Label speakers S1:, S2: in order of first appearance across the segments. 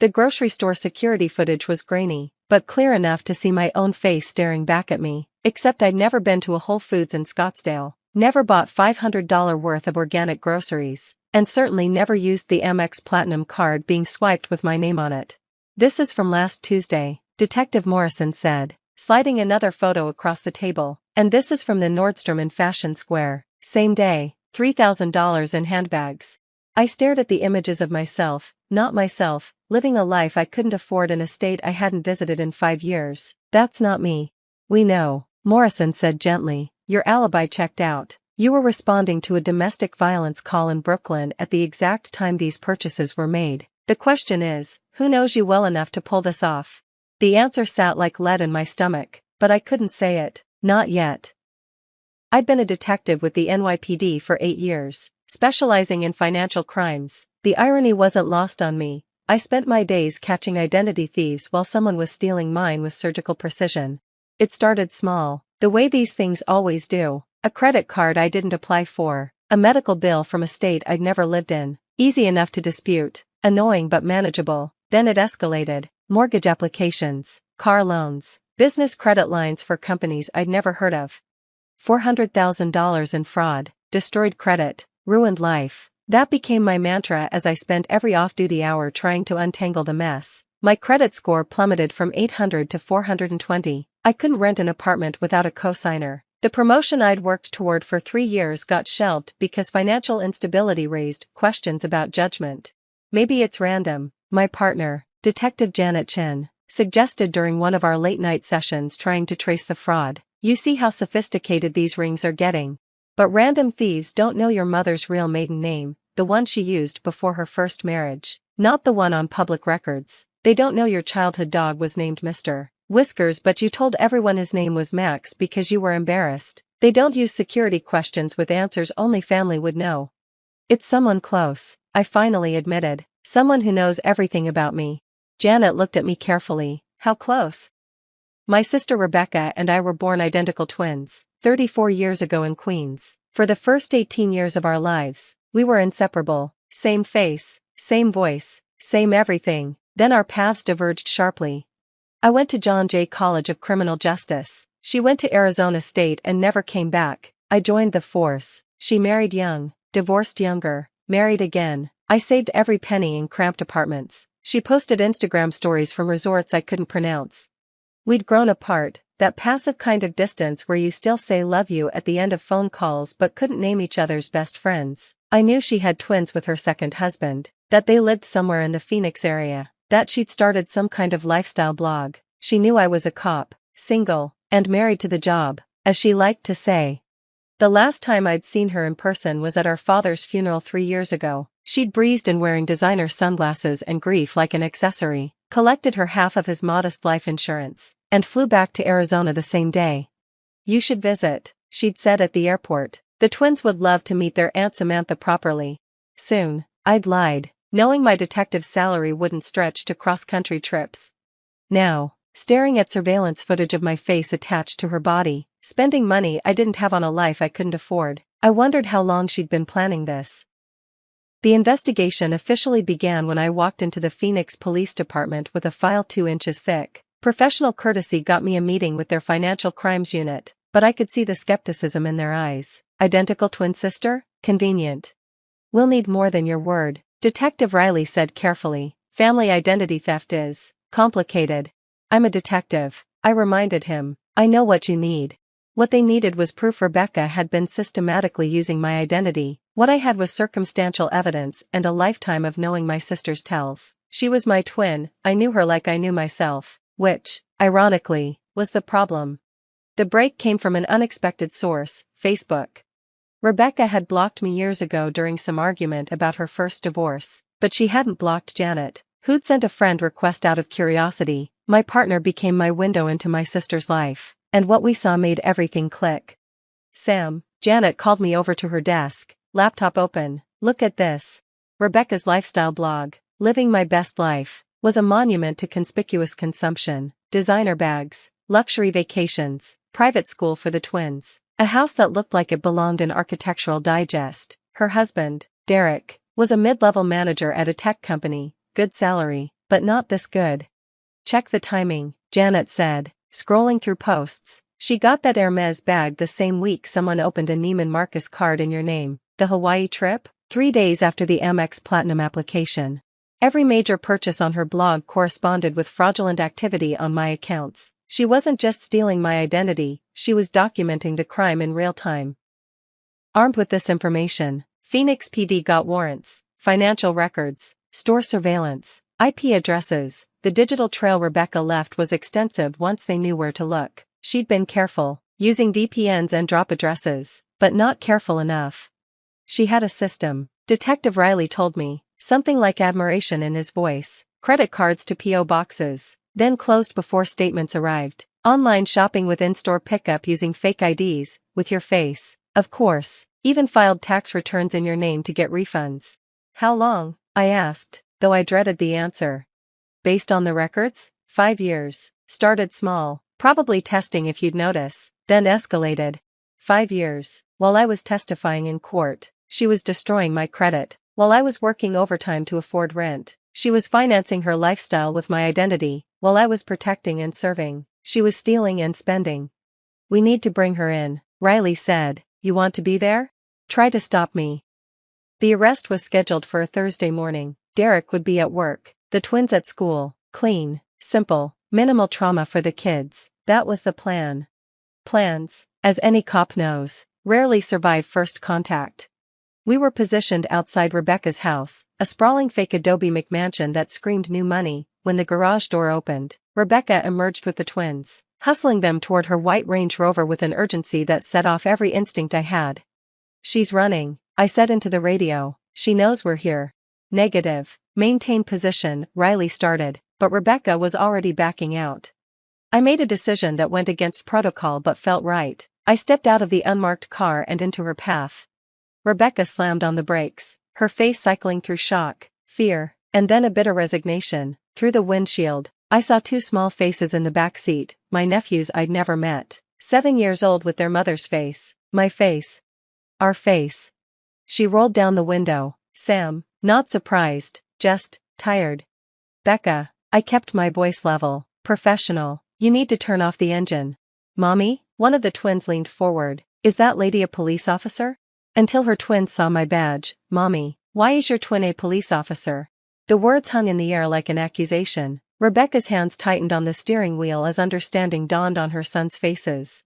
S1: The grocery store security footage was grainy, but clear enough to see my own face staring back at me, except I'd never been to a Whole Foods in Scottsdale, never bought $500 worth of organic groceries, and certainly never used the Amex Platinum card being swiped with my name on it. "This is from last Tuesday," Detective Morrison said, sliding another photo across the table, "and this is from the Nordstrom in Fashion Square, same day, $3,000 in handbags." I stared at the images of myself, not myself, living a life I couldn't afford in a state I hadn't visited in 5 years. "That's not me." "We know," Morrison said gently, "your alibi checked out. You were responding to a domestic violence call in Brooklyn at the exact time these purchases were made. The question is, who knows you well enough to pull this off?" The answer sat like lead in my stomach, but I couldn't say it, not yet. I'd been a detective with the NYPD for 8 years, specializing in financial crimes. The irony wasn't lost on me. I spent my days catching identity thieves while someone was stealing mine with surgical precision. It started small, the way these things always do. A credit card I didn't apply for, a medical bill from a state I'd never lived in, easy enough to dispute, annoying but manageable. Then it escalated: mortgage applications, car loans, business credit lines for companies I'd never heard of. $400,000 in fraud, destroyed credit, ruined life. That became my mantra as I spent every off-duty hour trying to untangle the mess. My credit score plummeted from 800 to 420. I couldn't rent an apartment without a co-signer. The promotion I'd worked toward for 3 years got shelved because financial instability raised questions about judgment. "Maybe it's random," my partner, Detective Janet Chin, suggested during one of our late-night sessions trying to trace the fraud. "You see how sophisticated these rings are getting. But random thieves don't know your mother's real maiden name, the one she used before her first marriage, not the one on public records. They don't know your childhood dog was named Mr. Whiskers but you told everyone his name was Max because you were embarrassed. They don't use security questions with answers only family would know." "It's someone close," I finally admitted. "Someone who knows everything about me." Janet looked at me carefully. "How close?" "My sister Rebecca and I were born identical twins, 34 years ago in Queens. For the first 18 years of our lives, we were inseparable. Same face, same voice, same everything. Then our paths diverged sharply. I went to John Jay College of Criminal Justice. She went to Arizona State and never came back. I joined the force. She married young, divorced younger, married again. I saved every penny in cramped apartments. She posted Instagram stories from resorts I couldn't pronounce. We'd grown apart, that passive kind of distance where you still say love you at the end of phone calls but couldn't name each other's best friends. I knew she had twins with her second husband, that they lived somewhere in the Phoenix area, that she'd started some kind of lifestyle blog. She knew I was a cop, single, and married to the job, as she liked to say. The last time I'd seen her in person was at our father's funeral 3 years ago. She'd breezed in wearing designer sunglasses and grief like an accessory, collected her half of his modest life insurance, and flew back to Arizona the same day. "You should visit," she'd said at the airport. "The twins would love to meet their Aunt Samantha properly." Soon, I'd lied, knowing my detective's salary wouldn't stretch to cross-country trips. Now, staring at surveillance footage of my face attached to her body, spending money I didn't have on a life I couldn't afford, I wondered how long she'd been planning this. The investigation officially began when I walked into the Phoenix Police Department with a file 2 inches thick. Professional courtesy got me a meeting with their financial crimes unit, but I could see the skepticism in their eyes. "Identical twin sister? Convenient." "We'll need more than your word," Detective Riley said carefully. "Family identity theft is complicated." "I'm a detective," I reminded him. "I know what you need." What they needed was proof Rebecca had been systematically using my identity. What I had was circumstantial evidence and a lifetime of knowing my sister's tells. She was my twin, I knew her like I knew myself, which, ironically, was the problem. The break came from an unexpected source: Facebook. Rebecca had blocked me years ago during some argument about her first divorce, but she hadn't blocked Janet, who'd sent a friend request out of curiosity. My partner became my window into my sister's life, and what we saw made everything click. "Sam," Janet called me over to her desk, laptop open. "Look at this." Rebecca's lifestyle blog, Living My Best Life, was a monument to conspicuous consumption: designer bags, luxury vacations, private school for the twins, a house that looked like it belonged in Architectural Digest. Her husband, Derek, was a mid-level manager at a tech company, good salary, but not this good. Check the timing, Janet said, scrolling through posts. She got that Hermes bag the same week someone opened a Neiman Marcus card in your name. The Hawaii trip? 3 days after the Amex Platinum application. Every major purchase on her blog corresponded with fraudulent activity on my accounts. She wasn't just stealing my identity, she was documenting the crime in real time. Armed with this information, Phoenix PD got warrants, financial records, store surveillance, IP addresses. The digital trail Rebecca left was extensive once they knew where to look. She'd been careful, using VPNs and drop addresses, but not careful enough. She had a system, Detective Riley told me, something like admiration in his voice. Credit cards to P.O. boxes, then closed before statements arrived. Online shopping with in-store pickup using fake IDs, with your face, of course. Even filed tax returns in your name to get refunds. How long? I asked, though I dreaded the answer. Based on the records, 5 years. Started small, probably testing if you'd notice, then escalated. 5 years. While I was testifying in court, she was destroying my credit. While I was working overtime to afford rent, she was financing her lifestyle with my identity. While I was protecting and serving, she was stealing and spending. We need to bring her in, Riley said. You want to be there? Try to stop me. The arrest was scheduled for a Thursday morning. Derek would be at work, the twins at school. Clean, simple, minimal trauma for the kids. That was the plan. Plans, as any cop knows, rarely survive first contact. We were positioned outside Rebecca's house, a sprawling fake Adobe McMansion that screamed new money. When the garage door opened, Rebecca emerged with the twins, hustling them toward her white Range Rover with an urgency that set off every instinct I had. She's running, I said into the radio. She knows we're here. Negative. Maintain position, Riley started, but Rebecca was already backing out. I made a decision that went against protocol but felt right. I stepped out of the unmarked car and into her path. Rebecca slammed on the brakes, her face cycling through shock, fear, and then a bitter resignation. Through the windshield, I saw 2 small faces in the back seat, my nephews I'd never met, 7 years old with their mother's face, my face. Our face. She rolled down the window. Sam, not surprised, just tired. Becca, I kept my voice level, professional. You need to turn off the engine. Mommy, one of the twins leaned forward. Is that lady a police officer? Until her twins saw my badge. Mommy, why is your twin a police officer? The words hung in the air like an accusation. Rebecca's hands tightened on the steering wheel as understanding dawned on her sons' faces.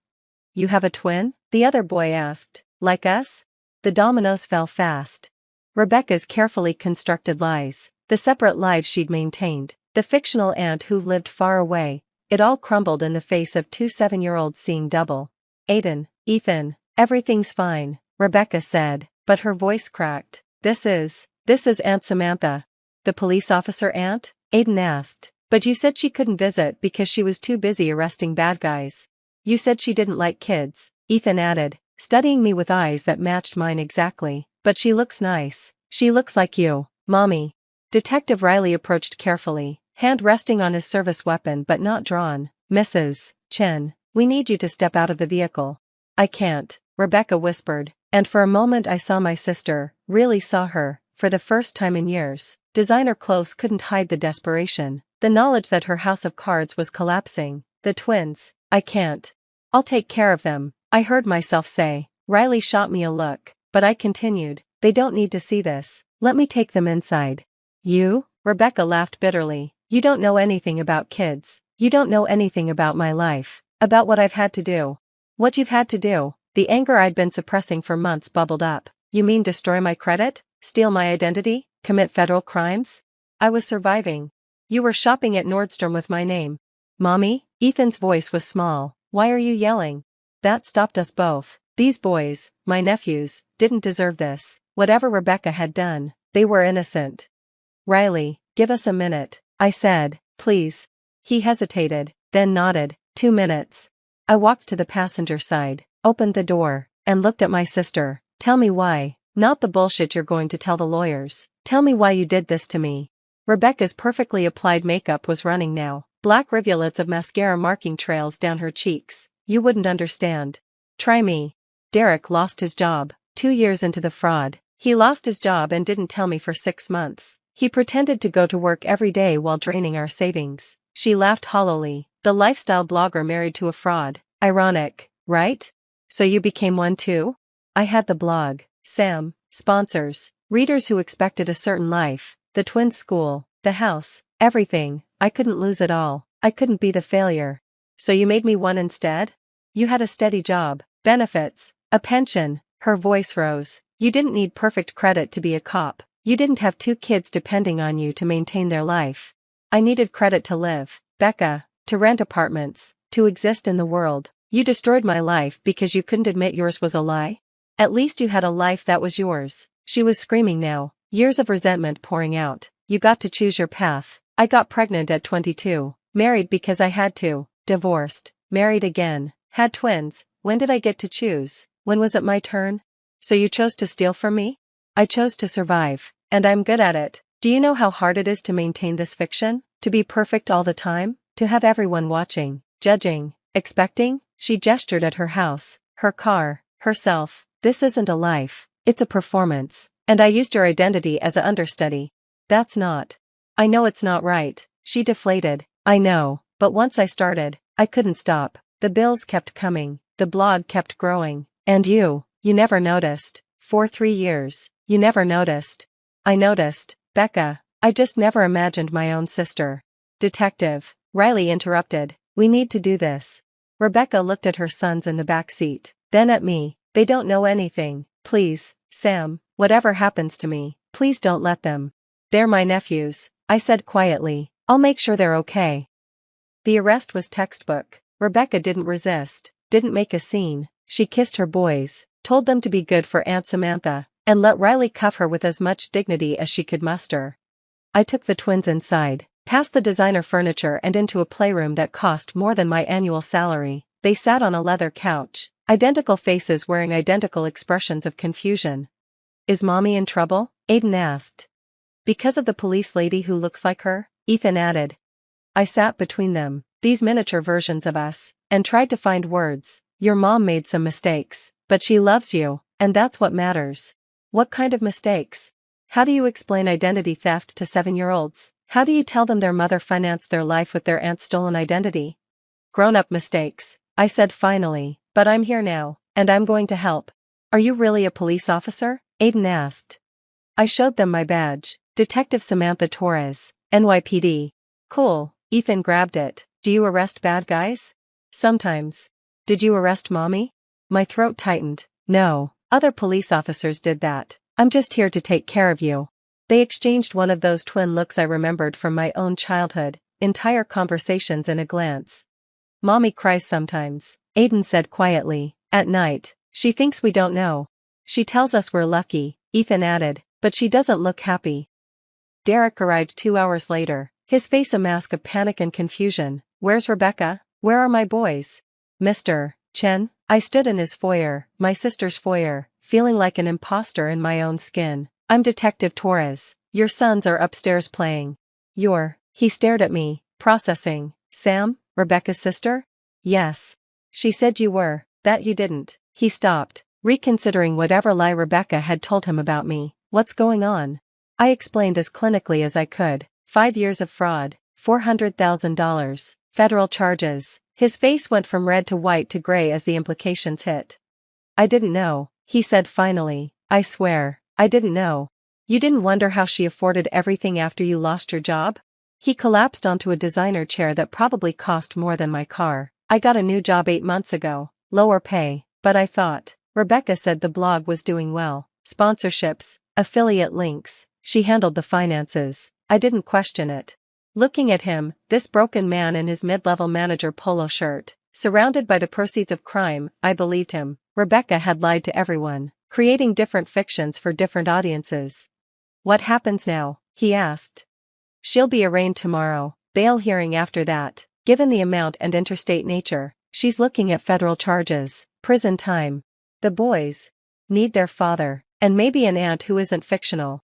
S1: You have a twin? The other boy asked. Like us? The dominoes fell fast. Rebecca's carefully constructed lies, the separate lives she'd maintained, the fictional aunt who lived far away, it all crumbled in the face of 2 7-year-olds seeing double. Aiden, Ethan, everything's fine, Rebecca said, but her voice cracked. This is Aunt Samantha. The police officer aunt? Aiden asked. But you said she couldn't visit because she was too busy arresting bad guys. You said she didn't like kids, Ethan added, studying me with eyes that matched mine exactly. But she looks nice. She looks like you, Mommy. Detective Riley approached carefully, hand resting on his service weapon but not drawn. Mrs. Chen, we need you to step out of the vehicle. I can't, Rebecca whispered, and for a moment I saw my sister, really saw her, for the first time in years. Designer clothes couldn't hide the desperation, the knowledge that her house of cards was collapsing. The twins, I can't. I'll take care of them, I heard myself say. Riley shot me a look, but I continued, they don't need to see this, let me take them inside. You? Rebecca laughed bitterly. You don't know anything about kids, you don't know anything about my life, about what I've had to do. What you've had to do. The anger I'd been suppressing for months bubbled up. You mean destroy my credit? Steal my identity? Commit federal crimes? I was surviving. You were shopping at Nordstrom with my name. Mommy? Ethan's voice was small. Why are you yelling? That stopped us both. These boys, my nephews, didn't deserve this. Whatever Rebecca had done, they were innocent. Riley, give us a minute, I said, please. He hesitated, then nodded. 2 minutes. I walked to the passenger side, opened the door, and looked at my sister. Tell me why, not the bullshit you're going to tell the lawyers. Tell me why you did this to me. Rebecca's perfectly applied makeup was running now, black rivulets of mascara marking trails down her cheeks. You wouldn't understand. Try me. Derek lost his job, 2 years into the fraud. He lost his job and didn't tell me for 6 months. He pretended to go to work every day while draining our savings. She laughed hollowly. The lifestyle blogger married to a fraud. Ironic, right? So you became one too? I had the blog, Sam, sponsors, readers who expected a certain life, the twins' school, the house, everything. I couldn't lose it all. I couldn't be the failure. So you made me one instead? You had a steady job, benefits, a pension. Her voice rose. You didn't need perfect credit to be a cop. You didn't have 2 kids depending on you to maintain their life. I needed credit to live, Becca, to rent apartments, to exist in the world. You destroyed my life because you couldn't admit yours was a lie? At least you had a life that was yours. She was screaming now, years of resentment pouring out. You got to choose your path. I got pregnant at 22, married because I had to, divorced, married again, had twins. When did I get to choose? When was it my turn? So you chose to steal from me? I chose to survive, and I'm good at it. Do you know how hard it is to maintain this fiction? To be perfect all the time? To have everyone watching, judging, expecting? She gestured at her house, her car, herself. This isn't a life, it's a performance. And I used your identity as a understudy. That's not. I know it's not right. She deflated. I know, but once I started, I couldn't stop. The bills kept coming, the blog kept growing. And you never noticed. For 3 years, you never noticed. I noticed, Becca. I just never imagined my own sister. Detective, Riley interrupted. We need to do this. Rebecca looked at her sons in the back seat, then at me. They don't know anything. Please, Sam, whatever happens to me, please don't let them. They're my nephews, I said quietly. I'll make sure they're okay. The arrest was textbook. Rebecca didn't resist, didn't make a scene. She kissed her boys, told them to be good for Aunt Samantha, and let Riley cuff her with as much dignity as she could muster. I took the twins inside, past the designer furniture and into a playroom that cost more than my annual salary. They sat on a leather couch, identical faces wearing identical expressions of confusion. Is Mommy in trouble? Aiden asked. Because of the police lady who looks like her? Ethan added. I sat between them, these miniature versions of us, and tried to find words. Your mom made some mistakes, but she loves you, and that's what matters. What kind of mistakes? How do you explain identity theft to 7-year-olds? How do you tell them their mother financed their life with their aunt's stolen identity? Grown-up mistakes, I said finally, but I'm here now, and I'm going to help. Are you really a police officer? Aiden asked. I showed them my badge, Detective Samantha Torres, NYPD. Cool, Ethan grabbed it. Do you arrest bad guys? Sometimes. Did you arrest Mommy? My throat tightened. No, other police officers did that. I'm just here to take care of you. They exchanged one of those twin looks I remembered from my own childhood, entire conversations in a glance. Mommy cries sometimes, Aiden said quietly. At night, she thinks we don't know. She tells us we're lucky, Ethan added, but she doesn't look happy. Derek arrived 2 hours later, his face a mask of panic and confusion. Where's Rebecca? Where are my boys? Mr. Chen? I stood in his foyer, my sister's foyer, feeling like an imposter in my own skin. I'm Detective Torres. Your sons are upstairs playing. He stared at me, processing. Sam, Rebecca's sister? Yes. She said you were, that you didn't. He stopped, reconsidering whatever lie Rebecca had told him about me. What's going on? I explained as clinically as I could. 5 years of fraud, $400,000, federal charges. His face went from red to white to gray as the implications hit. I didn't know, he said finally. I swear, I didn't know. You didn't wonder how she afforded everything after you lost your job? He collapsed onto a designer chair that probably cost more than my car. I got a new job 8 months ago, lower pay, but I thought. Rebecca said the blog was doing well. Sponsorships, affiliate links, she handled the finances. I didn't question it. Looking at him, this broken man in his mid-level manager polo shirt, surrounded by the proceeds of crime, I believed him. Rebecca had lied to everyone, creating different fictions for different audiences. What happens now? He asked. She'll be arraigned tomorrow, bail hearing after that. Given the amount and interstate nature, she's looking at federal charges, prison time. The boys need their father, and maybe an aunt who isn't fictional.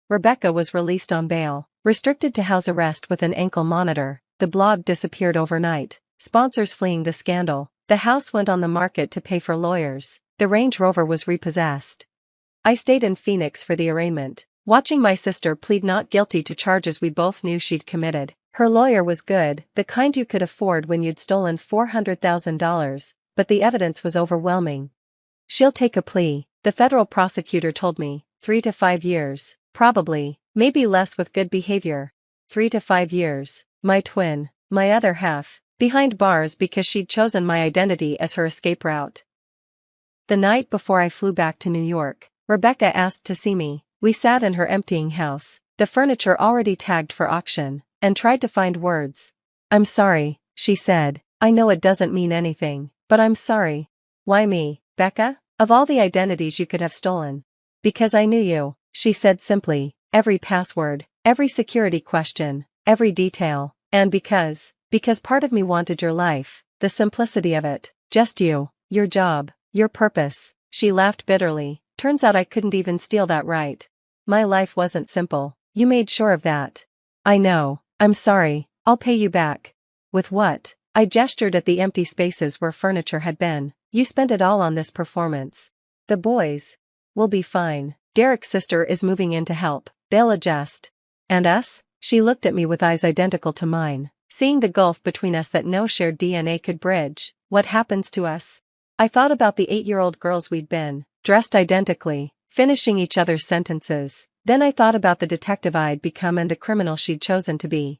S1: Rebecca was released on bail, restricted to house arrest with an ankle monitor. The blog disappeared overnight, sponsors fleeing the scandal. The house went on the market to pay for lawyers. The Range Rover was repossessed. I stayed in Phoenix for the arraignment. watching my sister plead not guilty to charges we both knew she'd committed. Her lawyer was good, the kind you could afford when you'd stolen $400,000, but the evidence was overwhelming. She'll take a plea, the federal prosecutor told me, 3 to 5 years, probably, maybe less with good behavior. 3 to 5 years, my twin, my other half, behind bars because she'd chosen my identity as her escape route. The night before I flew back to New York, Rebecca asked to see me. We sat in her emptying house, the furniture already tagged for auction, and tried to find words. "I'm sorry," she said. "I know it doesn't mean anything, but I'm sorry." "Why me, Becca? Of all the identities you could have stolen." "Because I knew you," she said simply, "every password, every security question, every detail, and because part of me wanted your life, the simplicity of it, just you, your job, your purpose." She laughed bitterly. "Turns out I couldn't even steal that right. My life wasn't simple, you made sure of that." "I know, I'm sorry, I'll pay you back." "With what?" I gestured at the empty spaces where furniture had been. "You spent it all on this performance." "The boys will be fine. Derek's sister is moving in to help, they'll adjust." "And us?" She looked at me with eyes identical to mine, seeing the gulf between us that no shared DNA could bridge. "What happens to us?" I thought about the 8-year-old girls we'd been, dressed identically, finishing each other's sentences. Then I thought about the detective I'd become and the criminal she'd chosen to be.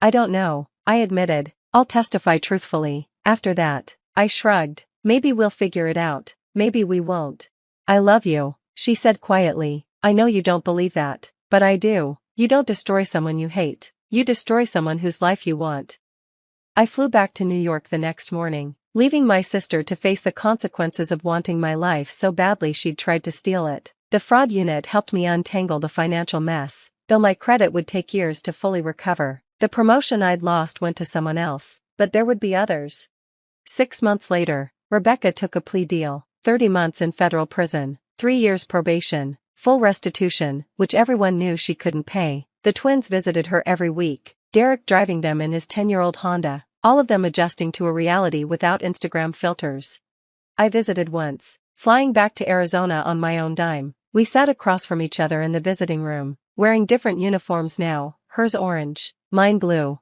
S1: "I don't know," I admitted. "I'll testify truthfully." After that, I shrugged. "Maybe we'll figure it out, maybe we won't." "I love you," she said quietly. "I know you don't believe that, but I do. You don't destroy someone you hate, you destroy someone whose life you want." I flew back to New York the next morning, leaving my sister to face the consequences of wanting my life so badly she'd tried to steal it. The fraud unit helped me untangle the financial mess, though my credit would take years to fully recover. The promotion I'd lost went to someone else, but there would be others. 6 months later, Rebecca took a plea deal, 30 months in federal prison, 3 years probation, full restitution, which everyone knew she couldn't pay. The twins visited her every week, Derek driving them in his 10-year-old Honda, all of them adjusting to a reality without Instagram filters. I visited once, flying back to Arizona on my own dime. We sat across from each other in the visiting room, wearing different uniforms now, hers orange, mine blue.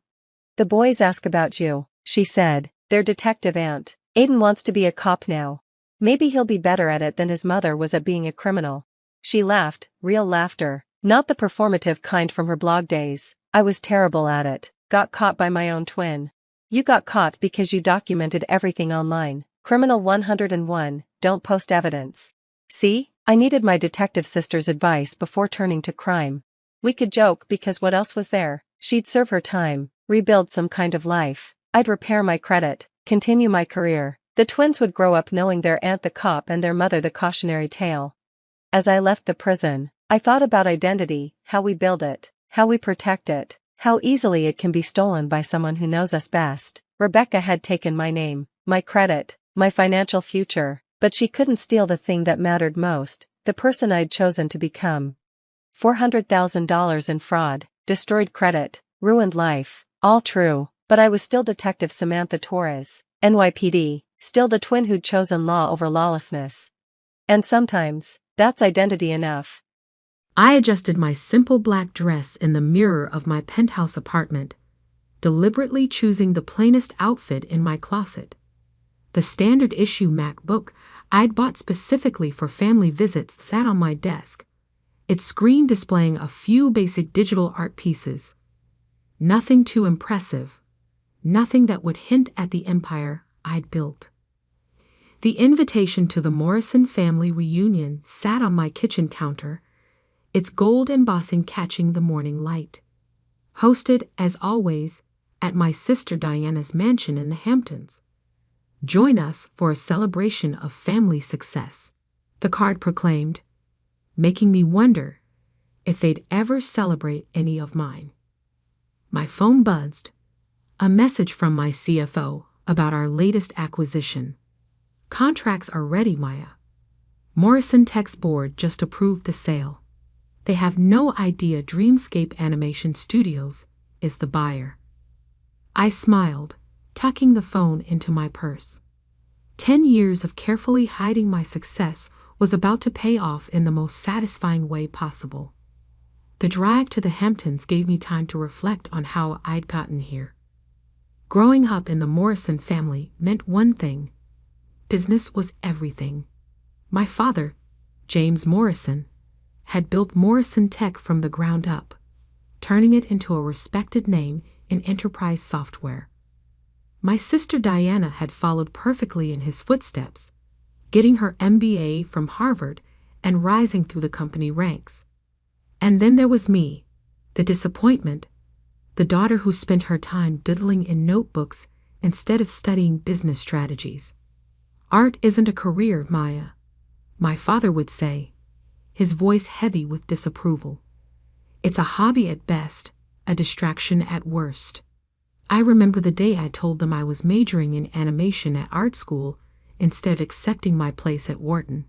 S1: "The boys ask about you," she said, "their detective aunt. Aiden wants to be a cop now. Maybe he'll be better at it than his mother was at being a criminal." She laughed, real laughter, not the performative kind from her blog days. "I was terrible at it, got caught by my own twin." "You got caught because you documented everything online. Criminal 101, don't post evidence." "See, I needed my detective sister's advice before turning to crime." We could joke because what else was there? She'd serve her time, rebuild some kind of life. I'd repair my credit, continue my career. The twins would grow up knowing their aunt the cop and their mother the cautionary tale. As I left the prison, I thought about identity, how we build it, how we protect it, how easily it can be stolen by someone who knows us best. Rebecca had taken my name, my credit, my financial future, but she couldn't steal the thing that mattered most, the person I'd chosen to become. $400,000 in fraud, destroyed credit, ruined life, all true, but I was still Detective Samantha Torres, NYPD, still the twin who'd chosen law over lawlessness. And sometimes, that's identity enough.
S2: I adjusted my simple black dress in the mirror of my penthouse apartment, deliberately choosing the plainest outfit in my closet. The standard issue MacBook I'd bought specifically for family visits sat on my desk, its screen displaying a few basic digital art pieces. Nothing too impressive, nothing that would hint at the empire I'd built. The invitation to the Morrison family reunion sat on my kitchen counter, its gold embossing catching the morning light. Hosted, as always, at my sister Diana's mansion in the Hamptons. Join us for a celebration of family success, the card proclaimed, making me wonder if they'd ever celebrate any of mine. My phone buzzed, a message from my CFO about our latest acquisition. "Contracts are ready, Maya. Morrison Tech's board just approved the sale. They have no idea Dreamscape Animation Studios is the buyer." I smiled, tucking the phone into my purse. 10 years of carefully hiding my success was about to pay off in the most satisfying way possible. The drive to the Hamptons gave me time to reflect on how I'd gotten here. Growing up in the Morrison family meant one thing: business was everything. My father, James Morrison, had built Morrison Tech from the ground up, turning it into a respected name in enterprise software. My sister Diana had followed perfectly in his footsteps, getting her MBA from Harvard and rising through the company ranks. And then there was me, the disappointment, the daughter who spent her time diddling in notebooks instead of studying business strategies. Art isn't a career, Maya, my father would say, his voice heavy with disapproval. It's a hobby at best, a distraction at worst. I remember the day I told them I was majoring in animation at art school instead of accepting my place at Wharton.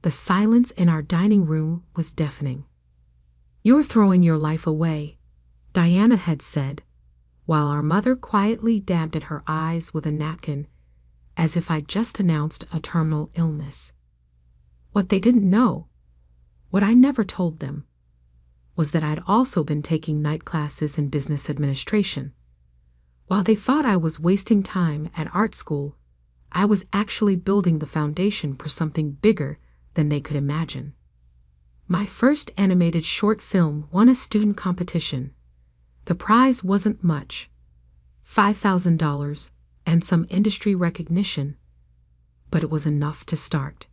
S2: The silence in our dining room was deafening. "You're throwing your life away," Diana had said, while our mother quietly dabbed at her eyes with a napkin, as if I'd just announced a terminal illness. What they didn't know, what I never told them, was that I'd also been taking night classes in business administration. While they thought I was wasting time at art school, I was actually building the foundation for something bigger than they could imagine. My first animated short film won a student competition. The prize wasn't much, $5,000 and some industry recognition, but it was enough to start.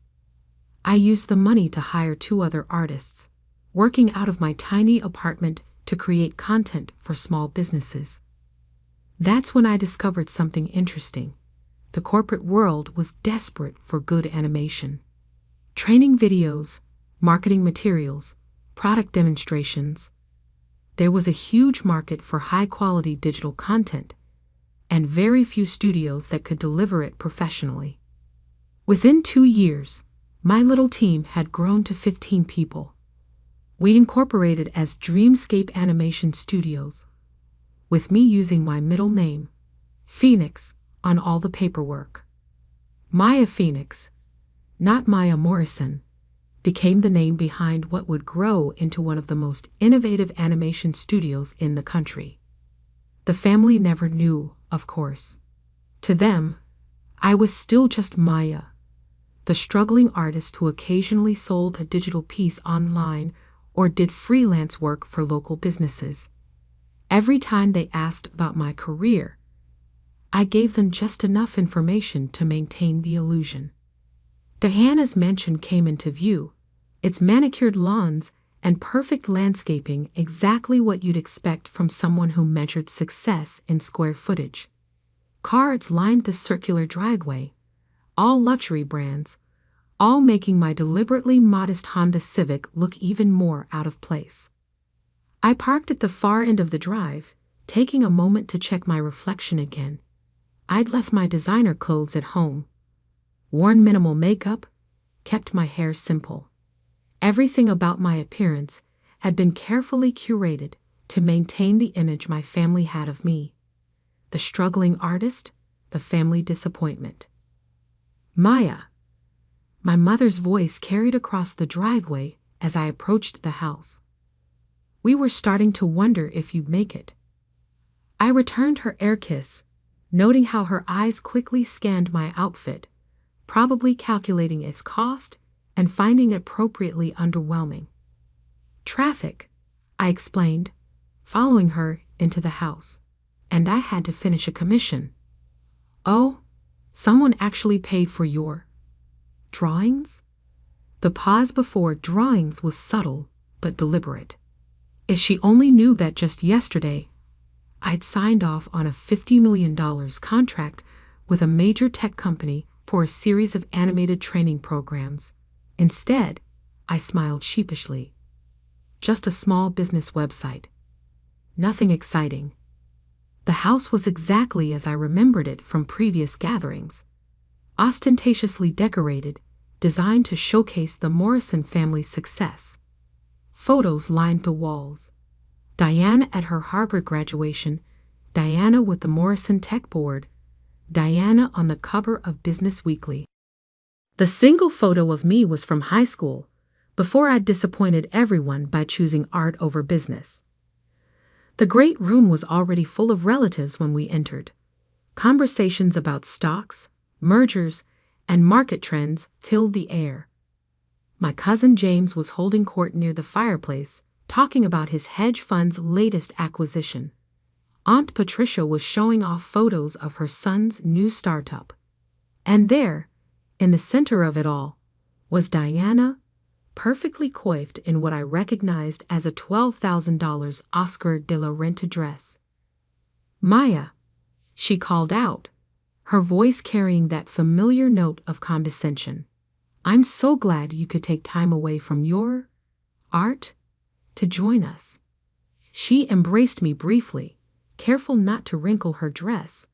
S2: I used the money to hire 2 other artists, working out of my tiny apartment to create content for small businesses. That's when I discovered something interesting. The corporate world was desperate for good animation. Training videos, marketing materials, product demonstrations. There was a huge market for high-quality digital content, and very few studios that could deliver it professionally. Within 2 years, my little team had grown to 15 people. We incorporated as Dreamscape Animation Studios, with me using my middle name, Phoenix, on all the paperwork. Maya Phoenix, not Maya Morrison, became the name behind what would grow into one of the most innovative animation studios in the country. The family never knew, of course. To them, I was still just Maya, the struggling artist who occasionally sold a digital piece online or did freelance work for local businesses. Every time they asked about my career, I gave them just enough information to maintain the illusion. Diana's mansion came into view, its manicured lawns and perfect landscaping exactly what you'd expect from someone who measured success in square footage. Cars lined the circular driveway, all luxury brands, all making my deliberately modest Honda Civic look even more out of place. I parked at the far end of the drive, taking a moment to check my reflection again. I'd left my designer clothes at home, worn minimal makeup, kept my hair simple. Everything about my appearance had been carefully curated to maintain the image my family had of me. The struggling artist, the family disappointment. Maya. My mother's voice carried across the driveway as I approached the house. We were starting to wonder if you'd make it. I returned her air kiss, noting how her eyes quickly scanned my outfit, probably calculating its cost and finding it appropriately underwhelming. "Traffic," I explained, following her into the house, "and I had to finish a commission." "Oh, someone actually paid for your drawings?" The pause before drawings was subtle but deliberate. If she only knew that just yesterday, I'd signed off on a $50 million contract with a major tech company for a series of animated training programs. Instead, I smiled sheepishly. Just a small business website. Nothing exciting. The house was exactly as I remembered it from previous gatherings. Ostentatiously decorated, designed to showcase the Morrison family's success. Photos lined the walls. Diana at her Harvard graduation, Diana with the Morrison Tech Board, Diana on the cover of Business Weekly. The single photo of me was from high school, before I'd disappointed everyone by choosing art over business. The great room was already full of relatives when we entered. Conversations about stocks, mergers, and market trends filled the air. My cousin James was holding court near the fireplace, talking about his hedge fund's latest acquisition. Aunt Patricia was showing off photos of her son's new startup. And there, in the center of it all, was Diana, perfectly coiffed in what I recognized as a $12,000 Oscar de la Renta dress. "Maya," she called out, her voice carrying that familiar note of condescension. "I'm so glad you could take time away from your art to join us." She embraced me briefly, careful not to wrinkle her dress.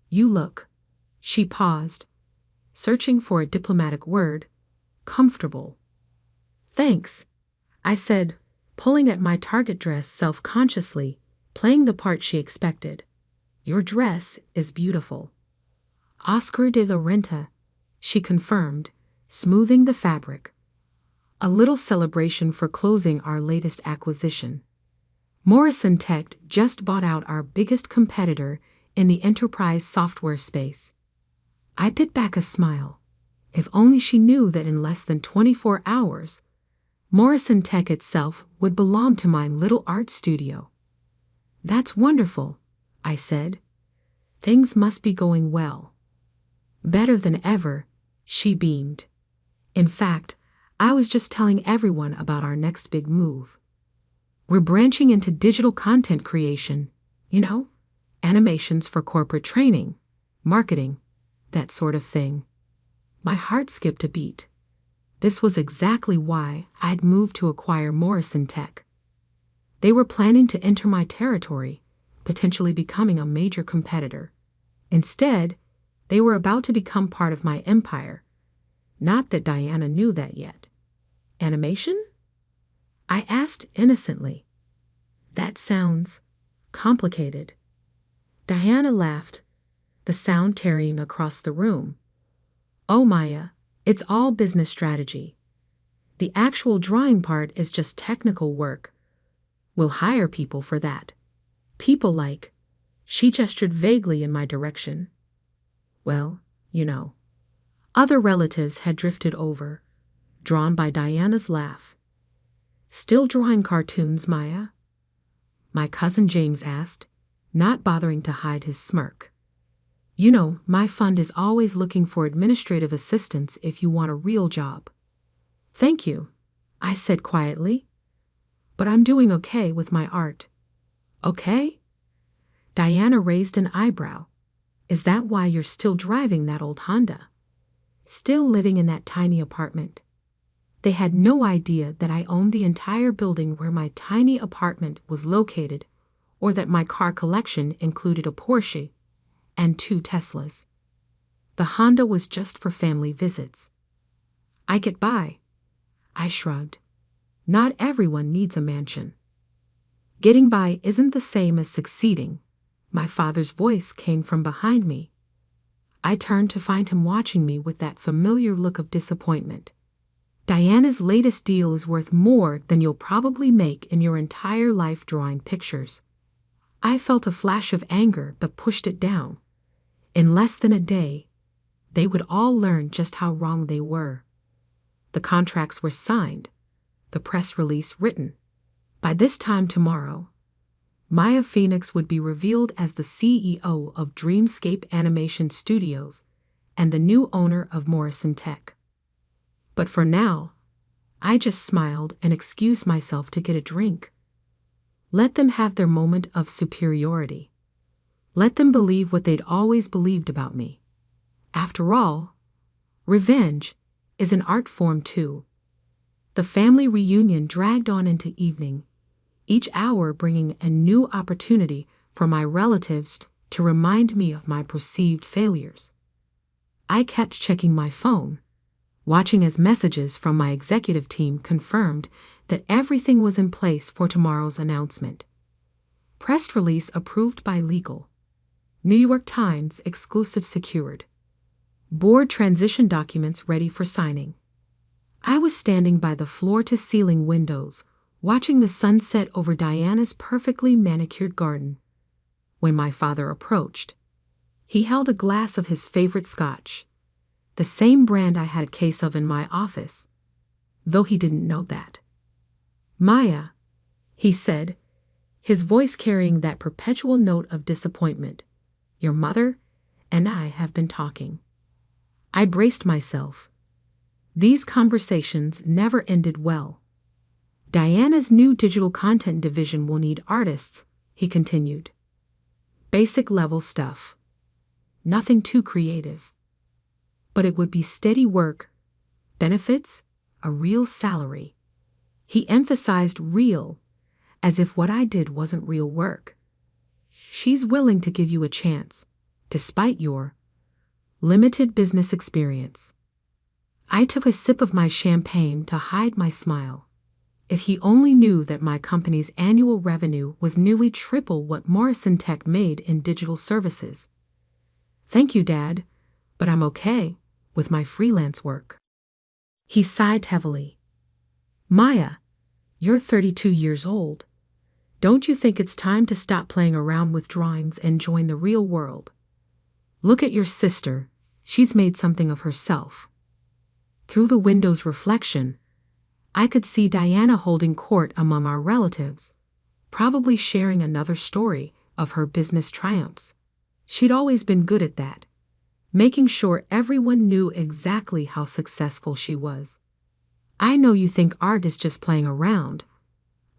S2: "You look," she paused, searching for a diplomatic word, "comfortable." "Thanks," I said, pulling at my target dress self-consciously, playing the part she expected. "Your dress is beautiful." "Oscar de la Renta," she confirmed, smoothing the fabric. "A little celebration for closing our latest acquisition. Morrison Tech just bought out our biggest competitor in the enterprise software space." I bit back a smile. If only she knew that in less than 24 hours, Morrison Tech itself would belong to my little art studio. "That's wonderful," I said. "Things must be going well." "Better than ever," she beamed. "In fact, I was just telling everyone about our next big move. We're branching into digital content creation, animations for corporate training, marketing, that sort of thing." My heart skipped a beat. This was exactly why I'd moved to acquire Morrison Tech. They were planning to enter my territory, potentially becoming a major competitor. Instead, they were about to become part of my empire. Not that Diana knew that yet. "Animation?" I asked innocently. "That sounds complicated." Diana laughed, the sound carrying across the room. "Oh, Maya, it's all business strategy. The actual drawing part is just technical work. We'll hire people for that. People like," she gestured vaguely in my direction. Well, Other relatives had drifted over, drawn by Diana's laugh. "Still drawing cartoons, Maya?" my cousin James asked, not bothering to hide his smirk. My fund is always looking for administrative assistants if you want a real job." "Thank you," I said quietly. "But I'm doing okay with my art." "Okay?" Diana raised an eyebrow. "Is that why you're still driving that old Honda? Still living in that tiny apartment?" They had no idea that I owned the entire building where my tiny apartment was located, or that my car collection included a Porsche and 2 Teslas. The Honda was just for family visits. "I get by," I shrugged. "Not everyone needs a mansion." "Getting by isn't the same as succeeding," my father's voice came from behind me. I turned to find him watching me with that familiar look of disappointment. "Diana's latest deal is worth more than you'll probably make in your entire life drawing pictures." I felt a flash of anger but pushed it down. In less than a day, they would all learn just how wrong they were. The contracts were signed, the press release written. By this time tomorrow, Maya Phoenix would be revealed as the CEO of Dreamscape Animation Studios and the new owner of Morrison Tech. But for now, I just smiled and excused myself to get a drink. Let them have their moment of superiority. Let them believe what they'd always believed about me. After all, revenge is an art form too. The family reunion dragged on into evening, each hour bringing a new opportunity for my relatives to remind me of my perceived failures. I kept checking my phone, watching as messages from my executive team confirmed that everything was in place for tomorrow's announcement. Press release approved by legal. New York Times exclusive secured. Board transition documents ready for signing. I was standing by the floor-to-ceiling windows, watching the sunset over Diana's perfectly manicured garden. When my father approached, he held a glass of his favorite scotch, the same brand I had a case of in my office, though he didn't know that. "Maya," he said, his voice carrying that perpetual note of disappointment, "your mother and I have been talking." I braced myself. These conversations never ended well. "Diana's new digital content division will need artists," he continued. "Basic level stuff. Nothing too creative. But it would be steady work, benefits, a real salary." He emphasized real, as if what I did wasn't real work. "She's willing to give you a chance, despite your limited business experience." I took a sip of my champagne to hide my smile. If he only knew that my company's annual revenue was nearly triple what Morrison Tech made in digital services. "Thank you, Dad, but I'm okay with my freelance work." He sighed heavily. "Maya, you're 32 years old. Don't you think it's time to stop playing around with drawings and join the real world? Look at your sister. She's made something of herself." Through the window's reflection, I could see Diana holding court among our relatives, probably sharing another story of her business triumphs. She'd always been good at that, making sure everyone knew exactly how successful she was. "I know you think art is just playing around,"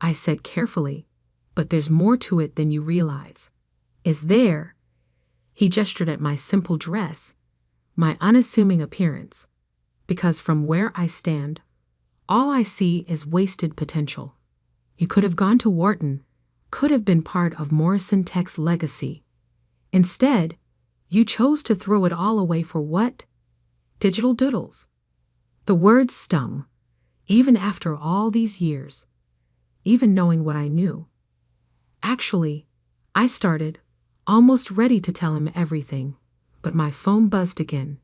S2: I said carefully, "but there's more to it than you realize." "Is there?" He gestured at my simple dress, my unassuming appearance, because from where I stand, all I see is wasted potential. You could have gone to Wharton, could have been part of Morrison Tech's legacy. Instead, you chose to throw it all away for what? Digital doodles. The words stung, even after all these years, even knowing what I knew. Actually, I started, almost ready to tell him everything, but my phone buzzed again.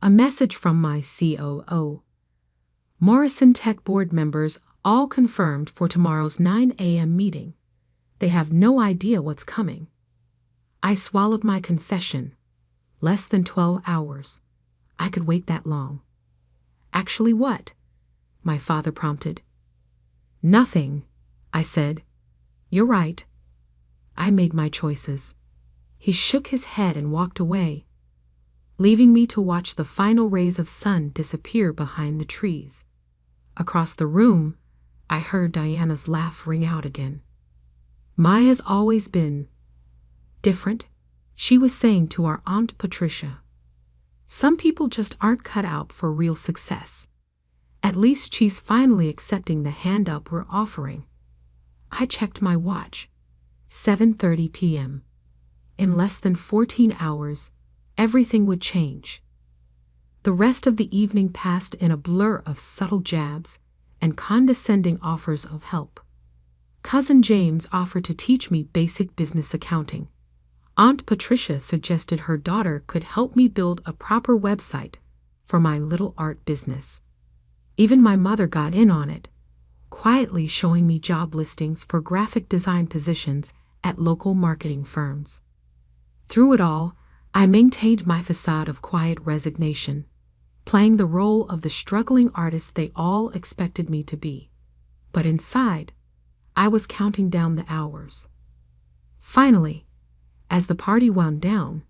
S2: A message from my COO. "Morrison Tech board members all confirmed for tomorrow's 9 a.m. meeting. They have no idea what's coming." I swallowed my confession. Less than 12 hours. I could wait that long. "Actually what?" my father prompted. "Nothing," I said. "You're right. I made my choices." He shook his head and walked away, leaving me to watch the final rays of sun disappear behind the trees. Across the room, I heard Diana's laugh ring out again. "Maya's always been different," she was saying to our Aunt Patricia. "Some people just aren't cut out for real success. At least she's finally accepting the hand up we're offering." I checked my watch. 7:30 p.m. In less than 14 hours, everything would change. The rest of the evening passed in a blur of subtle jabs and condescending offers of help. Cousin James offered to teach me basic business accounting. Aunt Patricia suggested her daughter could help me build a proper website for my little art business. Even my mother got in on it, quietly showing me job listings for graphic design positions at local marketing firms. Through it all, I maintained my facade of quiet resignation, playing the role of the struggling artist they all expected me to be. But inside, I was counting down the hours. Finally, as the party wound down,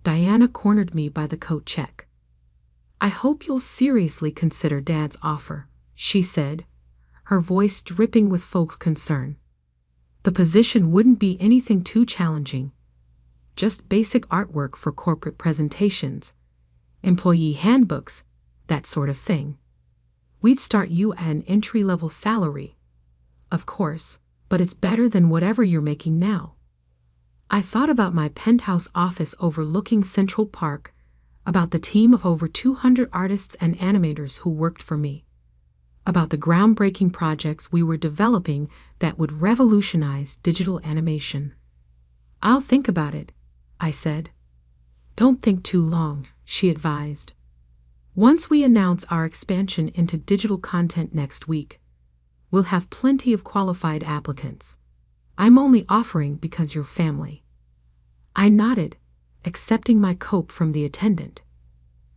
S2: Diana cornered me by the coat check. "I hope you'll seriously consider Dad's offer," she said, her voice dripping with folks' concern. "The position wouldn't be anything too challenging. Just basic artwork for corporate presentations, employee handbooks, that sort of thing. We'd start you at an entry-level salary, of course, but it's better than whatever you're making now." I thought about my penthouse office overlooking Central Park, about the team of over 200 artists and animators who worked for me, about the groundbreaking projects we were developing that would revolutionize digital animation. "I'll think about it," I said. "Don't think too long," she advised. Once we announce our expansion into digital content next week, we'll have plenty of qualified applicants. I'm only offering because you're family." I nodded, accepting my cope from the attendant.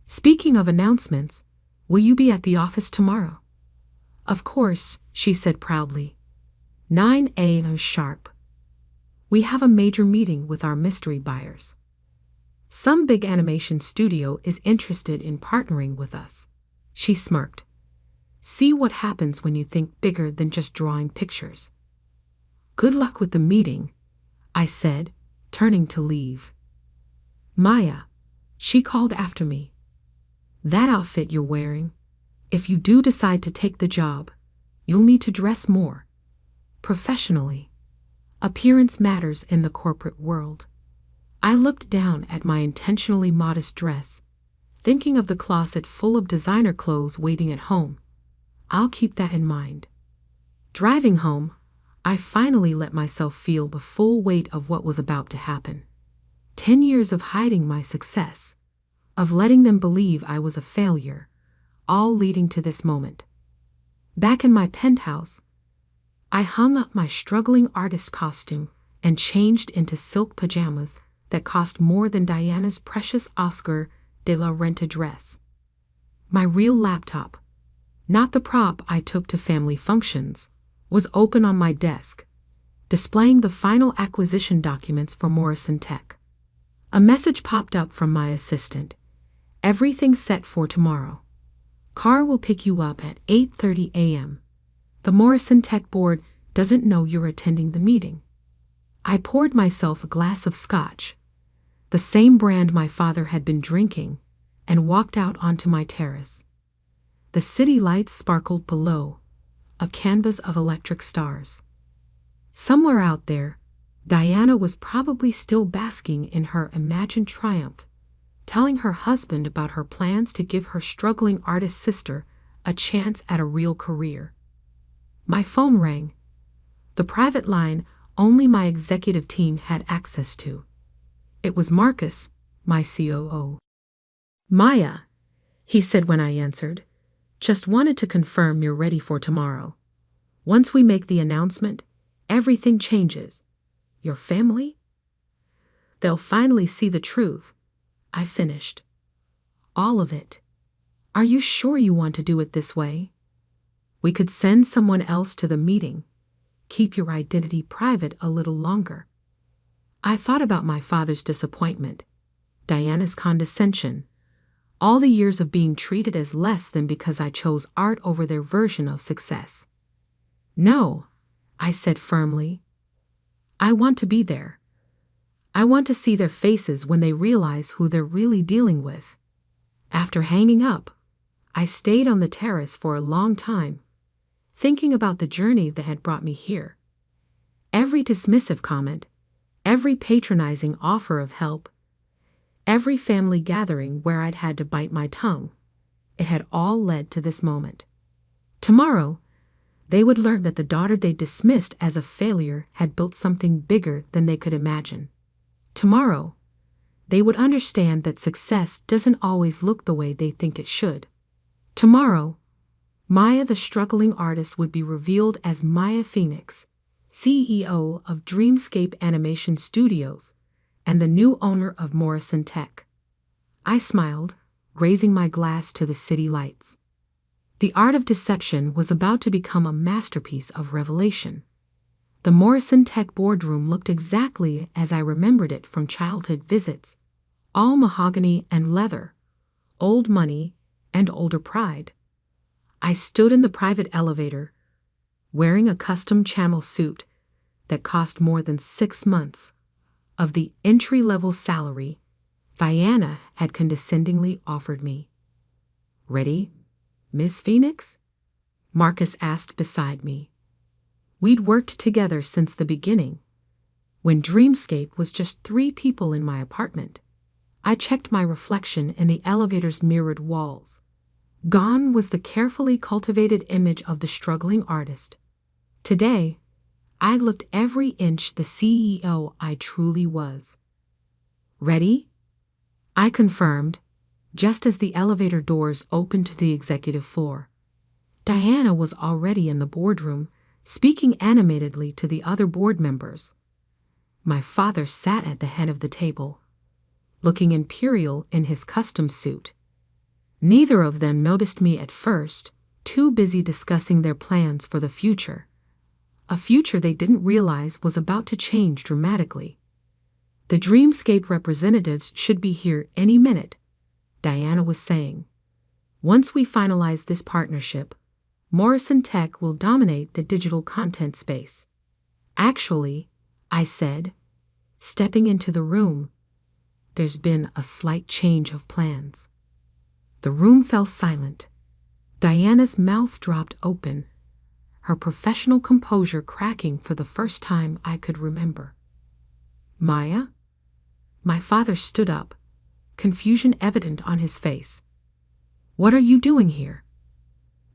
S2: "Speaking of announcements, will you be at the office tomorrow?" "Of course," she said proudly. 9 a.m. sharp. We have a major meeting with our mystery buyers. Some big animation studio is interested in partnering with us. She smirked. "See what happens when you think bigger than just drawing pictures." "Good luck with the meeting," I said, turning to leave. "Maya," she called after me. "That outfit you're wearing, if you do decide to take the job, you'll need to dress more professionally. Appearance matters in the corporate world." I looked down at my intentionally modest dress, thinking of the closet full of designer clothes waiting at home. I'll keep that in mind. Driving home, I finally let myself feel the full weight of what was about to happen. 10 years of hiding my success, of letting them believe I was a failure, all leading to this moment. Back in my penthouse, I hung up my struggling artist costume and changed into silk pajamas that cost more than Diana's precious Oscar de la Renta dress. My real laptop, not the prop I took to family functions, was open on my desk, displaying the final acquisition documents for Morrison Tech. A message popped up from my assistant. "Everything set for tomorrow. Car will pick you up at 8:30 a.m. The Morrison Tech board doesn't know you're attending the meeting." I poured myself a glass of scotch, the same brand my father had been drinking, and walked out onto my terrace. The city lights sparkled below, a canvas of electric stars. Somewhere out there, Diana was probably still basking in her imagined triumph, telling her husband about her plans to give her struggling artist sister a chance at a real career. My phone rang, the private line only my executive team had access to. It was Marcus, my COO. "Maya," he said when I answered, "just wanted to confirm you're ready for tomorrow. Once we make the announcement, everything changes. Your family? They'll finally see the truth." I finished. "All of it. Are you sure you want to do it this way? We could send someone else to the meeting. Keep your identity private a little longer." I thought about my father's disappointment, Diana's condescension, all the years of being treated as less than because I chose art over their version of success. "No," I said firmly. "I want to be there. I want to see their faces when they realize who they're really dealing with." After hanging up, I stayed on the terrace for a long time, thinking about the journey that had brought me here. Every dismissive comment, every patronizing offer of help, every family gathering where I'd had to bite my tongue, it had all led to this moment. Tomorrow, they would learn that the daughter they dismissed as a failure had built something bigger than they could imagine. Tomorrow, they would understand that success doesn't always look the way they think it should. Tomorrow, Maya the struggling artist would be revealed as Maya Phoenix, CEO of Dreamscape Animation Studios and the new owner of Morrison Tech. I smiled, raising my glass to the city lights. The art of deception was about to become a masterpiece of revelation. The Morrison Tech boardroom looked exactly as I remembered it from childhood visits, all mahogany and leather, old money and older pride. I stood in the private elevator, wearing a custom camel suit that cost more than 6 months of the entry-level salary Diana had condescendingly offered me. "Ready, Miss Phoenix?" Marcus asked beside me. We'd worked together since the beginning. When Dreamscape was just 3 people in my apartment, I checked my reflection in the elevator's mirrored walls. Gone was the carefully cultivated image of the struggling artist. Today, I looked every inch the CEO I truly was. "Ready?" I confirmed, just as the elevator doors opened to the executive floor. Diana was already in the boardroom, speaking animatedly to the other board members. My father sat at the head of the table, looking imperial in his custom suit. Neither of them noticed me at first, too busy discussing their plans for the future. A future they didn't realize was about to change dramatically. The Dreamscape representatives should be here any minute, Diana was saying. Once we finalize this partnership, Morrison Tech will dominate the digital content space. Actually, I said, stepping into the room, there's been a slight change of plans. The room fell silent. Diana's mouth dropped open, her professional composure cracking for the first time I could remember. Maya? My father stood up, confusion evident on his face. What are you doing here?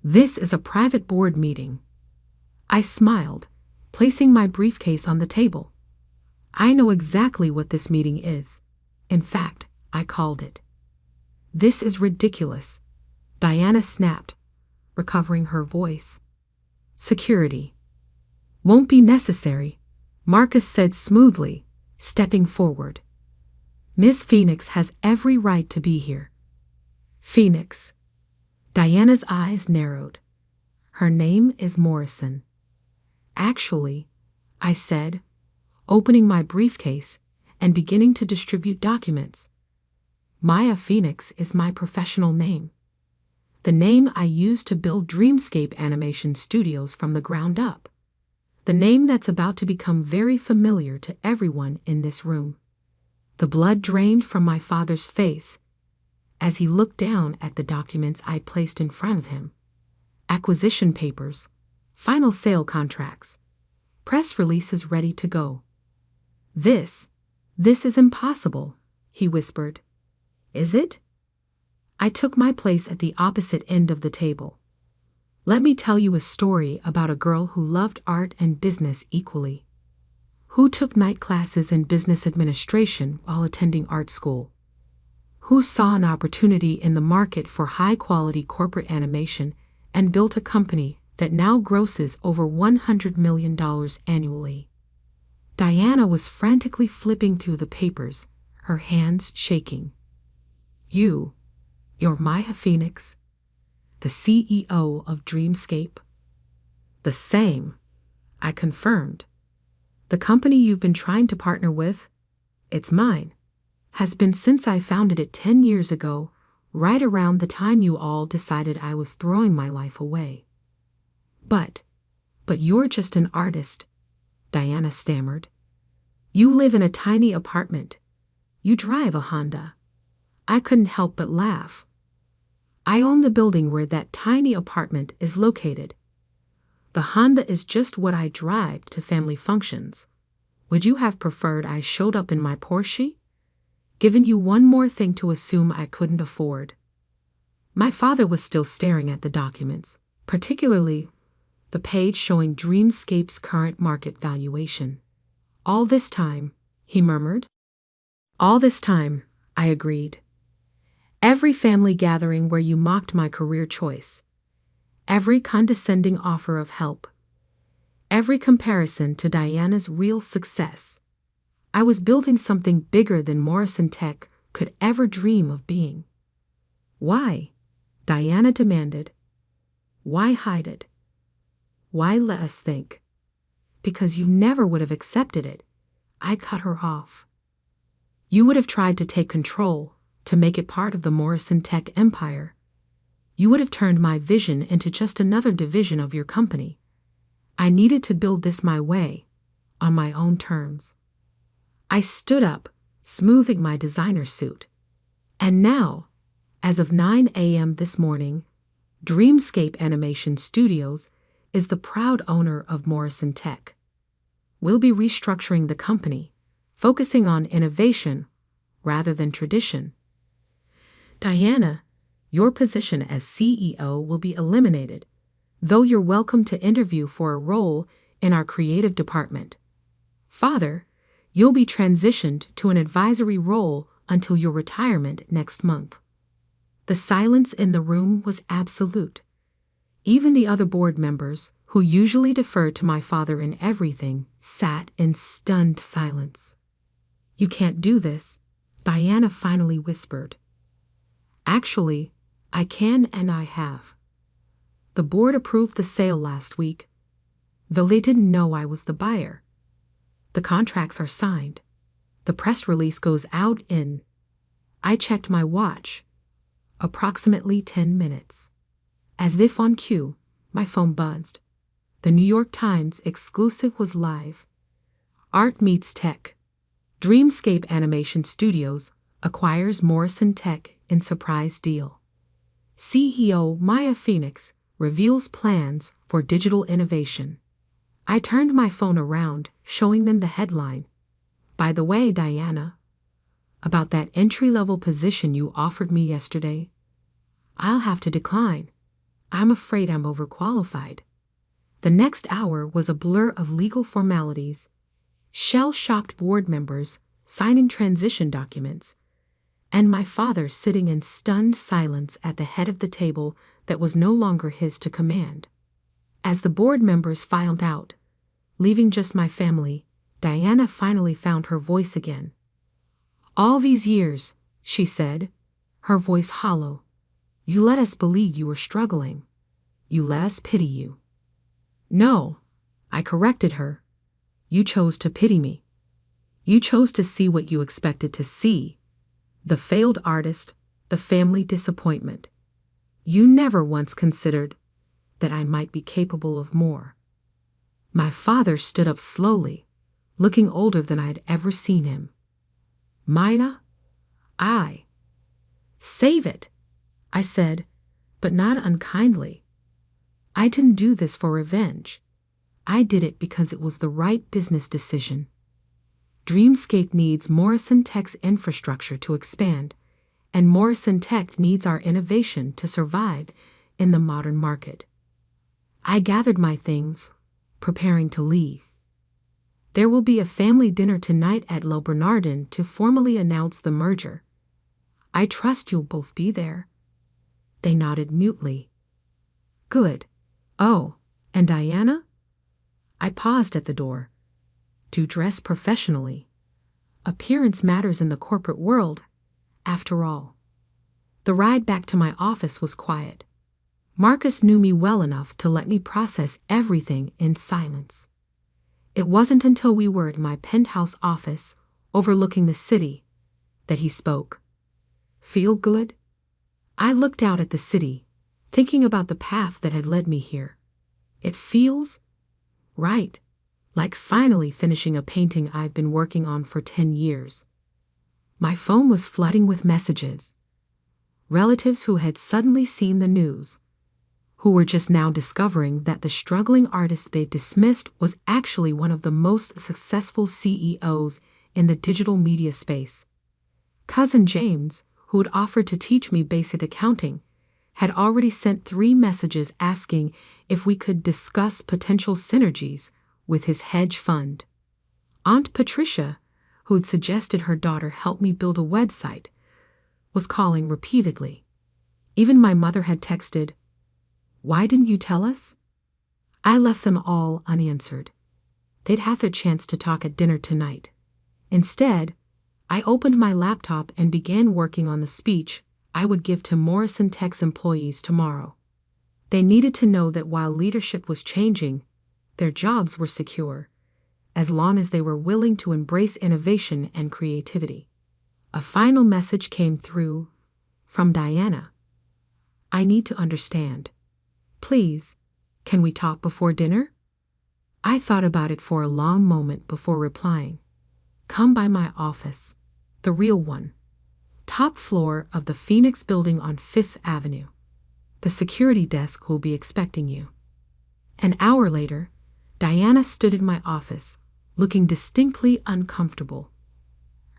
S2: This is a private board meeting. I smiled, placing my briefcase on the table. I know exactly what this meeting is. In fact, I called it. This is ridiculous, Diana snapped, recovering her voice. Security. Won't be necessary, Marcus said smoothly, stepping forward. Miss Phoenix has every right to be here. Phoenix. Diana's eyes narrowed. Her name is Morrison. Actually, I said, opening my briefcase and beginning to distribute documents. Maya Phoenix is my professional name. The name I used to build Dreamscape Animation Studios from the ground up. The name that's about to become very familiar to everyone in this room. The blood drained from my father's face as he looked down at the documents I placed in front of him. Acquisition papers, final sale contracts, press releases ready to go. This is impossible, he whispered. Is it? I took my place at the opposite end of the table. Let me tell you a story about a girl who loved art and business equally. Who took night classes in business administration while attending art school. Who saw an opportunity in the market for high-quality corporate animation and built a company that now grosses over $100 million annually. Diana was frantically flipping through the papers, her hands shaking. You're Maya Phoenix, the CEO of Dreamscape? The same, I confirmed. The company you've been trying to partner with, it's mine, has been since I founded it 10 years ago, right around the time you all decided I was throwing my life away. But you're just an artist, Diana stammered. You live in a tiny apartment. You drive a Honda. I couldn't help but laugh. I own the building where that tiny apartment is located. The Honda is just what I drive to family functions. Would you have preferred I showed up in my Porsche? Given you one more thing to assume I couldn't afford. My father was still staring at the documents, particularly the page showing Dreamscape's current market valuation. All this time, he murmured. All this time, I agreed. Every family gathering where you mocked my career choice. Every condescending offer of help. Every comparison to Diana's real success. I was building something bigger than Morrison Tech could ever dream of being. Why? Diana demanded. Why hide it? Why let us think? Because you never would have accepted it. I cut her off. You would have tried to take control, to make it part of the Morrison Tech empire. You would have turned my vision into just another division of your company. I needed to build this my way, on my own terms. I stood up, smoothing my designer suit. And now, as of 9 a.m. this morning, Dreamscape Animation Studios is the proud owner of Morrison Tech. We'll be restructuring the company, focusing on innovation rather than tradition. Diana, your position as CEO will be eliminated, though you're welcome to interview for a role in our creative department. Father, you'll be transitioned to an advisory role until your retirement next month. The silence in the room was absolute. Even the other board members, who usually deferred to my father in everything, sat in stunned silence. "You can't do this," Diana finally whispered. "Actually, I can and I have. The board approved the sale last week, though they didn't know I was the buyer. The contracts are signed. The press release goes out in—" I checked my watch. Approximately 10 minutes. As if on cue, my phone buzzed. The New York Times exclusive was live. Art meets tech. Dreamscape Animation Studios acquires Morrison Tech in surprise deal. CEO Maya Phoenix reveals plans for digital innovation. I turned my phone around, showing them the headline. "By the way, Diana, about that entry-level position you offered me yesterday, I'll have to decline. I'm afraid I'm overqualified." The next hour was a blur of legal formalities, shell-shocked board members signing transition documents, and my father sitting in stunned silence at the head of the table that was no longer his to command. As the board members filed out, leaving just my family, Diana finally found her voice again. "All these years," she said, her voice hollow, "you let us believe you were struggling. You let us pity you." "No," I corrected her. "You chose to pity me. You chose to see what you expected to see. The failed artist, the family disappointment. You never once considered that I might be capable of more." My father stood up slowly, looking older than I had ever seen him. "Maya, save it," I said, but not unkindly. "I didn't do this for revenge. I did it because it was the right business decision. Dreamscape needs Morrison Tech's infrastructure to expand, and Morrison Tech needs our innovation to survive in the modern market." I gathered my things, preparing to leave. "There will be a family dinner tonight at Le Bernardin to formally announce the merger. I trust you'll both be there." They nodded mutely. "Good. Oh, and Diana?" I paused at the door. "To dress professionally. Appearance matters in the corporate world, after all." The ride back to my office was quiet. Marcus knew me well enough to let me process everything in silence. It wasn't until we were in my penthouse office, overlooking the city, that he spoke. "Feel good?" I looked out at the city, thinking about the path that had led me here. "It feels right, like finally finishing a painting I've been working on for 10 years. My phone was flooding with messages. Relatives who had suddenly seen the news, who were just now discovering that the struggling artist they dismissed was actually one of the most successful CEOs in the digital media space. Cousin James, who had offered to teach me basic accounting, had already sent 3 messages asking if we could discuss potential synergies with his hedge fund. Aunt Patricia, who had suggested her daughter help me build a website, was calling repeatedly. Even my mother had texted, "Why didn't you tell us?" I left them all unanswered. They'd have their chance to talk at dinner tonight. Instead, I opened my laptop and began working on the speech I would give to Morrison Tech's employees tomorrow. They needed to know that while leadership was changing, their jobs were secure, as long as they were willing to embrace innovation and creativity. A final message came through from Diana. "I need to understand. Please, can we talk before dinner?" I thought about it for a long moment before replying. "Come by my office, the real one. Top floor of the Phoenix building on 5th Avenue. The security desk will be expecting you." An hour later, Diana stood in my office, looking distinctly uncomfortable.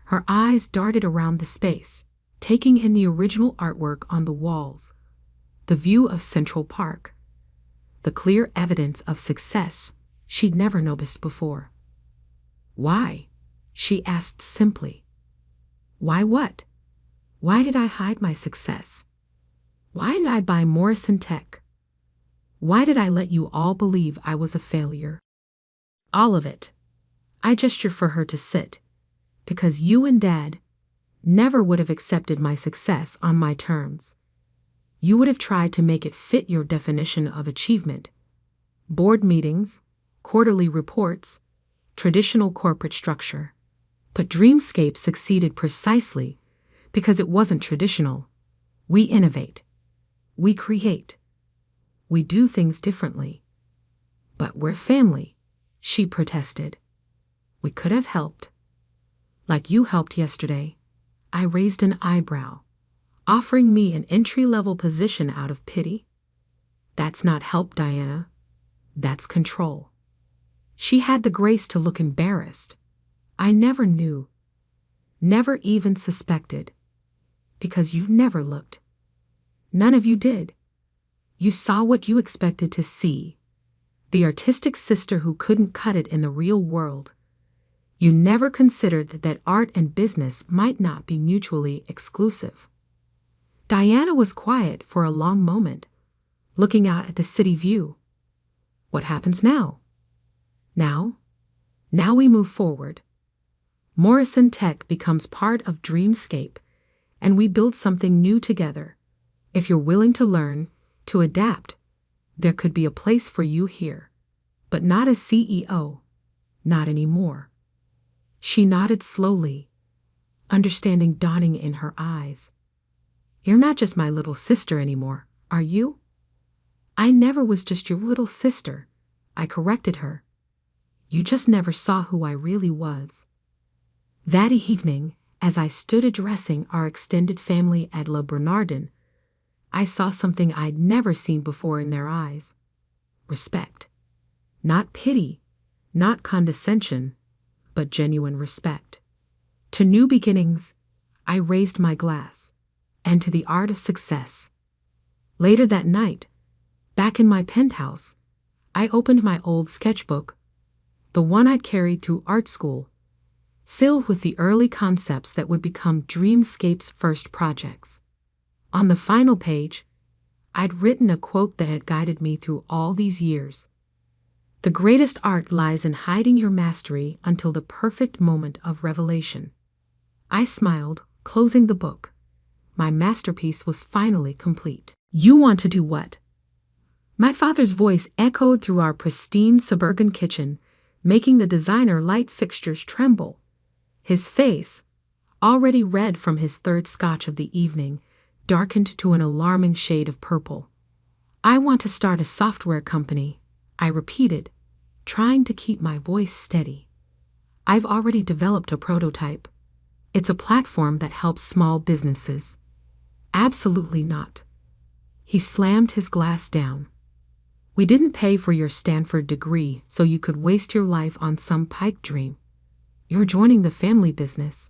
S2: Her eyes darted around the space, taking in the original artwork on the walls, the view of Central Park, the clear evidence of success she'd never noticed before. "Why?" she asked simply. "Why what? Why did I hide my success? Why did I buy Morrison Tech? Why did I let you all believe I was a failure? All of it. I gestured for her to sit, because you and Dad never would have accepted my success on my terms. You would have tried to make it fit your definition of achievement. Board meetings, quarterly reports, traditional corporate structure. But Dreamscape succeeded precisely because it wasn't traditional. We innovate. We create. We do things differently. But we're family, she protested. We could have helped. Like you helped yesterday. I raised an eyebrow, offering me an entry-level position out of pity. That's not help, Diana. That's control. She had the grace to look embarrassed. I never knew, never even suspected, because you never looked. None of you did. You saw what you expected to see, the artistic sister who couldn't cut it in the real world. You never considered that art and business might not be mutually exclusive. Diana was quiet for a long moment, looking out at the city view. What happens now? Now we move forward. Morrison Tech becomes part of Dreamscape, and we build something new together. If you're willing to learn, to adapt, there could be a place for you here. But not as CEO. Not anymore. She nodded slowly, understanding dawning in her eyes. You're not just my little sister anymore, are you? I never was just your little sister, I corrected her. You just never saw who I really was. That evening, as I stood addressing our extended family at Le Bernardin, I saw something I'd never seen before in their eyes. Respect. Not pity, not condescension, but genuine respect. To new beginnings, I raised my glass, and to the art of success. Later that night, back in my penthouse, I opened my old sketchbook, the one I'd carried through art school, filled with the early concepts that would become Dreamscape's first projects. On the final page, I'd written a quote that had guided me through all these years. The greatest art lies in hiding your mastery until the perfect moment of revelation. I smiled, closing the book. My masterpiece was finally complete. You want to do what? My father's voice echoed through our pristine suburban kitchen, making the designer light fixtures tremble. His face, already red from his third scotch of the evening, darkened to an alarming shade of purple. I want to start a software company, I repeated, trying to keep my voice steady. I've already developed a prototype. It's a platform that helps small businesses. Absolutely not. He slammed his glass down. We didn't pay for your Stanford degree so you could waste your life on some pipe dream. You're joining the family business.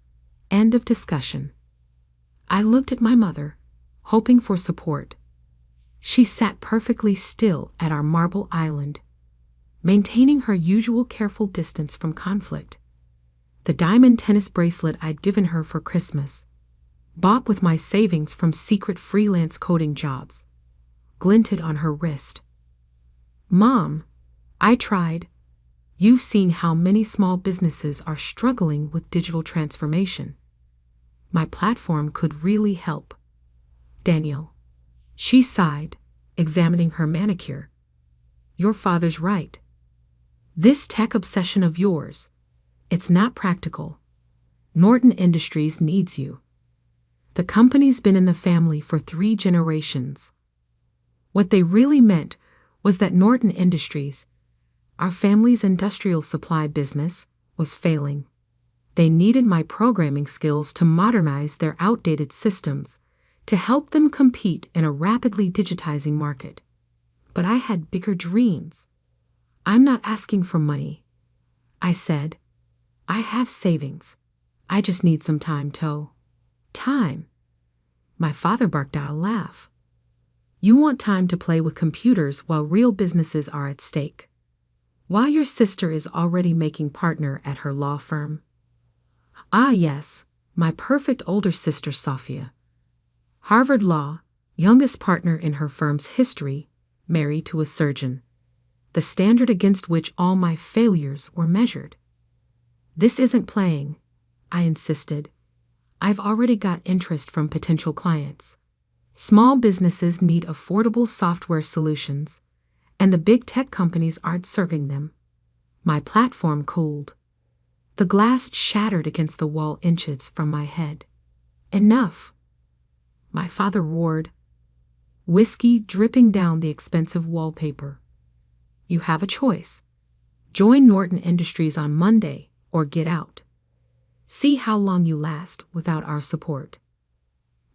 S2: End of discussion. I looked at my mother, hoping for support. She sat perfectly still at our marble island, maintaining her usual careful distance from conflict. The diamond tennis bracelet I'd given her for Christmas, bought with my savings from secret freelance coding jobs, glinted on her wrist. Mom, I tried. You've seen how many small businesses are struggling with digital transformation. My platform could really help. Daniel. She sighed, examining her manicure. Your father's right. This tech obsession of yours, it's not practical. Norton Industries needs you. The company's been in the family for 3 generations. What they really meant was that Norton Industries, our family's industrial supply business, was failing. They needed my programming skills to modernize their outdated systems, to help them compete in a rapidly digitizing market. But I had bigger dreams. I'm not asking for money. I said, I have savings. I just need some time, Time. My father barked out a laugh. You want time to play with computers while real businesses are at stake. While your sister is already making partner at her law firm. Ah, yes, my perfect older sister, Sophia. Harvard Law, youngest partner in her firm's history, married to a surgeon, the standard against which all my failures were measured. This isn't playing, I insisted. I've already got interest from potential clients. Small businesses need affordable software solutions, and the big tech companies aren't serving them. My platform cooled. The glass shattered against the wall inches from my head. Enough! My father roared, whiskey dripping down the expensive wallpaper. You have a choice. Join Norton Industries on Monday or get out. See how long you last without our support.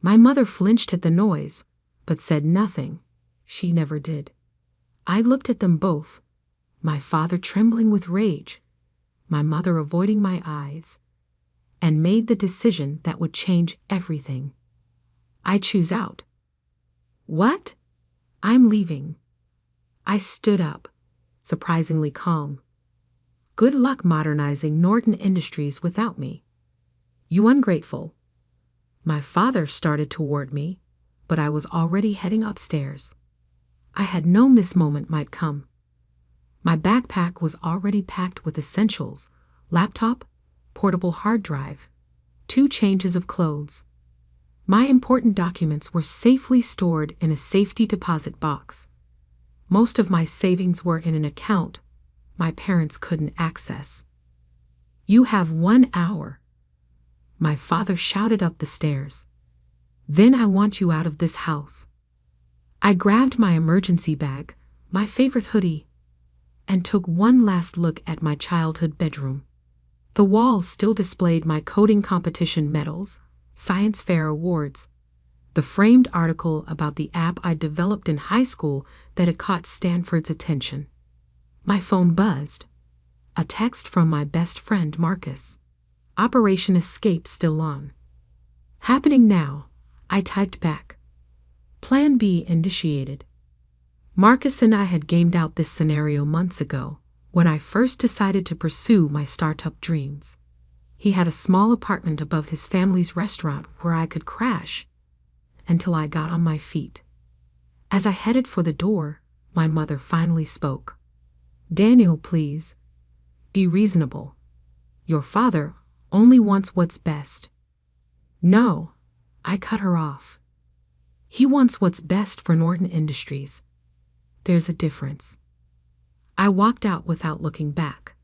S2: My mother flinched at the noise, but said nothing. She never did. I looked at them both, my father trembling with rage, my mother avoiding my eyes, and made the decision that would change everything. I choose out. What? I'm leaving. I stood up, surprisingly calm. Good luck modernizing Norton Industries without me. You ungrateful. My father started toward me, but I was already heading upstairs. I had known this moment might come. My backpack was already packed with essentials: laptop, portable hard drive, 2 changes of clothes. My important documents were safely stored in a safety deposit box. Most of my savings were in an account my parents couldn't access. You have 1 hour. My father shouted up the stairs. Then I want you out of this house. I grabbed my emergency bag, my favorite hoodie, and took one last look at my childhood bedroom. The walls still displayed my coding competition medals, science fair awards, the framed article about the app I developed in high school that had caught Stanford's attention. My phone buzzed. A text from my best friend Marcus. Operation Escape still on. Happening now, I typed back. Plan B initiated. Marcus and I had gamed out this scenario months ago, when I first decided to pursue my startup dreams. He had a small apartment above his family's restaurant where I could crash until I got on my feet. As I headed for the door, my mother finally spoke. Daniel, please, be reasonable. Your father only wants what's best. No, I cut her off. He wants what's best for Norton Industries. There's a difference. I walked out without looking back.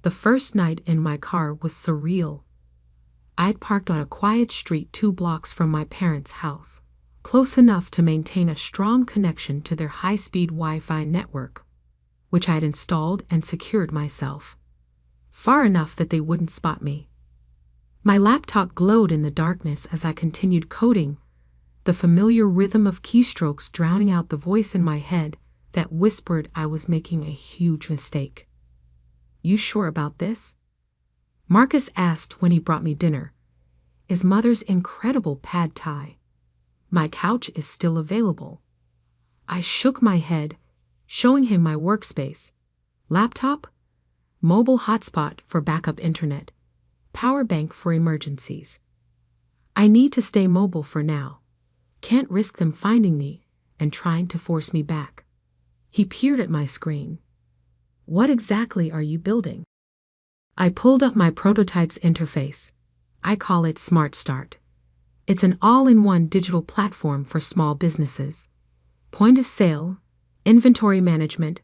S2: The first night in my car was surreal. I'd parked on a quiet street 2 blocks from my parents' house, close enough to maintain a strong connection to their high-speed Wi-Fi network, which I'd installed and secured myself, far enough that they wouldn't spot me. My laptop glowed in the darkness as I continued coding, the familiar rhythm of keystrokes drowning out the voice in my head that whispered I was making a huge mistake. You sure about this? Marcus asked when he brought me dinner. Is Mother's incredible pad thai? My couch is still available. I shook my head, showing him my workspace. Laptop, mobile hotspot for backup internet, power bank for emergencies. I need to stay mobile for now. Can't risk them finding me and trying to force me back. He peered at my screen. What exactly are you building? I pulled up my prototype's interface. I call it Smart Start. It's an all-in-one digital platform for small businesses. Point of sale, inventory management,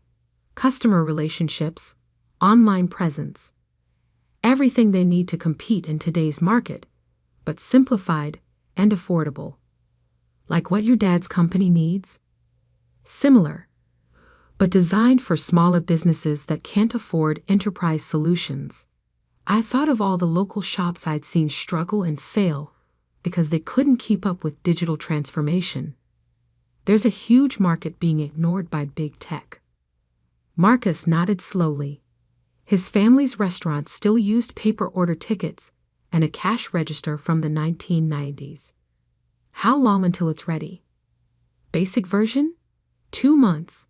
S2: customer relationships, online presence. Everything they need to compete in today's market, but simplified and affordable. Like what your dad's company needs? Similar, but designed for smaller businesses that can't afford enterprise solutions. I thought of all the local shops I'd seen struggle and fail because they couldn't keep up with digital transformation. There's a huge market being ignored by big tech. Marcus nodded slowly. His family's restaurant still used paper order tickets and a cash register from the 1990s. How long until it's ready? Basic version? 2 months.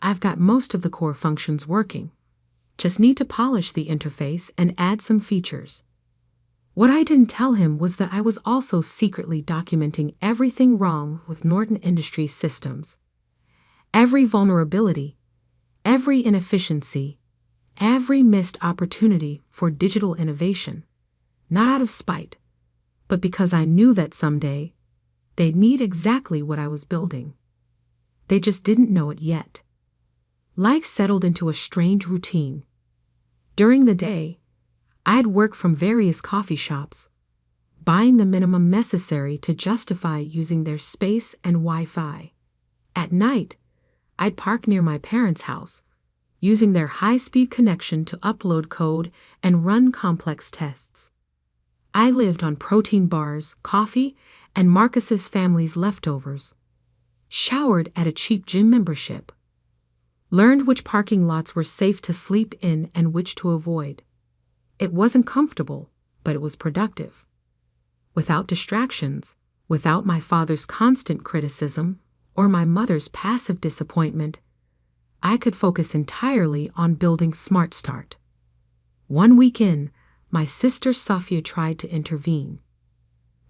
S2: I've got most of the core functions working. Just need to polish the interface and add some features. What I didn't tell him was that I was also secretly documenting everything wrong with Norton Industries systems. Every vulnerability, every inefficiency, every missed opportunity for digital innovation. Not out of spite, but because I knew that someday they'd need exactly what I was building. They just didn't know it yet. Life settled into a strange routine. During the day, I'd work from various coffee shops, buying the minimum necessary to justify using their space and Wi-Fi. At night, I'd park near my parents' house, using their high-speed connection to upload code and run complex tests. I lived on protein bars, coffee, and Marcus's family's leftovers, showered at a cheap gym membership, learned which parking lots were safe to sleep in and which to avoid. It wasn't comfortable, but it was productive. Without distractions, without my father's constant criticism or my mother's passive disappointment, I could focus entirely on building Smart Start. One week in, my sister Sophia tried to intervene.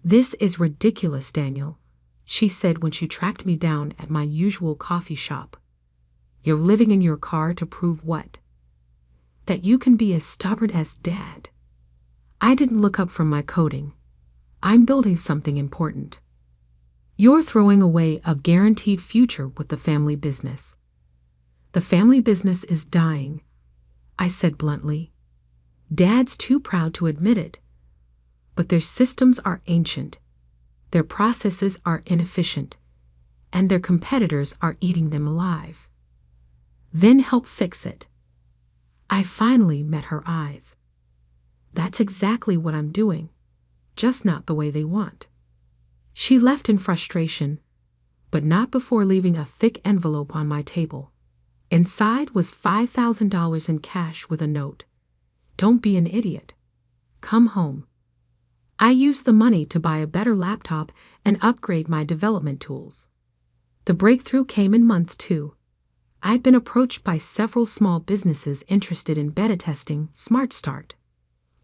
S2: "This is ridiculous, Daniel," she said when she tracked me down at my usual coffee shop. "You're living in your car to prove what? That you can be as stubborn as Dad." I didn't look up from my coding. "I'm building something important. You're throwing away a guaranteed future with the family business." "The family business is dying," I said bluntly. "Dad's too proud to admit it. But their systems are ancient, their processes are inefficient, and their competitors are eating them alive. Then help fix it." I finally met her eyes. "That's exactly what I'm doing, just not the way they want." She left in frustration, but not before leaving a thick envelope on my table. Inside was $5,000 in cash with a note. "Don't be an idiot. Come home." I used the money to buy a better laptop and upgrade my development tools. The breakthrough came in month 2. I'd been approached by several small businesses interested in beta testing Smart Start.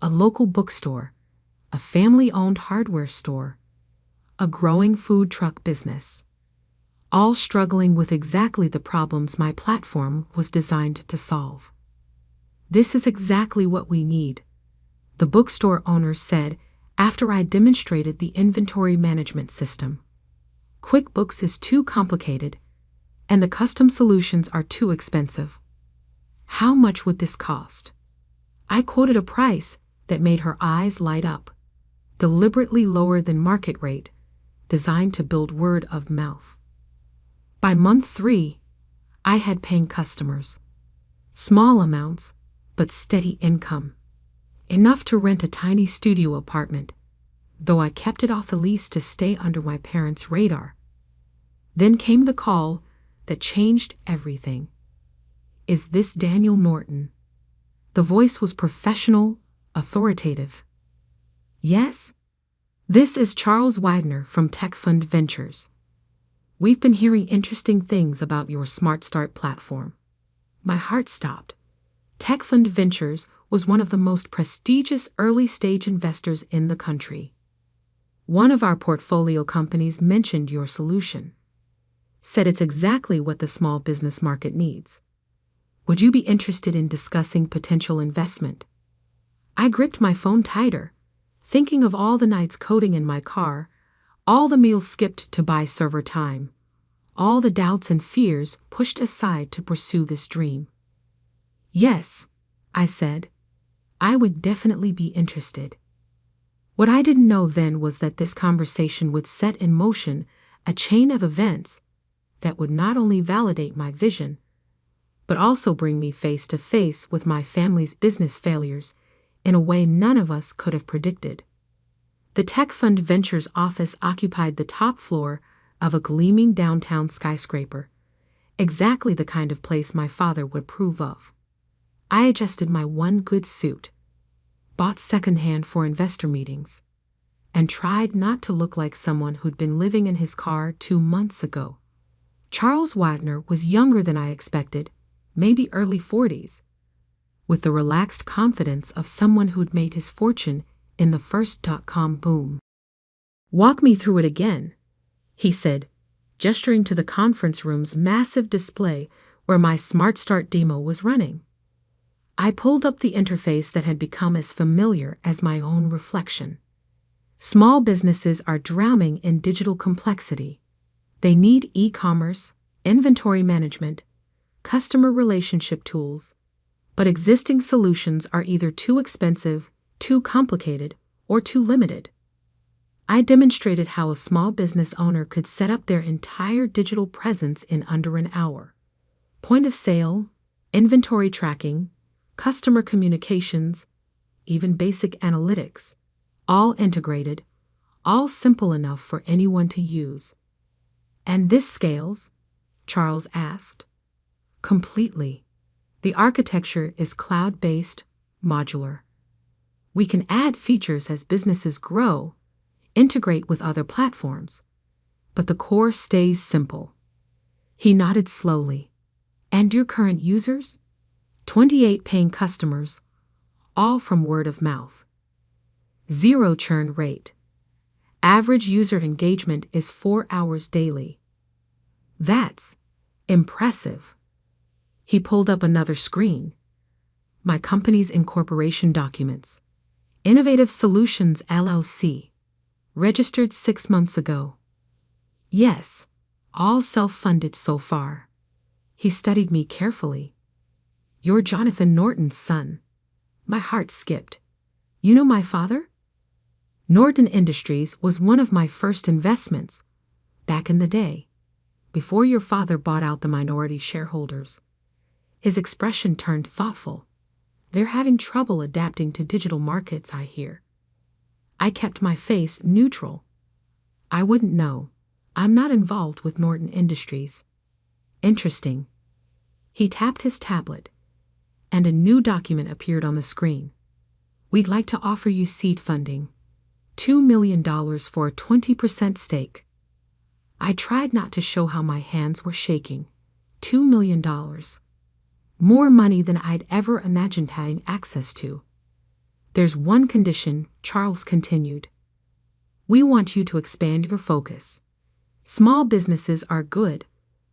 S2: A local bookstore, a family-owned hardware store, a growing food truck business, all struggling with exactly the problems my platform was designed to solve. "This is exactly what we need," the bookstore owner said after I demonstrated the inventory management system. "QuickBooks is too complicated, and the custom solutions are too expensive. How much would this cost?" I quoted a price that made her eyes light up, deliberately lower than market rate, designed to build word of mouth. By month 3, I had paying customers. Small amounts, but steady income. Enough to rent a tiny studio apartment, though I kept it off the lease to stay under my parents' radar. Then came the call that changed everything. "Is this Daniel Norton?" The voice was professional, authoritative. "Yes. This is Charles Widener from Tech Fund Ventures. We've been hearing interesting things about your Smart Start platform." My heart stopped. Tech Fund Ventures was one of the most prestigious early-stage investors in the country. One of our portfolio companies mentioned your solution. Said it's exactly what the small business market needs. Would you be interested in discussing potential investment? I gripped my phone tighter, thinking of all the nights coding in my car, all the meals skipped to buy server time, all the doubts and fears pushed aside to pursue this dream. "Yes," I said, "I would definitely be interested." What I didn't know then was that this conversation would set in motion a chain of events that would not only validate my vision, but also bring me face to face with my family's business failures in a way none of us could have predicted. The Tech Fund Ventures office occupied the top floor of a gleaming downtown skyscraper, exactly the kind of place my father would approve of. I adjusted my one good suit, bought secondhand for investor meetings, and tried not to look like someone who'd been living in his car 2 months ago. Charles Widener was younger than I expected, maybe early 40s, with the relaxed confidence of someone who'd made his fortune in the first .com boom. "Walk me through it again," he said, gesturing to the conference room's massive display where my Smart Start demo was running. I pulled up the interface that had become as familiar as my own reflection. Small businesses are drowning in digital complexity. They need e-commerce, inventory management, customer relationship tools, but existing solutions are either too expensive, too complicated, or too limited. I demonstrated how a small business owner could set up their entire digital presence in under an hour. Point of sale, inventory tracking, customer communications, even basic analytics, all integrated, all simple enough for anyone to use. "And this scales?" Charles asked. "Completely. The architecture is cloud-based, modular. We can add features as businesses grow, integrate with other platforms, but the core stays simple." He nodded slowly. "And your current users?" 28 paying customers, all from word of mouth. 0 churn rate. Average user engagement is 4 hours daily. "That's impressive." He pulled up another screen. "My company's incorporation documents. Innovative Solutions LLC. Registered 6 months ago. Yes, all self-funded so far." He studied me carefully. "You're Jonathan Norton's son." My heart skipped. "You know my father?" "Norton Industries was one of my first investments, back in the day, before your father bought out the minority shareholders." His expression turned thoughtful. "They're having trouble adapting to digital markets, I hear." I kept my face neutral. "I wouldn't know. I'm not involved with Norton Industries." "Interesting." He tapped his tablet, and a new document appeared on the screen. "We'd like to offer you seed funding. $2 million for a 20% stake." I tried not to show how my hands were shaking. $2 million. More money than I'd ever imagined having access to. "There's one condition," Charles continued. "We want you to expand your focus. Small businesses are good,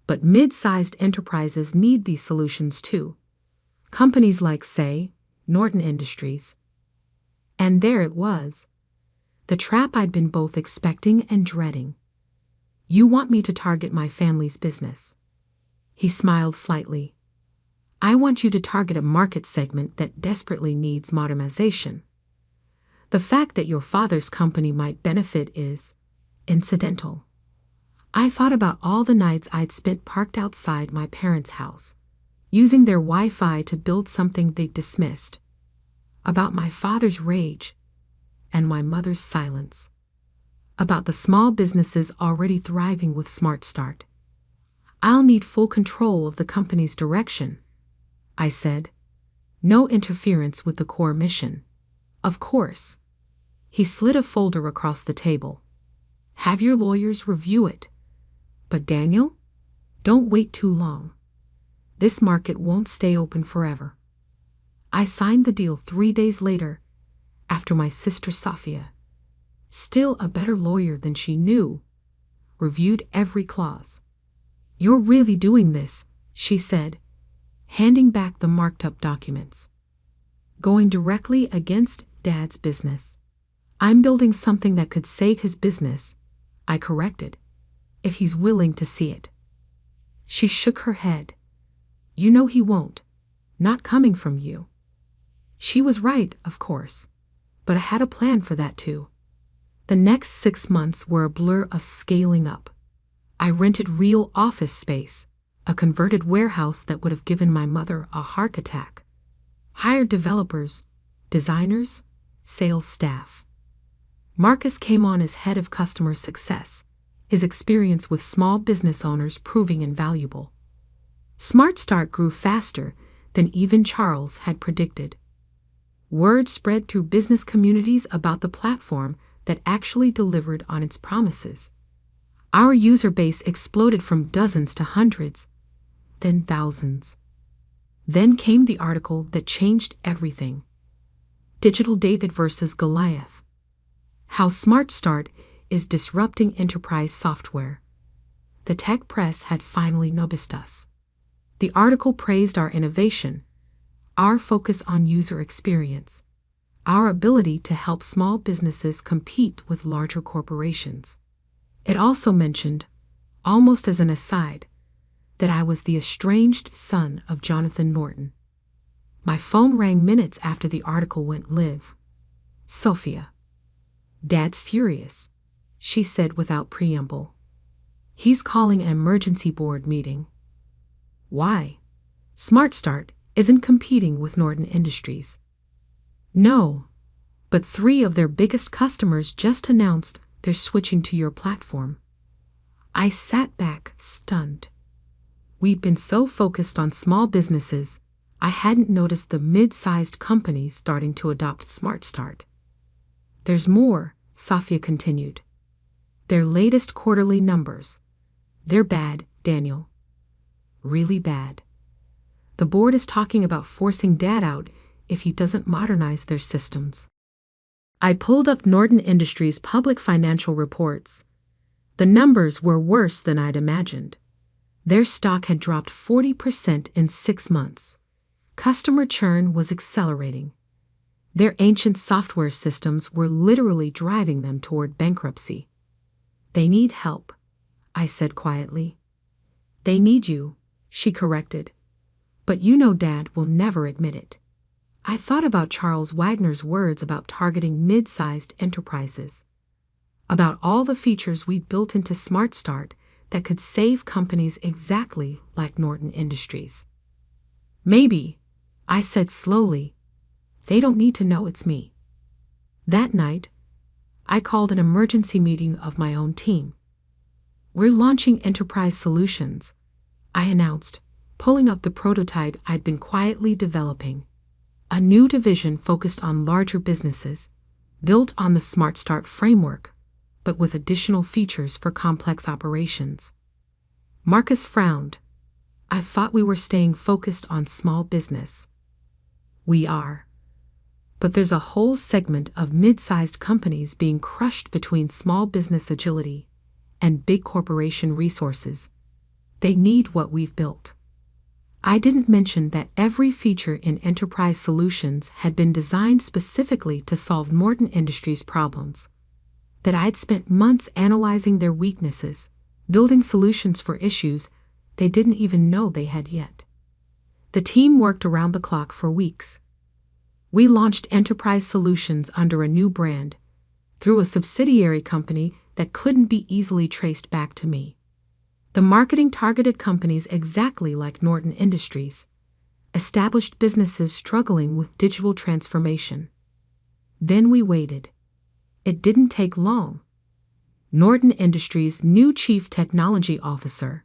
S2: but mid-sized enterprises need these solutions too. Companies like, say, Norton Industries." And there it was. The trap I'd been both expecting and dreading. "You want me to target my family's business." He smiled slightly. "I want you to target a market segment that desperately needs modernization. The fact that your father's company might benefit is incidental." I thought about all the nights I'd spent parked outside my parents' house, using their Wi-Fi to build something they'd dismissed. About my father's rage and my mother's silence. About the small businesses already thriving with Smart Start. "I'll need full control of the company's direction," I said. "No interference with the core mission." "Of course." He slid a folder across the table. "Have your lawyers review it. But Daniel, don't wait too long. This market won't stay open forever." I signed the deal 3 days later, after my sister Safia, still a better lawyer than she knew, reviewed every clause. "You're really doing this," she said, handing back the marked-up documents. "Going directly against Dad's business. I'm building something that could save his business," I corrected, "if he's willing to see it." She shook her head. "You know he won't. Not coming from you." She was right, of course, but I had a plan for that too. The next 6 months were a blur of scaling up. I rented real office space, a converted warehouse that would have given my mother a heart attack. Hired developers, designers, sales staff. Marcus came on as head of customer success, his experience with small business owners proving invaluable. Smart Start grew faster than even Charles had predicted. Word spread through business communities about the platform that actually delivered on its promises. Our user base exploded from dozens to hundreds, then thousands. Then came the article that changed everything. Digital David versus Goliath. How Smart Start is disrupting enterprise software. The tech press had finally noticed us. The article praised our innovation, our focus on user experience, our ability to help small businesses compete with larger corporations. It also mentioned, almost as an aside, that I was the estranged son of Jonathan Norton. My phone rang minutes after the article went live. Sophia. Dad's furious, she said without preamble. He's calling an emergency board meeting. Why? Smart Start isn't competing with Norton Industries. No, but 3 of their biggest customers just announced they're switching to your platform. I sat back, stunned. We've been so focused on small businesses, I hadn't noticed the mid-sized companies starting to adopt Smart Start. There's more, Sophia continued. Their latest quarterly numbers. They're bad, Daniel. Really bad. The board is talking about forcing Dad out if he doesn't modernize their systems. I pulled up Norton Industries' public financial reports. The numbers were worse than I'd imagined. Their stock had dropped 40% in 6 months. Customer churn was accelerating. Their ancient software systems were literally driving them toward bankruptcy. They need help, I said quietly. They need you, she corrected. But you know Dad will never admit it. I thought about Charles Wagner's words about targeting mid-sized enterprises, about all the features we'd built into Smart Start that could save companies exactly like Norton Industries. Maybe, I said slowly, they don't need to know it's me. That night, I called an emergency meeting of my own team. We're launching enterprise solutions, I announced, pulling up the prototype I'd been quietly developing. A new division focused on larger businesses, built on the Smart Start framework, but with additional features for complex operations. Marcus frowned. I thought we were staying focused on small business. We are. But there's a whole segment of mid-sized companies being crushed between small business agility and big corporation resources. They need what we've built. I didn't mention that every feature in Enterprise Solutions had been designed specifically to solve Norton Industries' problems, that I'd spent months analyzing their weaknesses, building solutions for issues they didn't even know they had yet. The team worked around the clock for weeks. We launched Enterprise Solutions under a new brand, through a subsidiary company that couldn't be easily traced back to me. The marketing targeted companies exactly like Norton Industries, established businesses struggling with digital transformation. Then we waited. It didn't take long. Norton Industries' new chief technology officer,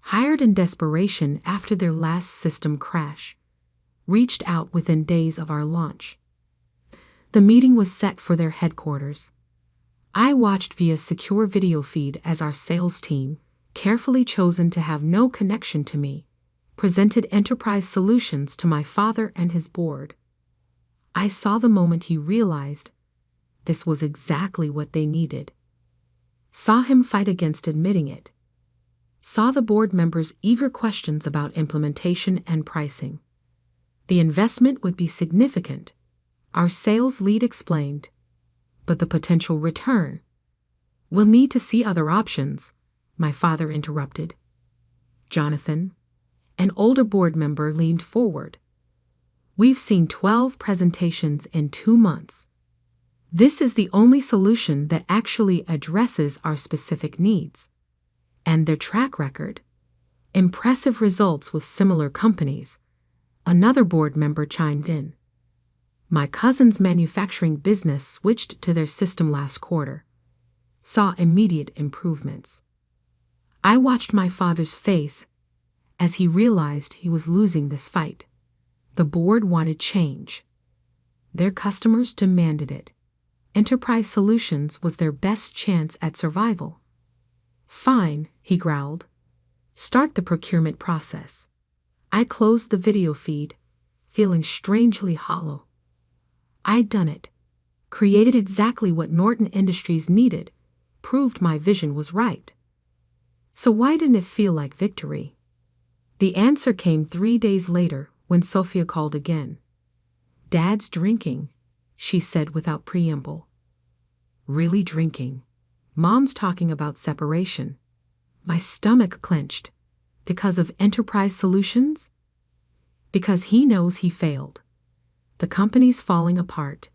S2: hired in desperation after their last system crash, reached out within days of our launch. The meeting was set for their headquarters. I watched via secure video feed as our sales team, carefully chosen to have no connection to me, presented Enterprise Solutions to my father and his board. I saw the moment he realized this was exactly what they needed. Saw him fight against admitting it. Saw the board members' eager questions about implementation and pricing. The investment would be significant, our sales lead explained, but the potential return. We'll need to see other options, my father interrupted. Jonathan, an older board member, leaned forward. We've seen 12 presentations in 2 months. This is the only solution that actually addresses our specific needs. And their track record. Impressive results with similar companies. Another board member chimed in. My cousin's manufacturing business switched to their system last quarter. Saw immediate improvements. I watched my father's face as he realized he was losing this fight. The board wanted change. Their customers demanded it. Enterprise Solutions was their best chance at survival. Fine, he growled. Start the procurement process. I closed the video feed, feeling strangely hollow. I'd done it. Created exactly what Norton Industries needed. Proved my vision was right. So why didn't it feel like victory? The answer came 3 days later when Sophia called again. "Dad's drinking," she said without preamble. "Really drinking? Mom's talking about separation." My stomach clenched. Because of Enterprise Solutions? Because he knows he failed. The company's falling apart,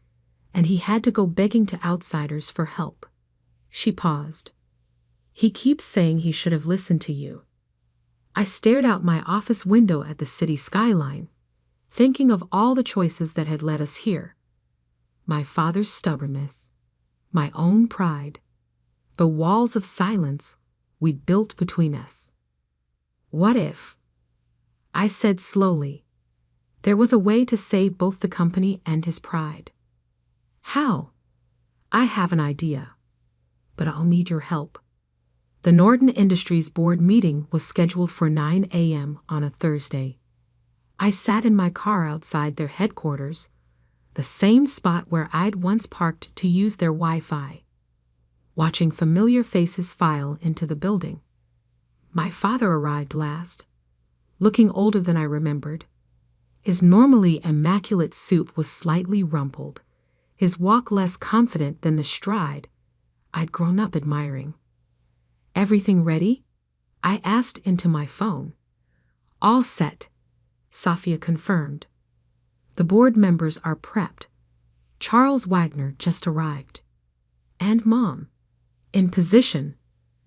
S2: and he had to go begging to outsiders for help. She paused. "He keeps saying he should have listened to you." I stared out my office window at the city skyline, thinking of all the choices that had led us here. My father's stubbornness, my own pride, the walls of silence we'd built between us. What if? I said slowly. There was a way to save both the company and his pride. How? I have an idea, but I'll need your help. The Norton Industries board meeting was scheduled for 9 a.m. on a Thursday. I sat in my car outside their headquarters, the same spot where I'd once parked to use their Wi-Fi, watching familiar faces file into the building. My father arrived last, looking older than I remembered. His normally immaculate suit was slightly rumpled, his walk less confident than the stride I'd grown up admiring. "Everything ready?" I asked into my phone. "All set," Sophia confirmed. "The board members are prepped. Charles Wagner just arrived. And Mom, in position,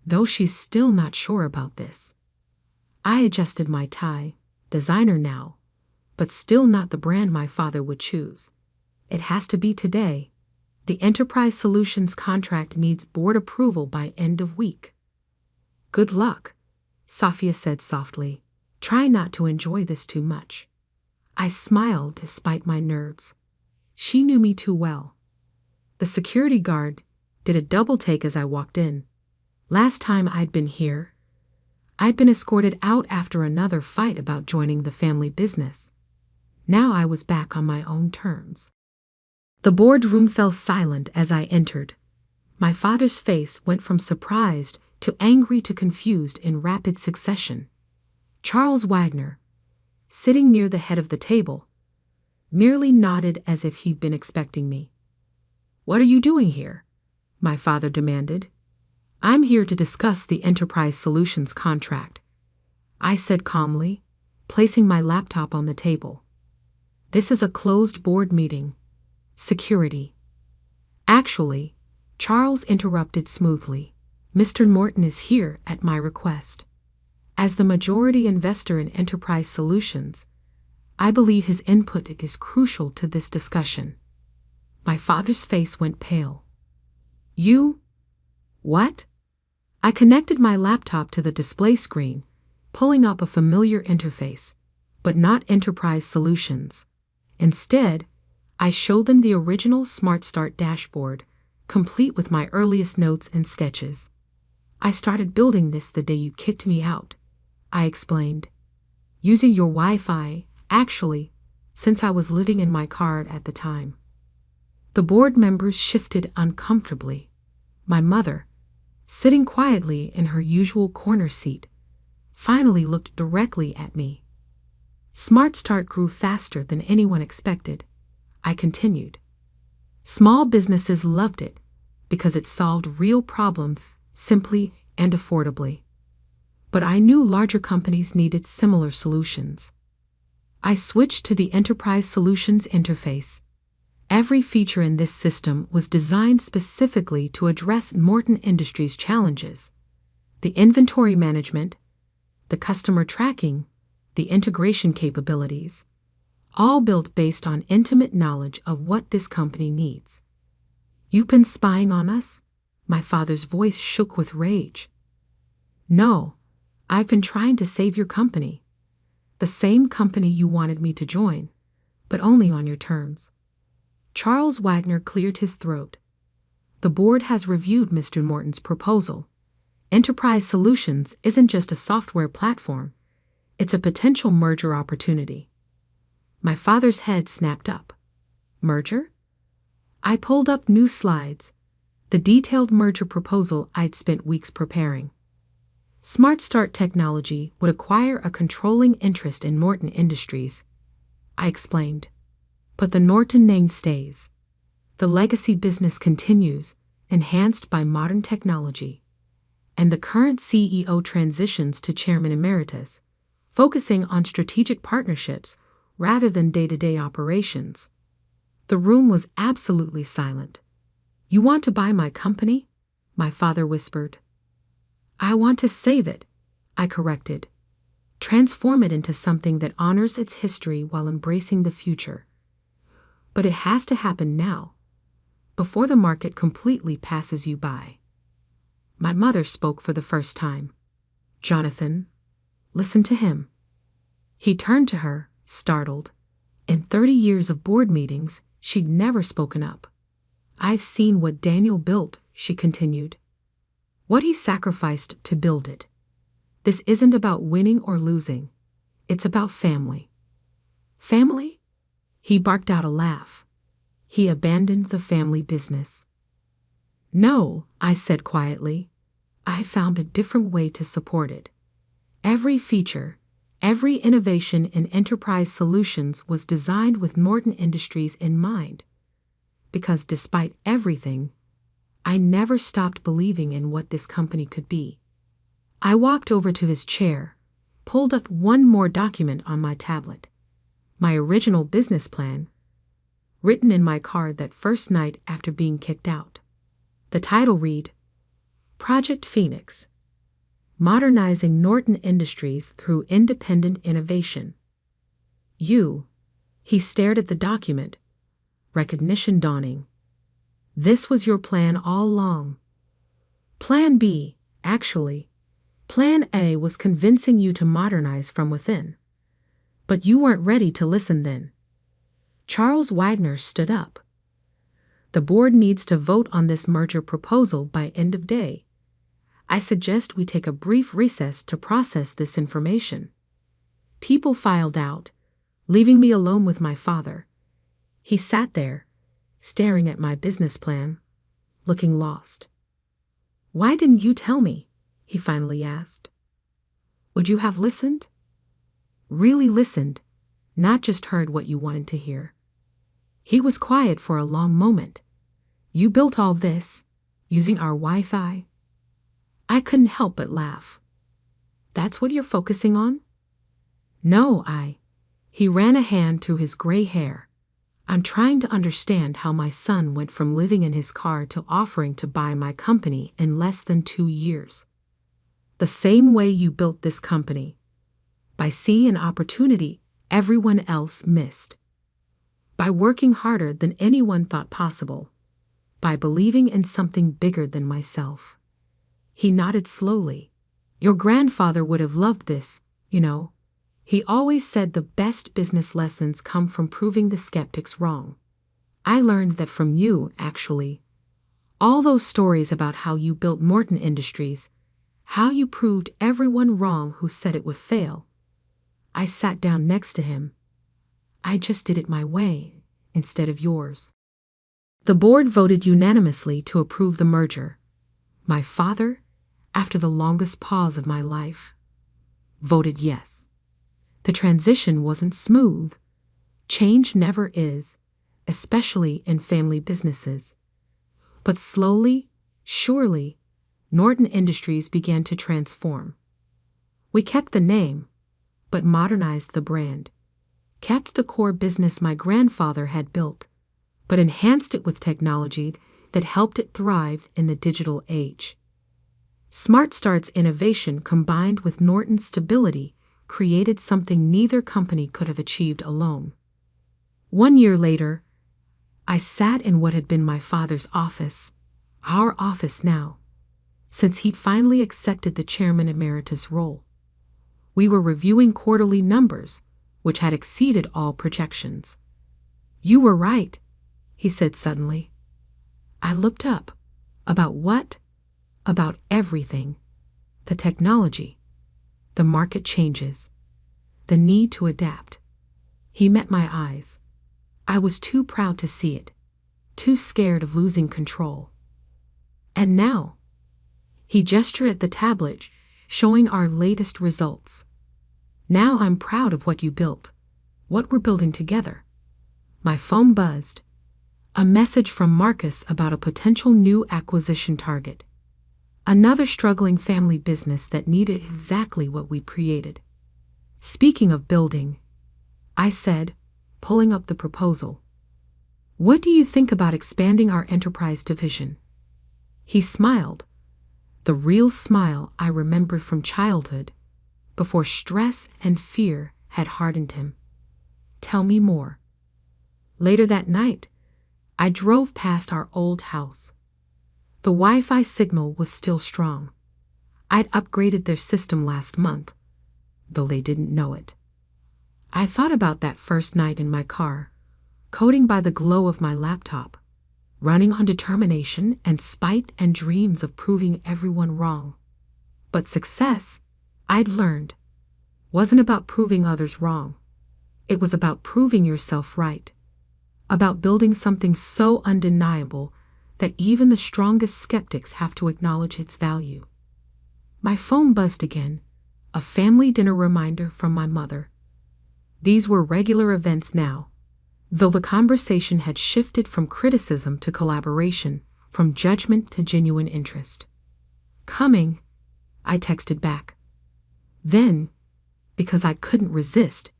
S2: though she's still not sure about this." I adjusted my tie, designer now, but still not the brand my father would choose. It has to be today. The Enterprise Solutions contract needs board approval by end of week. "Good luck," Sophia said softly. "Try not to enjoy this too much." I smiled despite my nerves. She knew me too well. The security guard did a double take as I walked in. Last time I'd been here, I'd been escorted out after another fight about joining the family business. Now I was back on my own terms. The boardroom fell silent as I entered. My father's face went from surprised to angry to confused in rapid succession. Charles Wagner, sitting near the head of the table, merely nodded as if he'd been expecting me. "What are you doing here?" my father demanded. "I'm here to discuss the Enterprise Solutions contract," I said calmly, placing my laptop on the table. "This is a closed board meeting. Security." Actually, Charles interrupted smoothly. "Mr. Norton is here at my request. As the majority investor in Enterprise Solutions, I believe his input is crucial to this discussion." My father's face went pale. "You? What?" I connected my laptop to the display screen, pulling up a familiar interface, but not Enterprise Solutions. Instead, I showed them the original Smart Start dashboard, complete with my earliest notes and sketches. "I started building this the day you kicked me out," I explained. "Using your Wi-Fi, actually, since I was living in my car at the time." The board members shifted uncomfortably. My mother, sitting quietly in her usual corner seat, finally looked directly at me. "Smart Start grew faster than anyone expected," I continued. "Small businesses loved it because it solved real problems simply and affordably. But I knew larger companies needed similar solutions. I switched to the Enterprise Solutions interface. Every feature in this system was designed specifically to address Norton Industries' challenges: the inventory management, the customer tracking, the integration capabilities, all built based on intimate knowledge of what this company needs. "You've been spying on us?" My father's voice shook with rage. "No, I've been trying to save your company. The same company you wanted me to join, but only on your terms." Charles Wagner cleared his throat. "The board has reviewed Mr. Norton's proposal. Enterprise Solutions isn't just a software platform, it's a potential merger opportunity." My father's head snapped up. "Merger? I pulled up new slides, the detailed merger proposal I'd spent weeks preparing. Smart Start Technology would acquire a controlling interest in Norton Industries, I explained. But the Norton name stays. The legacy business continues, enhanced by modern technology. And the current CEO transitions to Chairman Emeritus, focusing on strategic partnerships rather than day-to-day operations. The room was absolutely silent. "You want to buy my company?" my father whispered. "I want to save it," I corrected. "Transform it into something that honors its history while embracing the future. But it has to happen now, before the market completely passes you by." My mother spoke for the first time. "Jonathan, listen to him." He turned to her, startled. In 30 years of board meetings, she'd never spoken up. "I've seen what Daniel built," she continued. "What he sacrificed to build it. This isn't about winning or losing. It's about family." "Family?" He barked out a laugh. He abandoned the family business. "No," I said quietly. "I found a different way to support it. Every feature, every innovation in enterprise solutions was designed with Norton Industries in mind. Because despite everything, I never stopped believing in what this company could be." I walked over to his chair, pulled up one more document on my tablet. My original business plan, written in my car that first night after being kicked out. The title read, "Project Phoenix, Modernizing Norton Industries Through Independent Innovation." He stared at the document, recognition dawning. "This was your plan all along." "Plan B, actually. Plan A was convincing you to modernize from within. But you weren't ready to listen then." Charles Wagner stood up. "The board needs to vote on this merger proposal by end of day. I suggest we take a brief recess to process this information." People filed out, leaving me alone with my father. He sat there, staring at my business plan, looking lost. "Why didn't you tell me?" he finally asked. "Would you have listened? Really listened, not just heard what you wanted to hear?" He was quiet for a long moment. "You built all this, using our Wi-Fi?" I couldn't help but laugh. "That's what you're focusing on?" "No, He ran a hand through his gray hair. "I'm trying to understand how my son went from living in his car to offering to buy my company in less than 2 years. The same way you built this company, by seeing an opportunity everyone else missed. By working harder than anyone thought possible. By believing in something bigger than myself." He nodded slowly. "Your grandfather would have loved this, you know. He always said the best business lessons come from proving the skeptics wrong. I learned that from you, actually. All those stories about how you built Norton Industries, how you proved everyone wrong who said it would fail." I sat down next to him. "I just did it my way, instead of yours." The board voted unanimously to approve the merger. My father, after the longest pause of my life, voted yes. The transition wasn't smooth. Change never is, especially in family businesses. But slowly, surely, Norton Industries began to transform. We kept the name, but modernized the brand. Kept the core business my grandfather had built, but enhanced it with technology that helped it thrive in the digital age. Smart Start's innovation combined with Norton's stability created something neither company could have achieved alone. 1 year later, I sat in what had been my father's office, our office now, since he'd finally accepted the Chairman Emeritus role. We were reviewing quarterly numbers, which had exceeded all projections. "You were right," he said suddenly. I looked up. "About what?" "About everything. The technology, the market changes, the need to adapt." He met my eyes. I was too proud to see it, too scared of losing control. And now, he gestured at the tablet, showing our latest results. Now I'm proud of what you built, what we're building together. My phone buzzed. A message from Marcus about a potential new acquisition target. Another struggling family business that needed exactly what we created. Speaking of building, I said, pulling up the proposal. What do you think about expanding our enterprise division? He smiled, the real smile I remembered from childhood, before stress and fear had hardened him. Tell me more. Later that night, I drove past our old house. The Wi-Fi signal was still strong. I'd upgraded their system last month, though they didn't know it. I thought about that first night in my car, coding by the glow of my laptop, running on determination and spite and dreams of proving everyone wrong. But success, I'd learned, wasn't about proving others wrong. It was about proving yourself right. About building something so undeniable that even the strongest skeptics have to acknowledge its value. My phone buzzed again, a family dinner reminder from my mother. These were regular events now, though the conversation had shifted from criticism to collaboration, from judgment to genuine interest. Coming, I texted back. Then, because I couldn't resist,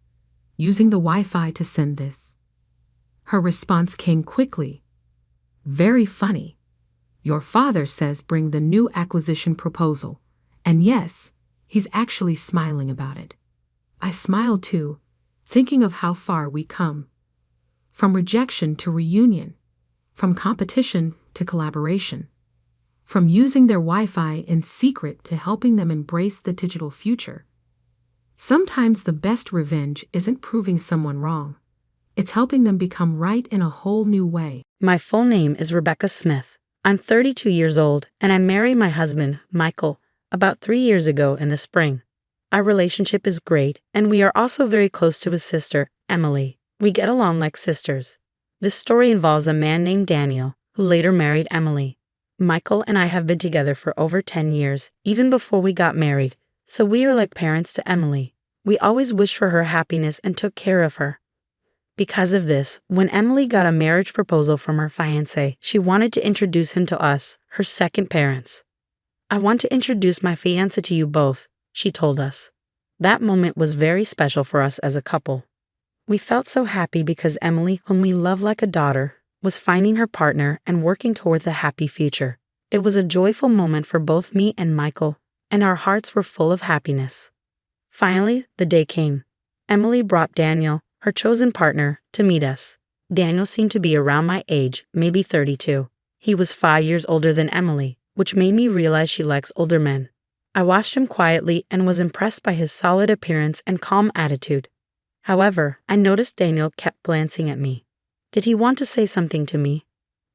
S2: using the Wi-Fi to send this. Her response came quickly. Very funny. Your father says bring the new acquisition proposal. And yes, he's actually smiling about it. I smiled too, thinking of how far we come. From rejection to reunion. From competition to collaboration. From using their Wi-Fi in secret to helping them embrace the digital future. Sometimes the best revenge isn't proving someone wrong. It's helping them become right in a whole new way.
S3: My full name is Rebecca Smith. I'm 32 years old, and I married my husband, Michael, about 3 years ago in the spring. Our relationship is great, and we are also very close to his sister, Emily. We get along like sisters. This story involves a man named Daniel, who later married Emily. Michael and I have been together for over 10 years, even before we got married, so we are like parents to Emily. We always wished for her happiness and took care of her. Because of this, when Emily got a marriage proposal from her fiancé, she wanted to introduce him to us, her second parents. I want to introduce my fiancé to you both, she told us. That moment was very special for us as a couple. We felt so happy because Emily, whom we love like a daughter, was finding her partner and working towards a happy future. It was a joyful moment for both me and Michael, and our hearts were full of happiness. Finally, the day came. Emily brought Daniel, her chosen partner, to meet us. Daniel seemed to be around my age, maybe 32. He was 5 years older than Emily, which made me realize she likes older men. I watched him quietly and was impressed by his solid appearance and calm attitude. However, I noticed Daniel kept glancing at me. Did he want to say something to me?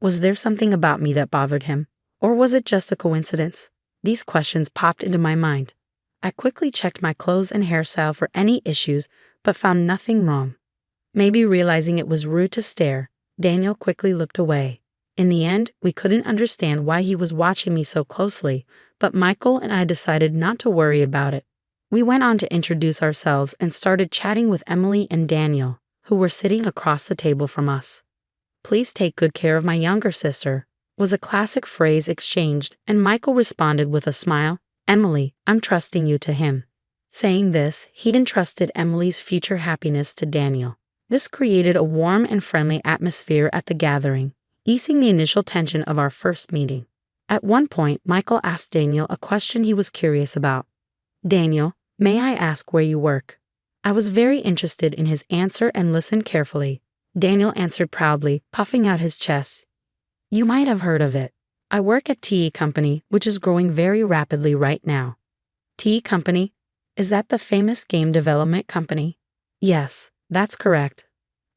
S3: Was there something about me that bothered him? Or was it just a coincidence? These questions popped into my mind. I quickly checked my clothes and hairstyle for any issues, but found nothing wrong. Maybe realizing it was rude to stare, Daniel quickly looked away. In the end, we couldn't understand why he was watching me so closely, but Michael and I decided not to worry about it. We went on to introduce ourselves and started chatting with Emily and Daniel, who were sitting across the table from us. Please take good care of my younger sister, was a classic phrase exchanged, and Michael responded with a smile, Emily, I'm trusting you to him. Saying this, he'd entrusted Emily's future happiness to Daniel. This created a warm and friendly atmosphere at the gathering, easing the initial tension of our first meeting. At one point, Michael asked Daniel a question he was curious about. Daniel, may I ask where you work? I was very interested in his answer and listened carefully. Daniel answered proudly, puffing out his chest. You might have heard of it. I work at TE Company, which is growing very rapidly right now. TE Company? Is that the famous game development company? Yes, that's correct.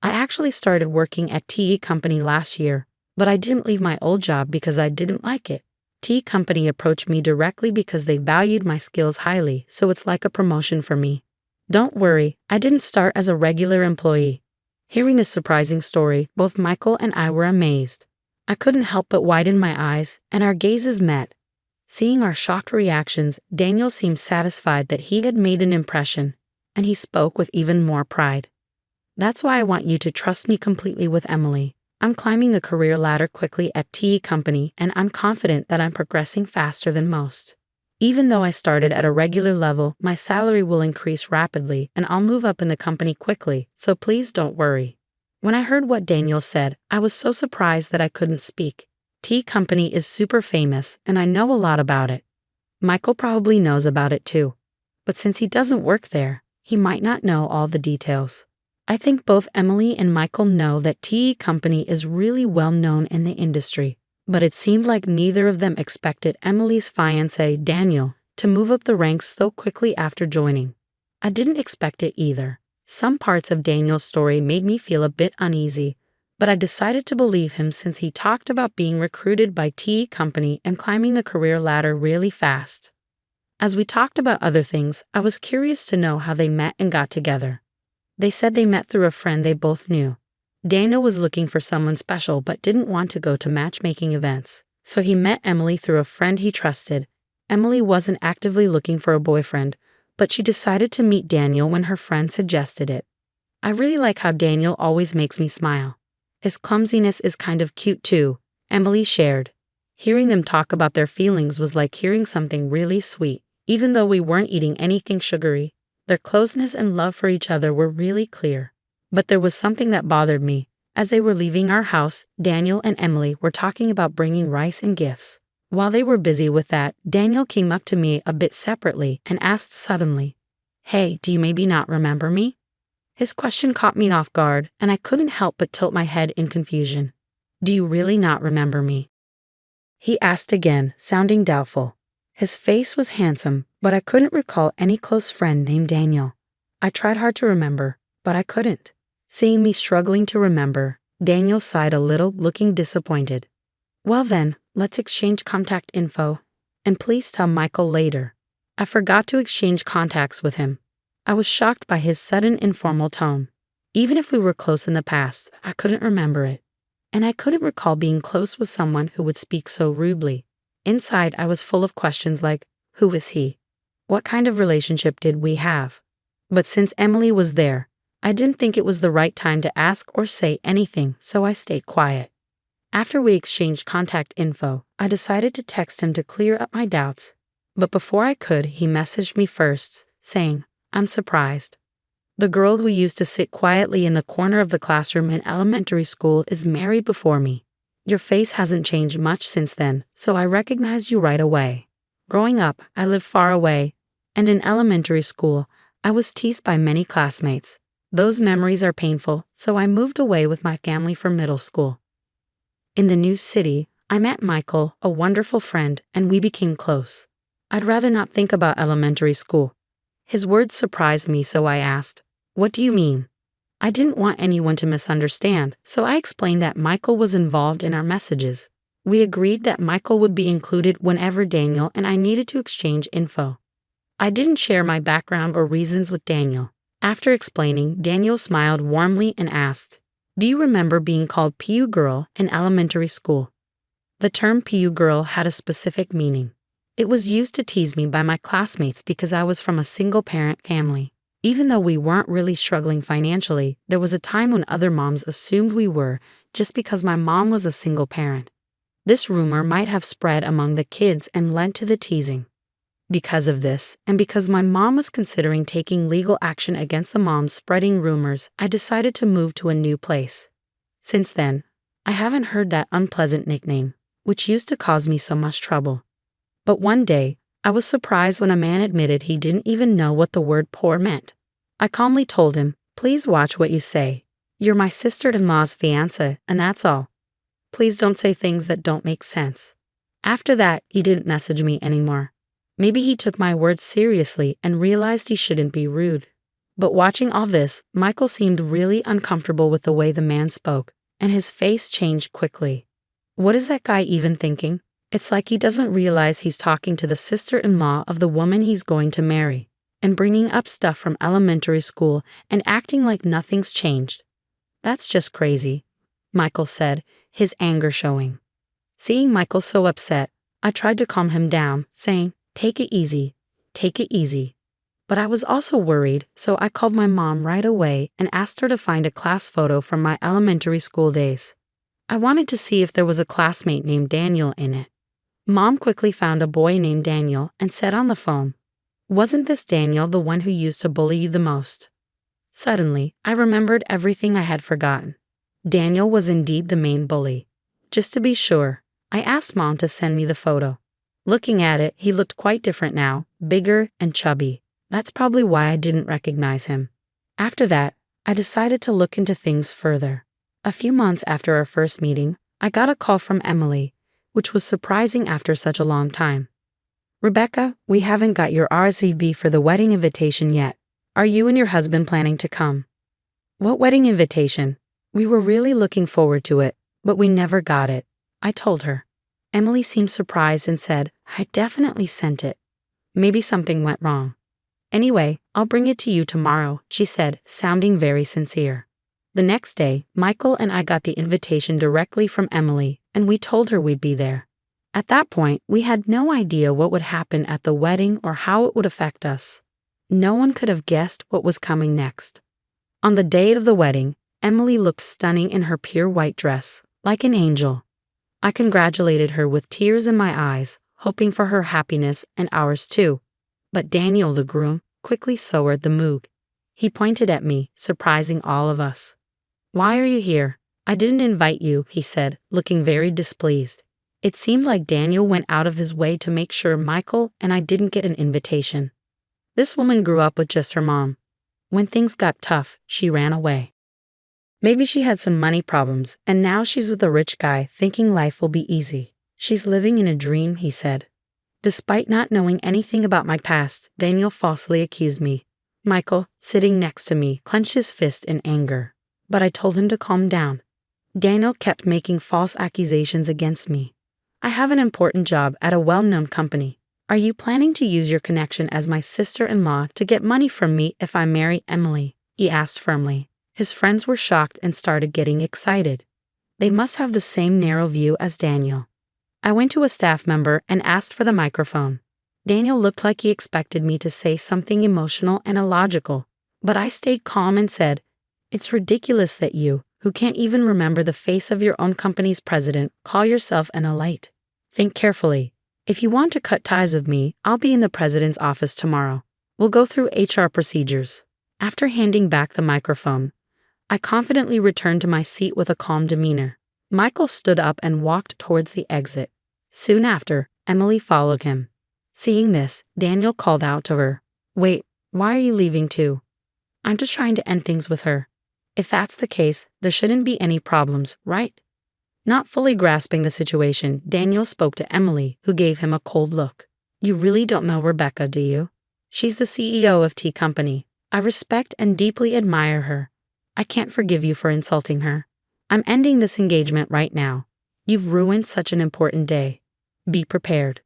S3: I actually started working at TE Company last year, but I didn't leave my old job because I didn't like it. TE Company approached me directly because they valued my skills highly, so it's like a promotion for me. Don't worry, I didn't start as a regular employee. Hearing this surprising story, both Michael and I were amazed. I couldn't help but widen my eyes, and our gazes met. Seeing our shocked reactions, Daniel seemed satisfied that he had made an impression, and he spoke with even more pride. That's why I want you to trust me completely with Emily. I'm climbing the career ladder quickly at TE Company, and I'm confident that I'm progressing faster than most. Even though I started at a regular level, my salary will increase rapidly and I'll move up in the company quickly, so please don't worry. When I heard what Daniel said, I was so surprised that I couldn't speak. TE Company is super famous and I know a lot about it. Michael probably knows about it too. But since he doesn't work there, he might not know all the details. I think both Emily and Michael know that TE Company is really well known in the industry, but it seemed like neither of them expected Emily's fiancé, Daniel, to move up the ranks so quickly after joining. I didn't expect it either. Some parts of Daniel's story made me feel a bit uneasy, but I decided to believe him since he talked about being recruited by TE Company and climbing the career ladder really fast. As we talked about other things, I was curious to know how they met and got together. They said they met through a friend they both knew. Daniel was looking for someone special but didn't want to go to matchmaking events, so he met Emily through a friend he trusted. Emily wasn't actively looking for a boyfriend, but she decided to meet Daniel when her friend suggested it. I really like how Daniel always makes me smile. His clumsiness is kind of cute too, Emily shared. Hearing them talk about their feelings was like hearing something really sweet, even though we weren't eating anything sugary. Their closeness and love for each other were really clear. But there was something that bothered me. As they were leaving our house, Daniel and Emily were talking about bringing rice and gifts. While they were busy with that, Daniel came up to me a bit separately and asked suddenly, "Hey, do you maybe not remember me?" His question caught me off guard, and I couldn't help but tilt my head in confusion. "Do you really not remember me?" he asked again, sounding doubtful. His face was handsome, but I couldn't recall any close friend named Daniel. I tried hard to remember, but I couldn't. Seeing me struggling to remember, Daniel sighed a little, looking disappointed. "Well then, let's exchange contact info, and please tell Michael later." I forgot to exchange contacts with him. I was shocked by his sudden informal tone. Even if we were close in the past, I couldn't remember it. And I couldn't recall being close with someone who would speak so rudely. Inside, I was full of questions like, who is he? What kind of relationship did we have? But since Emily was there, I didn't think it was the right time to ask or say anything, so I stayed quiet. After we exchanged contact info, I decided to text him to clear up my doubts. But before I could, he messaged me first, saying, "I'm surprised. The girl who used to sit quietly in the corner of the classroom in elementary school is married before me. Your face hasn't changed much since then, so I recognized you right away. Growing up, I lived far away, and in elementary school, I was teased by many classmates. Those memories are painful, so I moved away with my family for middle school. In the new city, I met Michael, a wonderful friend, and we became close. I'd rather not think about elementary school." His words surprised me, so I asked, "What do you mean?" I didn't want anyone to misunderstand, so I explained that Michael was involved in our messages. We agreed that Michael would be included whenever Daniel and I needed to exchange info. I didn't share my background or reasons with Daniel. After explaining, Daniel smiled warmly and asked, "Do you remember being called PU girl in elementary school?" The term PU girl had a specific meaning. It was used to tease me by my classmates because I was from a single-parent family. Even though we weren't really struggling financially, there was a time when other moms assumed we were, just because my mom was a single parent. This rumor might have spread among the kids and led to the teasing. Because of this, and because my mom was considering taking legal action against the moms spreading rumors, I decided to move to a new place. Since then, I haven't heard that unpleasant nickname, which used to cause me so much trouble. But one day, I was surprised when a man admitted he didn't even know what the word poor meant. I calmly told him, "Please watch what you say. You're my sister-in-law's fiancé, and that's all. Please don't say things that don't make sense." After that, he didn't message me anymore. Maybe he took my words seriously and realized he shouldn't be rude. But watching all this, Michael seemed really uncomfortable with the way the man spoke, and his face changed quickly. What is that guy even thinking? It's like he doesn't realize he's talking to the sister-in-law of the woman he's going to marry, and bringing up stuff from elementary school and acting like nothing's changed. "That's just crazy," Michael said, his anger showing. Seeing Michael so upset, I tried to calm him down, saying, "Take it easy, take it easy." But I was also worried, so I called my mom right away and asked her to find a class photo from my elementary school days. I wanted to see if there was a classmate named Daniel in it. Mom quickly found a boy named Daniel and said on the phone, "Wasn't this Daniel the one who used to bully you the most?" Suddenly, I remembered everything I had forgotten. Daniel was indeed the main bully. Just to be sure, I asked Mom to send me the photo. Looking at it, he looked quite different now, bigger and chubby. That's probably why I didn't recognize him. After that, I decided to look into things further. A few months after our first meeting, I got a call from Emily, which was surprising after such a long time. "Rebecca, we haven't got your RSVP for the wedding invitation yet. Are you and your husband planning to come?" "What wedding invitation? We were really looking forward to it, but we never got it," I told her. Emily seemed surprised and said, "I definitely sent it. Maybe something went wrong. Anyway, I'll bring it to you tomorrow," she said, sounding very sincere. The next day, Michael and I got the invitation directly from Emily, and we told her we'd be there. At that point, we had no idea what would happen at the wedding or how it would affect us. No one could have guessed what was coming next. On the day of the wedding, Emily looked stunning in her pure white dress, like an angel. I congratulated her with tears in my eyes, hoping for her happiness and ours too. But Daniel, the groom, quickly soured the mood. He pointed at me, surprising all of us. "Why are you here? I didn't invite you," he said, looking very displeased. It seemed like Daniel went out of his way to make sure Michael and I didn't get an invitation. This woman grew up with just her mom. When things got tough, she ran away. Maybe she had some money problems, and now she's with a rich guy thinking life will be easy. "She's living in a dream," he said. Despite not knowing anything about my past, Daniel falsely accused me. Michael, sitting next to me, clenched his fist in anger. But I told him to calm down. Daniel kept making false accusations against me. "I have an important job at a well-known company. Are you planning to use your connection as my sister-in-law to get money from me if I marry Emily?" he asked firmly. His friends were shocked and started getting excited. They must have the same narrow view as Daniel. I went to a staff member and asked for the microphone. Daniel looked like he expected me to say something emotional and illogical, but I stayed calm and said, "It's ridiculous that you, who can't even remember the face of your own company's president, call yourself an elite. Think carefully. If you want to cut ties with me, I'll be in the president's office tomorrow. We'll go through HR procedures." After handing back the microphone, I confidently returned to my seat with a calm demeanor. Michael stood up and walked towards the exit. Soon after, Emily followed him. Seeing this, Daniel called out to her, "Wait, why are you leaving too?" "I'm just trying to end things with her." "If that's the case, there shouldn't be any problems, right?" Not fully grasping the situation, Daniel spoke to Emily, who gave him a cold look. "You really don't know Rebecca, do you? She's the CEO of Tea Company. I respect and deeply admire her. I can't forgive you for insulting her. I'm ending this engagement right now. You've ruined such an important day. Be prepared."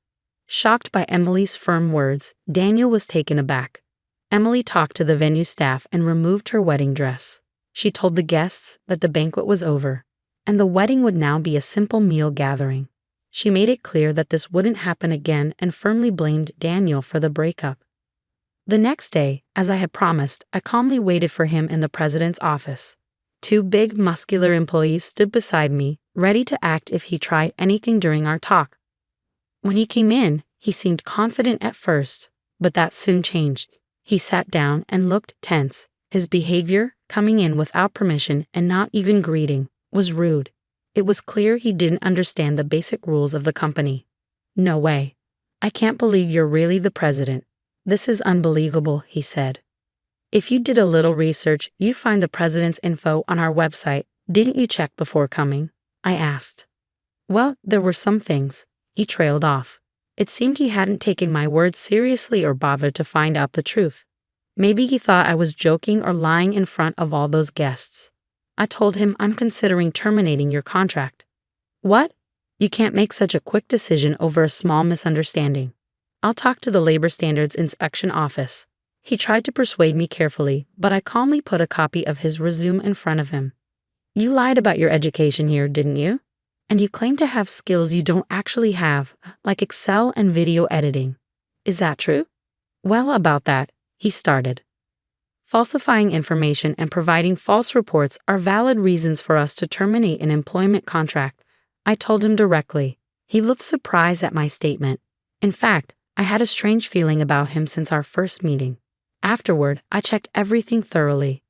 S3: Shocked by Emily's firm words, Daniel was taken aback. Emily talked to the venue staff and removed her wedding dress. She told the guests that the banquet was over, and the wedding would now be a simple meal gathering. She made it clear that this wouldn't happen again and firmly blamed Daniel for the breakup. The next day, as I had promised, I calmly waited for him in the president's office. Two big, muscular employees stood beside me, ready to act if he tried anything during our talk. When he came in, he seemed confident at first, but that soon changed. He sat down and looked tense. His behavior, coming in without permission and not even greeting, was rude. It was clear he didn't understand the basic rules of the company. "No way. I can't believe you're really the president. This is unbelievable," he said. "If you did a little research, you'd find the president's info on our website. Didn't you check before coming?" I asked. "Well, there were some things." He trailed off. It seemed he hadn't taken my words seriously or bothered to find out the truth. Maybe he thought I was joking or lying in front of all those guests. I told him I'm considering terminating your contract. "What? You can't make such a quick decision over a small misunderstanding. I'll talk to the Labor Standards Inspection Office." He tried to persuade me carefully, but I calmly put a copy of his resume in front of him. "You lied about your education here, didn't you? And you claim to have skills you don't actually have, like Excel and video editing. Is that true? Well, about that, he started. Falsifying information and providing false reports are valid reasons for us to terminate an employment contract, I told him directly. He looked surprised at my statement. In fact, I had a strange feeling about him since our first meeting. Afterward, I checked everything thoroughly.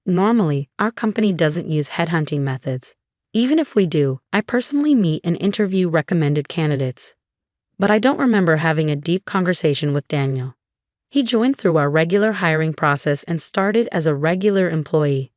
S3: Normally, our company doesn't use headhunting methods. Even if we do, I personally meet and interview recommended candidates. But I don't remember having a deep conversation with Daniel. He joined through our regular hiring process and started as a regular employee.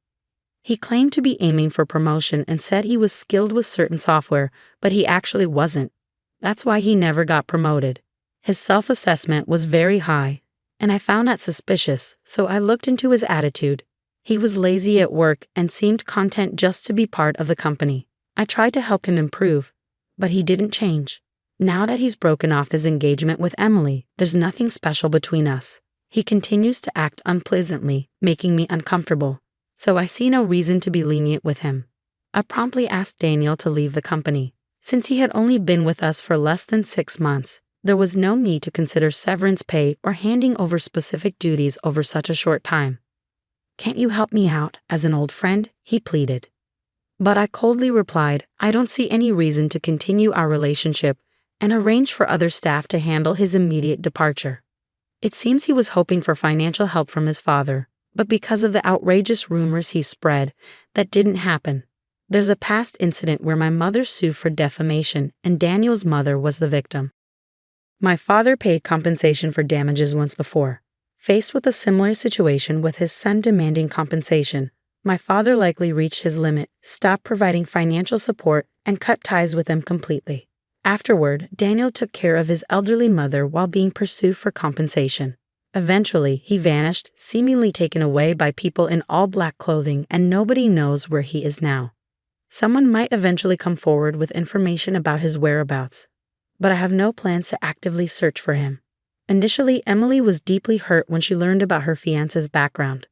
S3: He claimed to be aiming for promotion and said he was skilled with certain software, but he actually wasn't. That's why he never got promoted. His self-assessment was very high, and I found that suspicious, so I looked into his attitude. He was lazy at work and seemed content just to be part of the company. I tried to help him improve, but he didn't change. Now that he's broken off his engagement with Emily, there's nothing special between us. He continues to act unpleasantly, making me uncomfortable, so I see no reason to be lenient with him. I promptly asked Daniel to leave the company. Since he had only been with us for less than 6 months, there was no need to consider severance pay or handing over specific duties over such a short time. "Can't you help me out, as an old friend?" he pleaded. But I coldly replied, I don't see any reason to continue our relationship, and arranged for other staff to handle his immediate departure. It seems he was hoping for financial help from his father, but because of the outrageous rumors he spread, that didn't happen. There's a past incident where my mother sued for defamation, and Daniel's mother was the victim. My father paid compensation for damages once before. Faced with a similar situation with his son demanding compensation, my father likely reached his limit, stopped providing financial support, and cut ties with him completely. Afterward, Daniel took care of his elderly mother while being pursued for compensation. Eventually, he vanished, seemingly taken away by people in all black clothing, and nobody knows where he is now. Someone might eventually come forward with information about his whereabouts, but I have no plans to actively search for him. Initially, Emily was deeply hurt when she learned about her fiancé's background.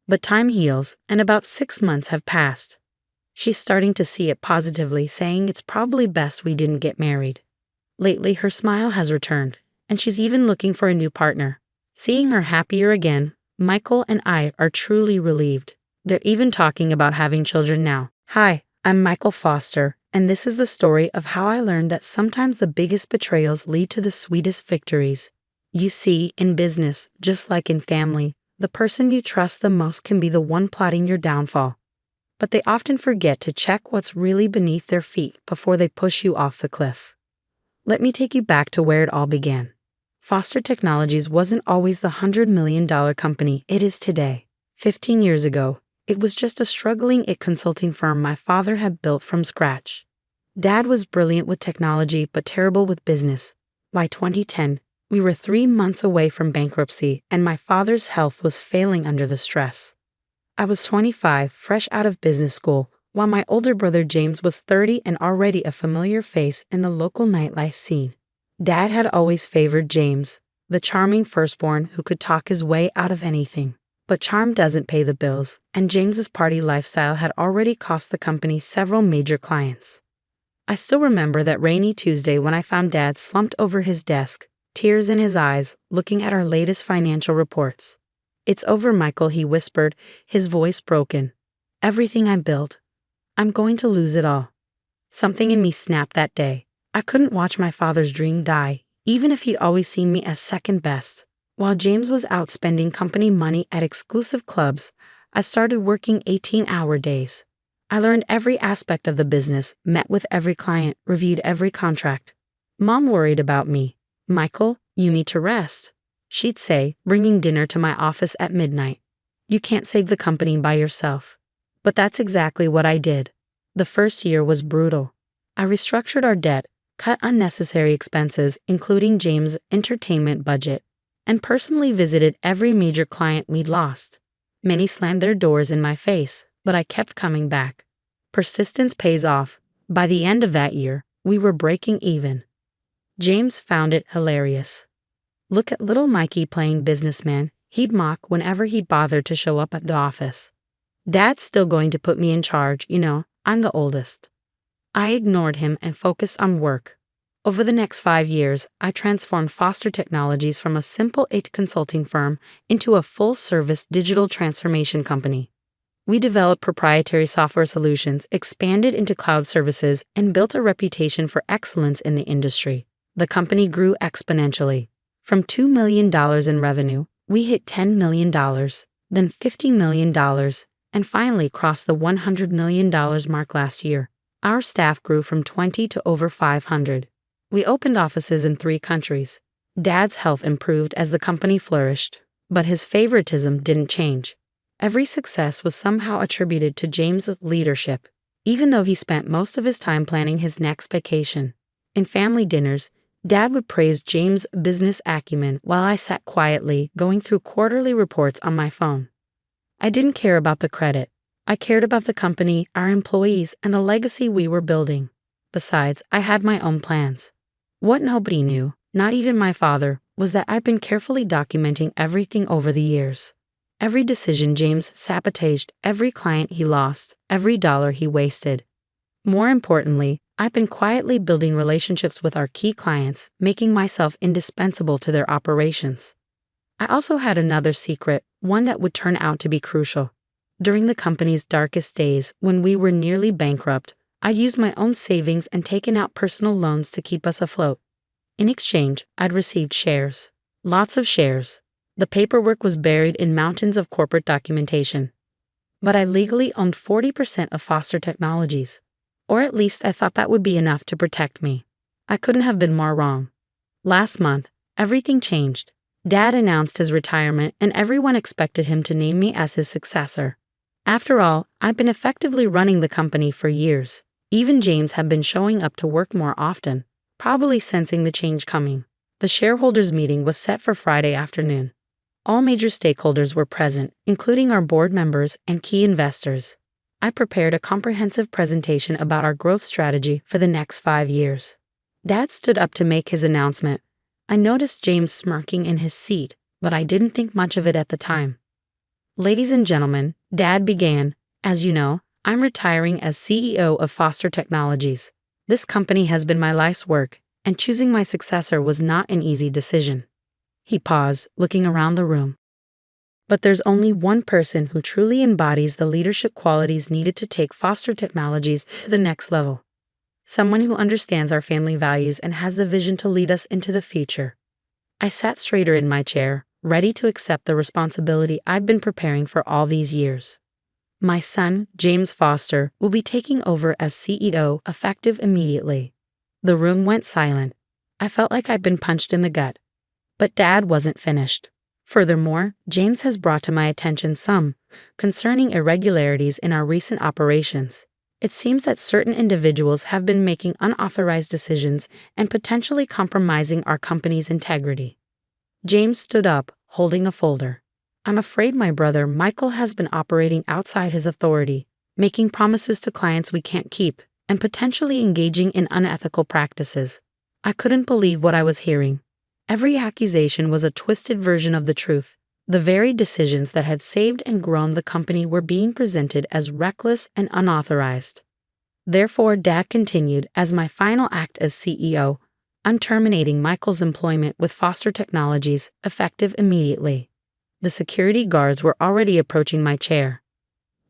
S3: But time heals, and about 6 months have passed. She's starting to see it positively, saying it's probably best we didn't get married. Lately, her smile has returned, and she's even looking for a new partner. Seeing her happier again, Michael and I are truly relieved. They're even talking about having children now. Hi, I'm Michael Foster, and this is the story of how I learned that sometimes the biggest betrayals lead to the sweetest victories. You see, in business, just like in family, the person you trust the most can be the one plotting your downfall. But they often forget to check what's really beneath their feet before they push you off the cliff. Let me take you back to where it all began. Foster Technologies wasn't always the $100 million company it is today. 15 years ago, it was just a struggling consulting firm my father had built from scratch. Dad was brilliant with technology but terrible with business. By 2010, we were 3 months away from bankruptcy, and my father's health was failing under the stress. I was 25, fresh out of business school, while my older brother James was 30 and already a familiar face in the local nightlife scene. Dad had always favored James, the charming firstborn who could talk his way out of anything. But charm doesn't pay the bills, and James's party lifestyle had already cost the company several major clients. I still remember that rainy Tuesday when I found Dad slumped over his desk, tears in his eyes, looking at our latest financial reports. "It's over, Michael," he whispered, his voice broken. "Everything I built. I'm going to lose it all." Something in me snapped that day. I couldn't watch my father's dream die, even if he'd always seen me as second best. While James was out spending company money at exclusive clubs, I started working 18-hour days. I learned every aspect of the business, met with every client, reviewed every contract. Mom worried about me. "Michael, you need to rest," she'd say, bringing dinner to my office at midnight. "You can't save the company by yourself." But that's exactly what I did. The first year was brutal. I restructured our debt, cut unnecessary expenses, including James' entertainment budget, and personally visited every major client we'd lost. Many slammed their doors in my face, but I kept coming back. Persistence pays off. By the end of that year, we were breaking even. James found it hilarious. "Look at little Mikey playing businessman," he'd mock whenever he bothered to show up at the office. "Dad's still going to put me in charge, I'm the oldest." I ignored him and focused on work. Over the next 5 years, I transformed Foster Technologies from a simple IT consulting firm into a full-service digital transformation company. We developed proprietary software solutions, expanded into cloud services, and built a reputation for excellence in the industry. The company grew exponentially. From $2 million in revenue, we hit $10 million, then $50 million, and finally crossed the $100 million mark last year. Our staff grew from 20 to over 500. We opened offices in 3 countries. Dad's health improved as the company flourished, but his favoritism didn't change. Every success was somehow attributed to James's leadership, even though he spent most of his time planning his next vacation. In family dinners, Dad would praise James' business acumen while I sat quietly going through quarterly reports on my phone. I didn't care about the credit. I cared about the company, our employees, and the legacy we were building. Besides, I had my own plans. What nobody knew, not even my father, was that I'd been carefully documenting everything over the years. Every decision James sabotaged, every client he lost, every dollar he wasted. More importantly, I've been quietly building relationships with our key clients, making myself indispensable to their operations. I also had another secret, one that would turn out to be crucial. During the company's darkest days, when we were nearly bankrupt, I used my own savings and taken out personal loans to keep us afloat. In exchange, I'd received shares. Lots of shares. The paperwork was buried in mountains of corporate documentation. But I legally owned 40% of Foster Technologies. Or at least I thought that would be enough to protect me. I couldn't have been more wrong. Last month, everything changed. Dad announced his retirement and everyone expected him to name me as his successor. After all, I've been effectively running the company for years. Even James had been showing up to work more often, probably sensing the change coming. The shareholders' meeting was set for Friday afternoon. All major stakeholders were present, including our board members and key investors. I prepared a comprehensive presentation about our growth strategy for the next 5 years. Dad stood up to make his announcement. I noticed James smirking in his seat, but I didn't think much of it at the time. Ladies and gentlemen, Dad began, as you know, I'm retiring as CEO of Foster Technologies. This company has been my life's work, and choosing my successor was not an easy decision. He paused, looking around the room. But there's only one person who truly embodies the leadership qualities needed to take Foster Technologies to the next level. Someone who understands our family values and has the vision to lead us into the future. I sat straighter in my chair, ready to accept the responsibility I've been preparing for all these years. My son, James Foster, will be taking over as CEO effective immediately. The room went silent. I felt like I'd been punched in the gut. But Dad wasn't finished. Furthermore, James has brought to my attention some concerning irregularities in our recent operations. It seems that certain individuals have been making unauthorized decisions and potentially compromising our company's integrity. James stood up, holding a folder. I'm afraid my brother Michael has been operating outside his authority, making promises to clients we can't keep, and potentially engaging in unethical practices. I couldn't believe what I was hearing. Every accusation was a twisted version of the truth. The very decisions that had saved and grown the company were being presented as reckless and unauthorized. Therefore, Dad continued, as my final act as CEO, I'm terminating Michael's employment with Foster Technologies, effective immediately. The security guards were already approaching my chair.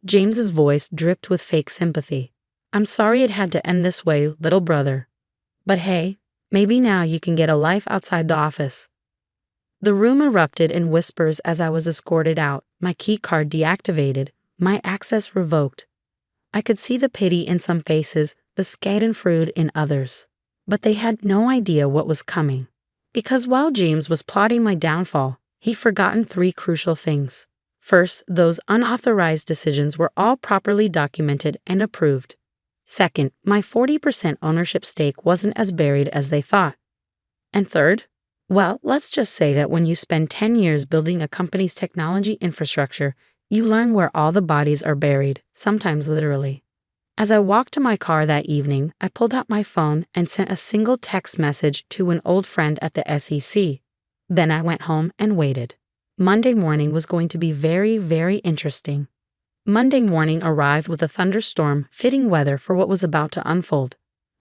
S3: James's voice dripped with fake sympathy. I'm sorry it had to end this way, little brother. But hey, maybe now you can get a life outside the office. The room erupted in whispers as I was escorted out, my key card deactivated, my access revoked. I could see the pity in some faces, the schadenfreude in others. But they had no idea what was coming. Because while James was plotting my downfall, he'd forgotten 3 crucial things. First, those unauthorized decisions were all properly documented and approved. Second, my 40% ownership stake wasn't as buried as they thought. And third, well, let's just say that when you spend 10 years building a company's technology infrastructure, you learn where all the bodies are buried, sometimes literally. As I walked to my car that evening, I pulled out my phone and sent a single text message to an old friend at the SEC. Then I went home and waited. Monday morning was going to be very, very interesting. Monday morning arrived with a thunderstorm, fitting weather for what was about to unfold.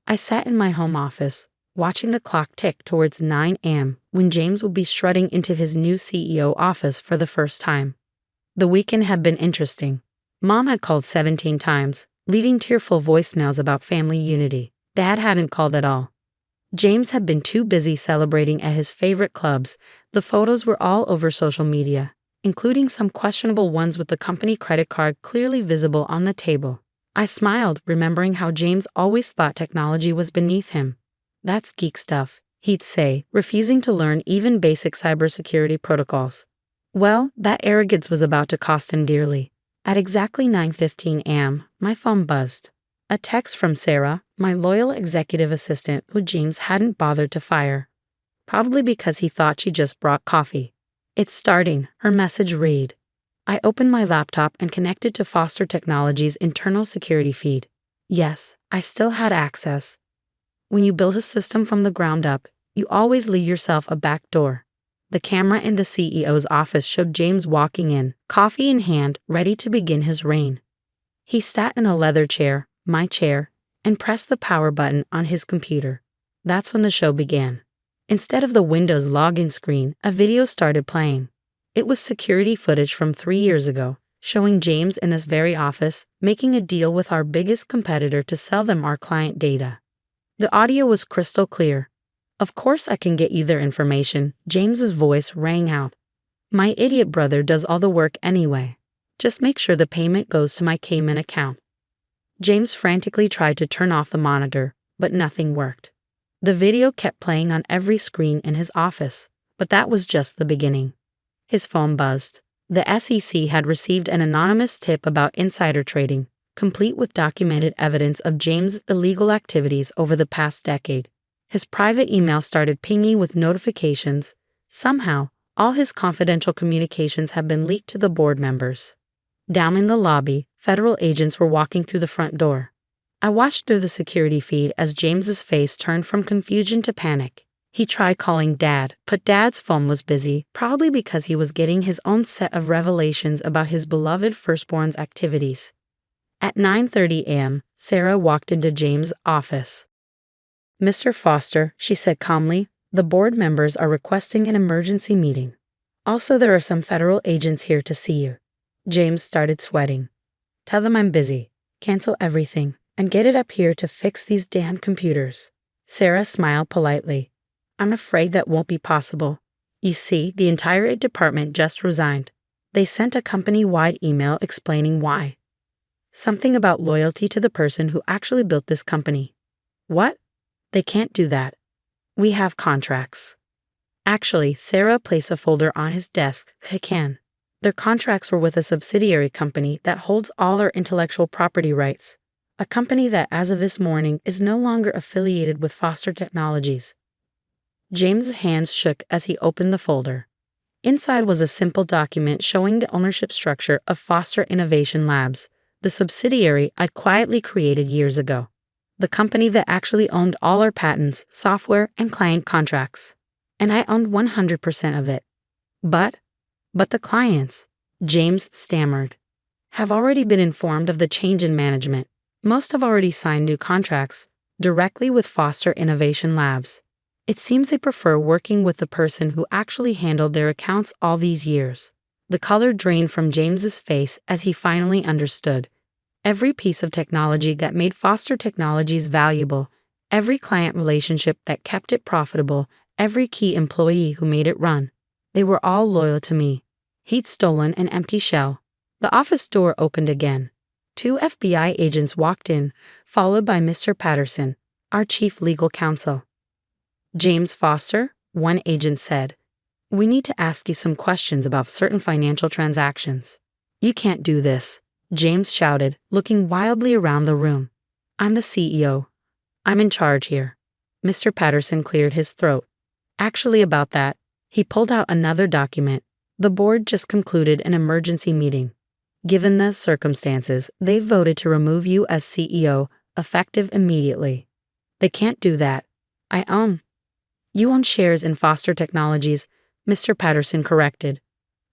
S3: I sat in my home office, watching the clock tick towards 9 a.m. when James would be strutting into his new CEO office for the first time. The weekend had been interesting. Mom had called 17 times, leaving tearful voicemails about family unity. Dad hadn't called at all. James had been too busy celebrating at his favorite clubs. The photos were all over social media, including some questionable ones with the company credit card clearly visible on the table. I smiled, remembering how James always thought technology was beneath him. "That's geek stuff," he'd say, refusing to learn even basic cybersecurity protocols. Well, that arrogance was about to cost him dearly. At exactly 9:15 a.m., my phone buzzed. A text from Sarah, my loyal executive assistant who James hadn't bothered to fire. Probably because he thought she just brought coffee. "It's starting," her message read. I opened my laptop and connected to Foster Technologies' internal security feed. Yes, I still had access. When you build a system from the ground up, you always leave yourself a back door. The camera in the CEO's office showed James walking in, coffee in hand, ready to begin his reign. He sat in a leather chair, my chair, and pressed the power button on his computer. That's when the show began. Instead of the Windows login screen, a video started playing. It was security footage from 3 years ago, showing James in this very office, making a deal with our biggest competitor to sell them our client data. The audio was crystal clear. "Of course I can get you their information," James's voice rang out. "My idiot brother does all the work anyway. Just make sure the payment goes to my Cayman account." James frantically tried to turn off the monitor, but nothing worked. The video kept playing on every screen in his office, but that was just the beginning. His phone buzzed. The SEC had received an anonymous tip about insider trading, complete with documented evidence of James' illegal activities over the past decade. His private email started pinging with notifications. Somehow, all his confidential communications had been leaked to the board members. Down in the lobby, federal agents were walking through the front door. I watched through the security feed as James's face turned from confusion to panic. He tried calling Dad, but Dad's phone was busy, probably because he was getting his own set of revelations about his beloved firstborn's activities. At 9:30 a.m., Sarah walked into James' office. "Mr. Foster," she said calmly, "the board members are requesting an emergency meeting. Also, there are some federal agents here to see you." James started sweating. "Tell them I'm busy. Cancel everything, and get it up here to fix these damn computers." Sarah smiled politely. "I'm afraid that won't be possible. You see, the entire department just resigned. They sent a company-wide email explaining why. Something about loyalty to the person who actually built this company." "What?" "They can't do that. We have contracts." Actually, Sarah placed a folder on his desk. "They can. Their contracts were with a subsidiary company that holds all our intellectual property rights. A company that, as of this morning, is no longer affiliated with Foster Technologies." James's hands shook as he opened the folder. Inside was a simple document showing the ownership structure of Foster Innovation Labs, the subsidiary I'd quietly created years ago. The company that actually owned all our patents, software, and client contracts. And I owned 100% of it. But the clients," James stammered, "have already been informed of the change in management. Most have already signed new contracts, directly with Foster Innovation Labs. It seems they prefer working with the person who actually handled their accounts all these years." The color drained from James's face as he finally understood. Every piece of technology that made Foster Technologies valuable, every client relationship that kept it profitable, every key employee who made it run. They were all loyal to me. He'd stolen an empty shell. The office door opened again. 2 FBI agents walked in, followed by Mr. Patterson, our chief legal counsel. "James Foster," one agent said, "we need to ask you some questions about certain financial transactions." "You can't do this," James shouted, looking wildly around the room. "I'm the CEO. I'm in charge here." Mr. Patterson cleared his throat. "Actually, about that." He pulled out another document. "The board just concluded an emergency meeting. Given the circumstances, they voted to remove you as CEO, effective immediately." "They can't do that. You own shares in Foster Technologies," Mr. Patterson corrected.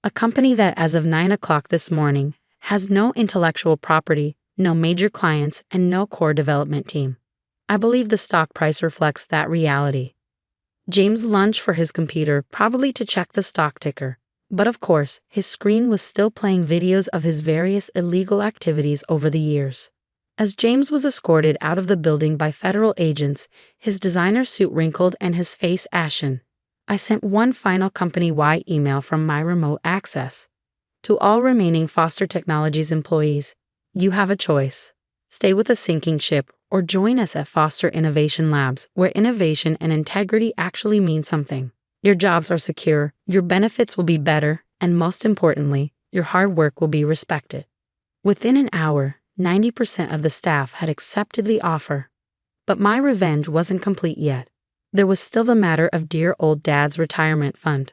S3: "A company that, as of 9 o'clock this morning, has no intellectual property, no major clients, and no core development team. I believe the stock price reflects that reality. James lunged for his computer, probably to check the stock ticker. But of course, his screen was still playing videos of his various illegal activities over the years. As James was escorted out of the building by federal agents, his designer suit wrinkled and his face ashen, I sent one final company-wide email from my remote access. To all remaining Foster Technologies employees, you have a choice. Stay with a sinking ship or join us at Foster Innovation Labs, where innovation and integrity actually mean something. Your jobs are secure, your benefits will be better, and most importantly, your hard work will be respected. Within an hour, 90% of the staff had accepted the offer. But my revenge wasn't complete yet. There was still the matter of dear old Dad's retirement fund.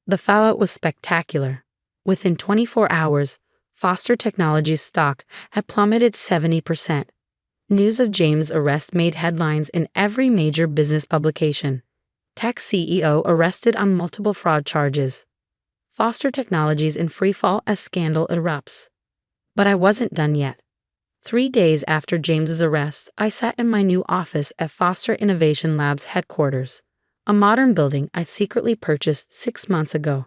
S3: The fallout was spectacular. Within 24 hours, Foster Technologies stock had plummeted 70%. News of James' arrest made headlines in every major business publication. Tech CEO arrested on multiple fraud charges. Foster Technologies in freefall as scandal erupts. But I wasn't done yet. 3 days after James's arrest, I sat in my new office at Foster Innovation Labs headquarters, a modern building I secretly purchased 6 months ago.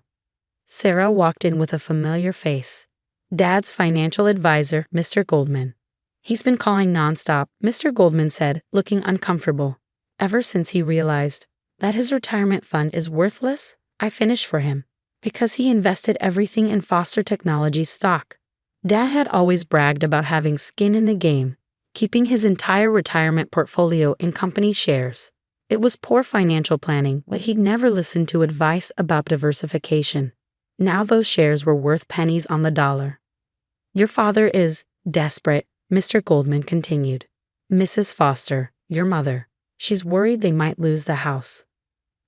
S3: Sarah walked in with a familiar face. Dad's financial advisor, Mr. Goldman. He's been calling nonstop, Mr. Goldman said, looking uncomfortable. Ever since he realized that his retirement fund is worthless, I finished for him, because he invested everything in Foster Technologies stock. Dad had always bragged about having skin in the game, keeping his entire retirement portfolio in company shares. It was poor financial planning, but he'd never listened to advice about diversification. Now those shares were worth pennies on the dollar. Your father is desperate, Mr. Goldman continued. Mrs. Foster, your mother, she's worried they might lose the house.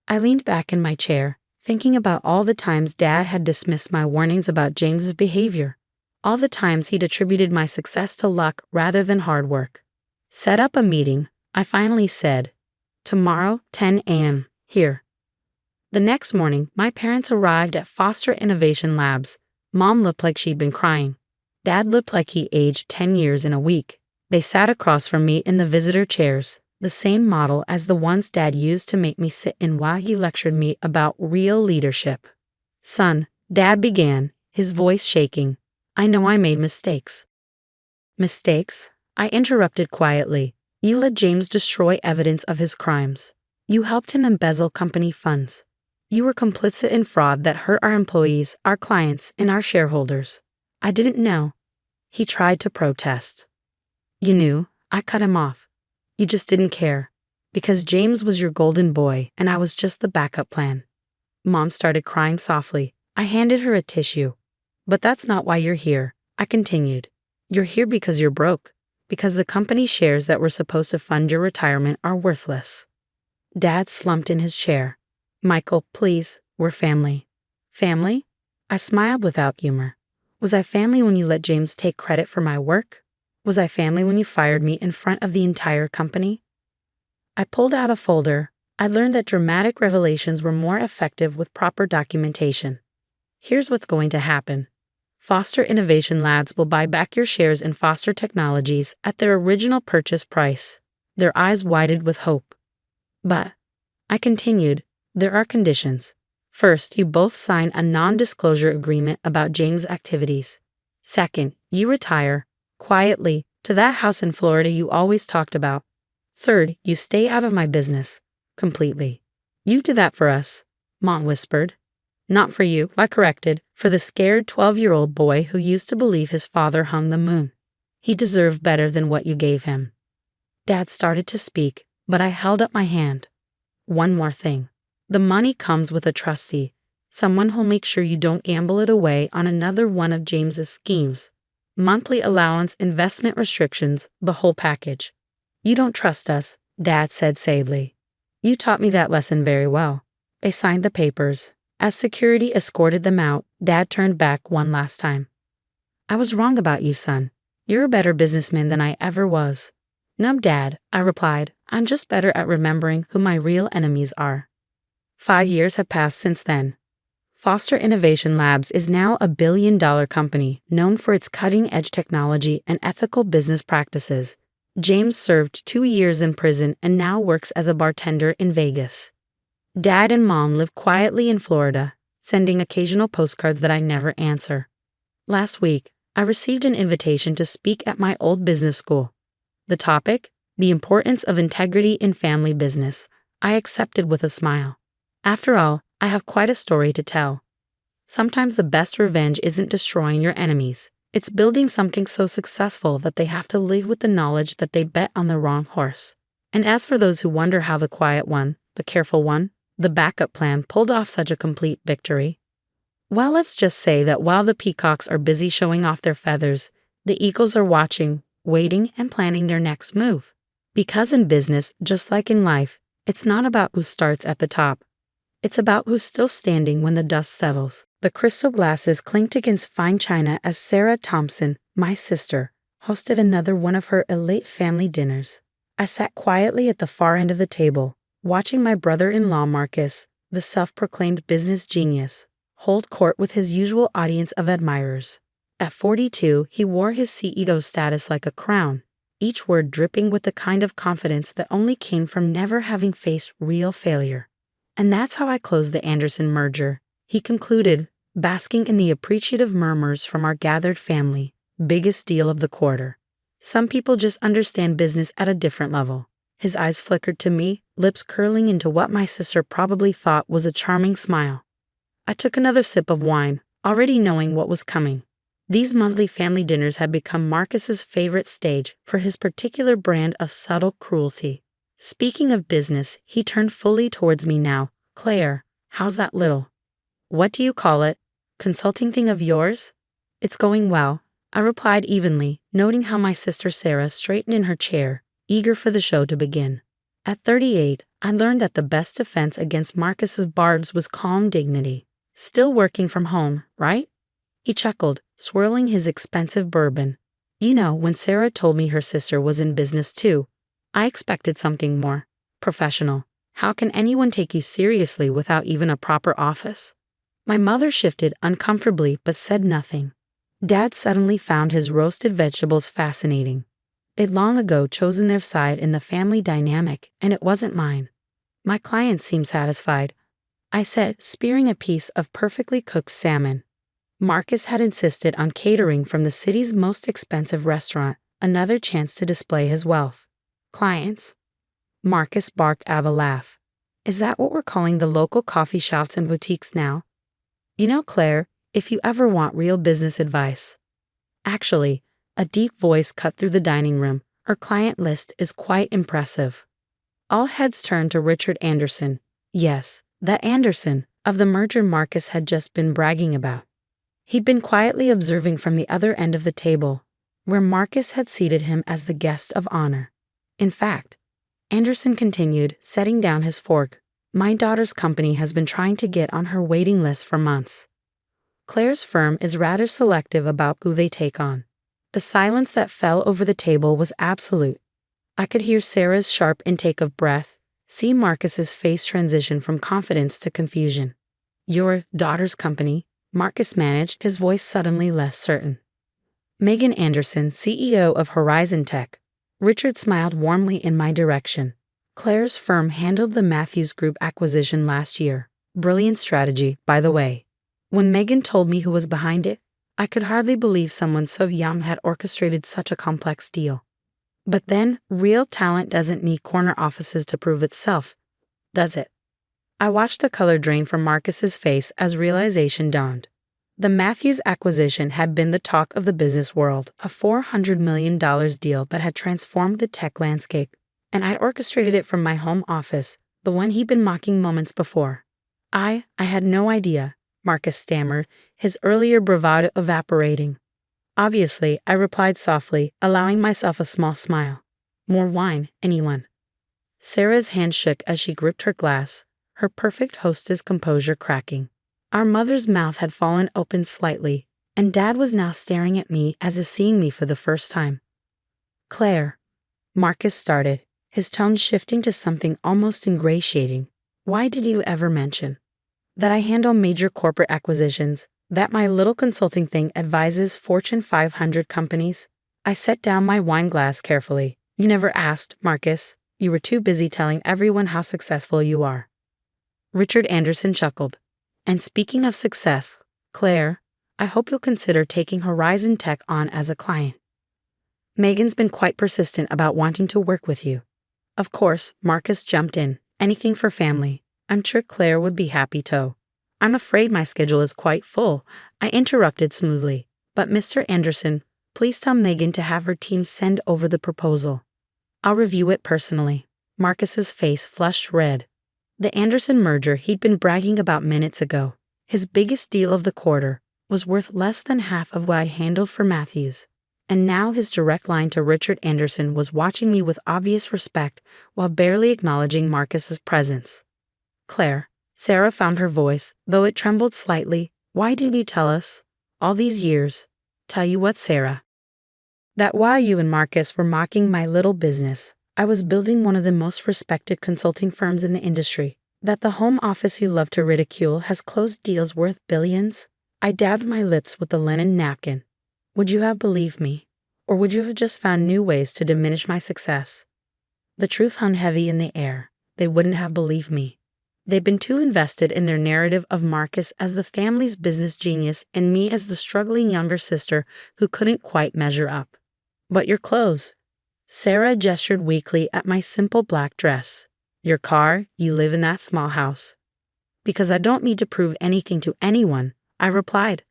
S3: I leaned back in my chair, thinking about all the times Dad had dismissed my warnings about James's behavior. All the times he'd attributed my success to luck rather than hard work. Set up a meeting, I finally said. Tomorrow, 10 a.m., here. The next morning, my parents arrived at Foster Innovation Labs. Mom looked like she'd been crying. Dad looked like he aged 10 years in a week. They sat across from me in the visitor chairs, the same model as the ones Dad used to make me sit in while he lectured me about real leadership. Son, Dad began, his voice shaking. I know I made mistakes. Mistakes? I interrupted quietly. You let James destroy evidence of his crimes. You helped him embezzle company funds. You were complicit in fraud that hurt our employees, our clients, and our shareholders. I didn't know. He tried to protest. You knew. I cut him off. You just didn't care. Because James was your golden boy, and I was just the backup plan. Mom started crying softly. I handed her a tissue. But that's not why you're here, I continued. You're here because you're broke. Because the company shares that were supposed to fund your retirement are worthless. Dad slumped in his chair. Michael, please, we're family. Family? I smiled without humor. Was I family when you let James take credit for my work? Was I family when you fired me in front of the entire company? I pulled out a folder. I learned that dramatic revelations were more effective with proper documentation. Here's what's going to happen. Foster Innovation Labs will buy back your shares in Foster Technologies at their original purchase price. Their eyes widened with hope. But, I continued, there are conditions. First, you both sign a non-disclosure agreement about James' activities. Second, you retire, quietly, to that house in Florida you always talked about. Third, you stay out of my business, completely. You do that for us, Mom whispered. Not for you, I corrected, for the scared 12-year-old boy who used to believe his father hung the moon. He deserved better than what you gave him. Dad started to speak, but I held up my hand. One more thing. The money comes with a trustee, someone who'll make sure you don't gamble it away on another one of James's schemes. Monthly allowance, investment restrictions, the whole package. You don't trust us, Dad said sadly. You taught me that lesson very well. They signed the papers. As security escorted them out, Dad turned back one last time. I was wrong about you, son. You're a better businessman than I ever was. No, Dad, I replied. I'm just better at remembering who my real enemies are. 5 years have passed since then. Foster Innovation Labs is now a billion-dollar company known for its cutting-edge technology and ethical business practices. James served 2 years in prison and now works as a bartender in Vegas. Dad and Mom live quietly in Florida, sending occasional postcards that I never answer. Last week, I received an invitation to speak at my old business school. The topic? The importance of integrity in family business. I accepted with a smile. After all, I have quite a story to tell. Sometimes the best revenge isn't destroying your enemies. It's building something so successful that they have to live with the knowledge that they bet on the wrong horse. And as for those who wonder how the quiet one, the careful one, the backup plan pulled off such a complete victory, well, let's just say that while the peacocks are busy showing off their feathers, the eagles are watching, waiting, and planning their next move. Because in business, just like in life, it's not about who starts at the top. It's about who's still standing when the dust settles. The crystal glasses clinked against fine china as Sarah Thompson, my sister, hosted another one of her elite family dinners. I sat quietly at the far end of the table, watching my brother-in-law Marcus, the self-proclaimed business genius, hold court with his usual audience of admirers. At 42, he wore his CEO status like a crown, each word dripping with the kind of confidence that only came from never having faced real failure. And that's how I closed the Anderson merger, he concluded, basking in the appreciative murmurs from our gathered family. Biggest deal of the quarter. Some people just understand business at a different level. His eyes flickered to me, lips curling into what my sister probably thought was a charming smile. I took another sip of wine, already knowing what was coming. These monthly family dinners had become Marcus's favorite stage for his particular brand of subtle cruelty. Speaking of business, he turned fully towards me now. Claire, how's that little, what do you call it, consulting thing of yours? It's going well, I replied evenly, noting how my sister Sarah straightened in her chair, eager for the show to begin. At 38, I learned that the best defense against Marcus's barbs was calm dignity. Still working from home, right? He chuckled, swirling his expensive bourbon. You know, when Sarah told me her sister was in business too, I expected something more professional. How can anyone take you seriously without even a proper office? My mother shifted uncomfortably but said nothing. Dad suddenly found his roasted vegetables fascinating. They'd long ago chosen their side in the family dynamic, and it wasn't mine. My client seemed satisfied, I said, spearing a piece of perfectly cooked salmon. Marcus had insisted on catering from the city's most expensive restaurant, another chance to display his wealth. Clients? Marcus barked out a laugh. Is that what we're calling the local coffee shops and boutiques now? You know, Claire, if you ever want real business advice. Actually, a deep voice cut through the dining room. Her client list is quite impressive. All heads turned to Richard Anderson. Yes, that Anderson, of the merger Marcus had just been bragging about. He'd been quietly observing from the other end of the table, where Marcus had seated him as the guest of honor. In fact, Anderson continued, setting down his fork, my daughter's company has been trying to get on her waiting list for months. Claire's firm is rather selective about who they take on. The silence that fell over the table was absolute. I could hear Sarah's sharp intake of breath, see Marcus's face transition from confidence to confusion. Your daughter's company, Marcus managed, his voice suddenly less certain. Megan Anderson, CEO of Horizon Tech. Richard smiled warmly in my direction. Claire's firm handled the Matthews Group acquisition last year. Brilliant strategy, by the way. When Megan told me who was behind it, I could hardly believe someone so young had orchestrated such a complex deal. But then, real talent doesn't need corner offices to prove itself, does it? I watched the color drain from Marcus's face as realization dawned. The Matthews acquisition had been the talk of the business world, a $400 million deal that had transformed the tech landscape, and I'd orchestrated it from my home office, the one he'd been mocking moments before. I had no idea, Marcus stammered, his earlier bravado evaporating. Obviously, I replied softly, allowing myself a small smile. More wine, anyone? Sarah's hand shook as she gripped her glass, her perfect hostess composure cracking. Our mother's mouth had fallen open slightly, and Dad was now staring at me as if seeing me for the first time. Claire, Marcus started, his tone shifting to something almost ingratiating. Why did you ever mention that I handle major corporate acquisitions, that my little consulting thing advises Fortune 500 companies. I set down my wine glass carefully. You never asked, Marcus. You were too busy telling everyone how successful you are. Richard Anderson chuckled. And speaking of success, Claire, I hope you'll consider taking Horizon Tech on as a client. Megan's been quite persistent about wanting to work with you. Of course, Marcus jumped in. Anything for family. I'm sure Claire would be happy to. I'm afraid my schedule is quite full, I interrupted smoothly. But Mr. Anderson, please tell Megan to have her team send over the proposal. I'll review it personally. Marcus's face flushed red. The Anderson merger he'd been bragging about minutes ago, his biggest deal of the quarter, was worth less than half of what I handled for Matthews. And now his direct line to Richard Anderson was watching me with obvious respect while barely acknowledging Marcus's presence. Claire, Sarah found her voice, though it trembled slightly. Why didn't you tell us? All these years. Tell you what, Sarah. That while you and Marcus were mocking my little business, I was building one of the most respected consulting firms in the industry. That the home office you love to ridicule has closed deals worth billions. I dabbed my lips with the linen napkin. Would you have believed me? Or would you have just found new ways to diminish my success? The truth hung heavy in the air. They wouldn't have believed me. They'd been too invested in their narrative of Marcus as the family's business genius and me as the struggling younger sister who couldn't quite measure up. But your clothes. Sarah gestured weakly at my simple black dress. Your car, you live in that small house. Because I don't need to prove anything to anyone, I replied.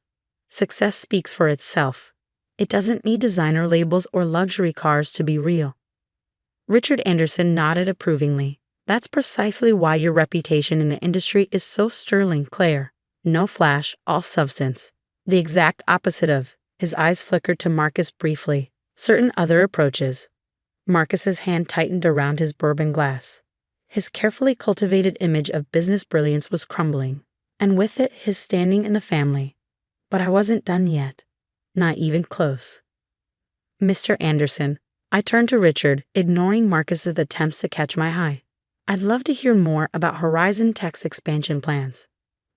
S3: Success speaks for itself. It doesn't need designer labels or luxury cars to be real. Richard Anderson nodded approvingly. That's precisely why your reputation in the industry is so sterling, Claire. No flash, all substance. The exact opposite of. His eyes flickered to Marcus briefly. Certain other approaches. Marcus's hand tightened around his bourbon glass. His carefully cultivated image of business brilliance was crumbling, and with it his standing in the family. But I wasn't done yet. Not even close. Mr. Anderson, I turned to Richard, ignoring Marcus's attempts to catch my eye. I'd love to hear more about Horizon Tech's expansion plans.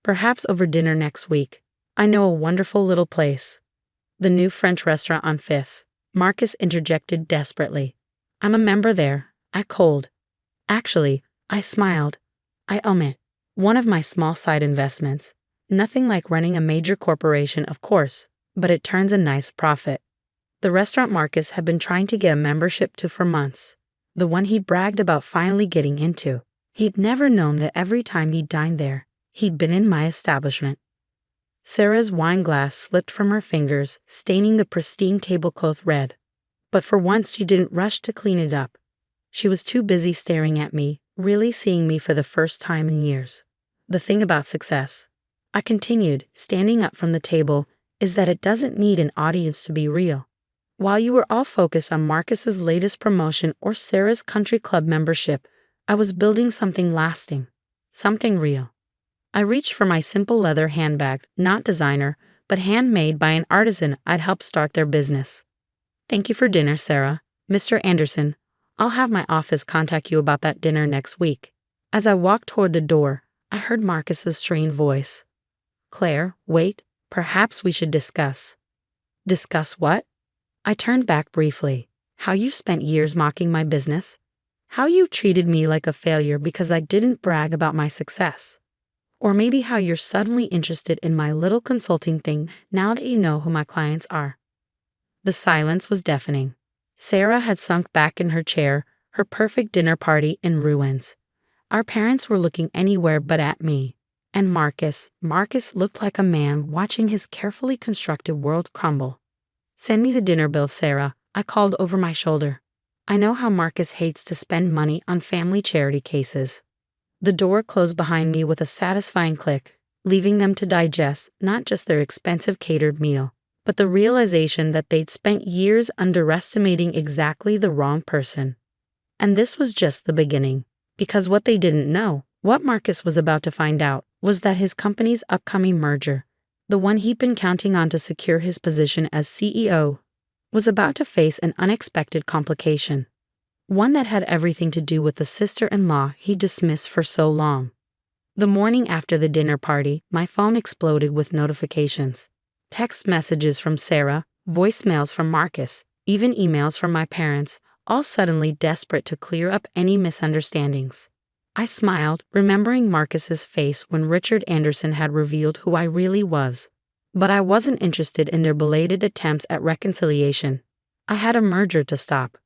S3: Perhaps over dinner next week. I know a wonderful little place. The new French restaurant on Fifth. Marcus interjected desperately. I'm a member there. I cold. Actually, I smiled. I own it. One of my small side investments. Nothing like running a major corporation, of course, but it turns a nice profit. The restaurant Marcus had been trying to get a membership to for months. The one he bragged about finally getting into. He'd never known that every time he dined there, he'd been in my establishment. Sarah's wine glass slipped from her fingers, staining the pristine tablecloth red. But for once she didn't rush to clean it up. She was too busy staring at me, really seeing me for the first time in years. The thing about success, I continued, standing up from the table, is that it doesn't need an audience to be real. While you were all focused on Marcus's latest promotion or Sarah's country club membership, I was building something lasting, something real. I reached for my simple leather handbag, not designer, but handmade by an artisan I'd helped start their business. Thank you for dinner, Sarah. Mr. Anderson, I'll have my office contact you about that dinner next week. As I walked toward the door, I heard Marcus's strained voice. Claire, wait, perhaps we should discuss. Discuss what? I turned back briefly. How you spent years mocking my business? How you treated me like a failure because I didn't brag about my success? Or maybe how you're suddenly interested in my little consulting thing now that you know who my clients are. The silence was deafening. Sarah had sunk back in her chair, her perfect dinner party in ruins. Our parents were looking anywhere but at me. And Marcus looked like a man watching his carefully constructed world crumble. Send me the dinner bill, Sarah, I called over my shoulder. I know how Marcus hates to spend money on family charity cases. The door closed behind me with a satisfying click, leaving them to digest not just their expensive catered meal, but the realization that they'd spent years underestimating exactly the wrong person. And this was just the beginning, because what they didn't know, what Marcus was about to find out, was that his company's upcoming merger, the one he'd been counting on to secure his position as CEO, was about to face an unexpected complication. One that had everything to do with the sister-in-law he dismissed for so long. The morning after the dinner party, my phone exploded with notifications. Text messages from Sarah, voicemails from Marcus, even emails from my parents, all suddenly desperate to clear up any misunderstandings. I smiled, remembering Marcus's face when Richard Anderson had revealed who I really was. But I wasn't interested in their belated attempts at reconciliation. I had a merger to stop.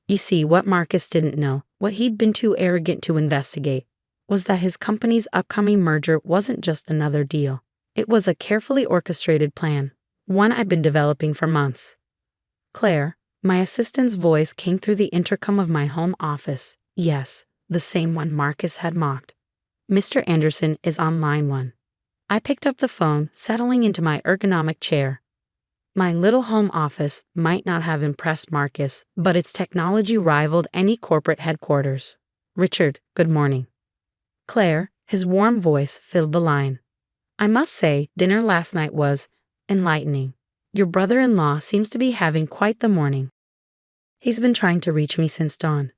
S3: You see, what Marcus didn't know, what he'd been too arrogant to investigate, was that his company's upcoming merger wasn't just another deal. It was a carefully orchestrated plan, one I'd been developing for months. Claire, my assistant's voice came through the intercom of my home office. Yes, the same one Marcus had mocked. Mr. Anderson is on line 1. I picked up the phone, settling into my ergonomic chair. My little home office might not have impressed Marcus, but its technology rivaled any corporate headquarters. Richard, good morning. Claire, his warm voice filled the line. I must say, dinner last night was enlightening. Your brother-in-law seems to be having quite the morning. He's been trying to reach me since dawn.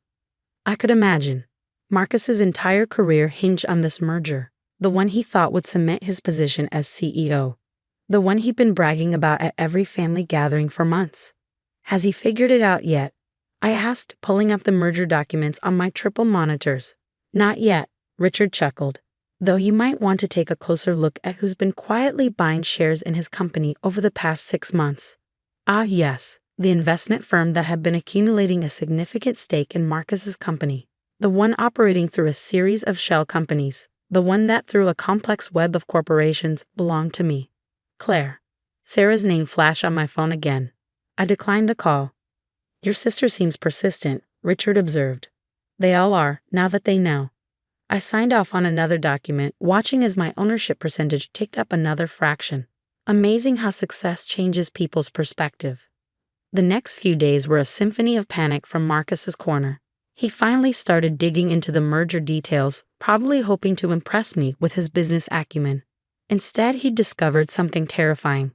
S3: I could imagine. Marcus's entire career hinged on this merger, the one he thought would cement his position as CEO, the one he'd been bragging about at every family gathering for months. Has he figured it out yet? I asked, pulling up the merger documents on my triple monitors. Not yet, Richard chuckled, though he might want to take a closer look at who's been quietly buying shares in his company over the past 6 months. Ah yes, the investment firm that had been accumulating a significant stake in Marcus's company, the one operating through a series of shell companies, the one that through a complex web of corporations belonged to me. Claire. Sarah's name flashed on my phone again. I declined the call. Your sister seems persistent, Richard observed. They all are, now that they know. I signed off on another document, watching as my ownership percentage ticked up another fraction. Amazing how success changes people's perspective. The next few days were a symphony of panic from Marcus's corner. He finally started digging into the merger details, probably hoping to impress me with his business acumen. Instead, he discovered something terrifying.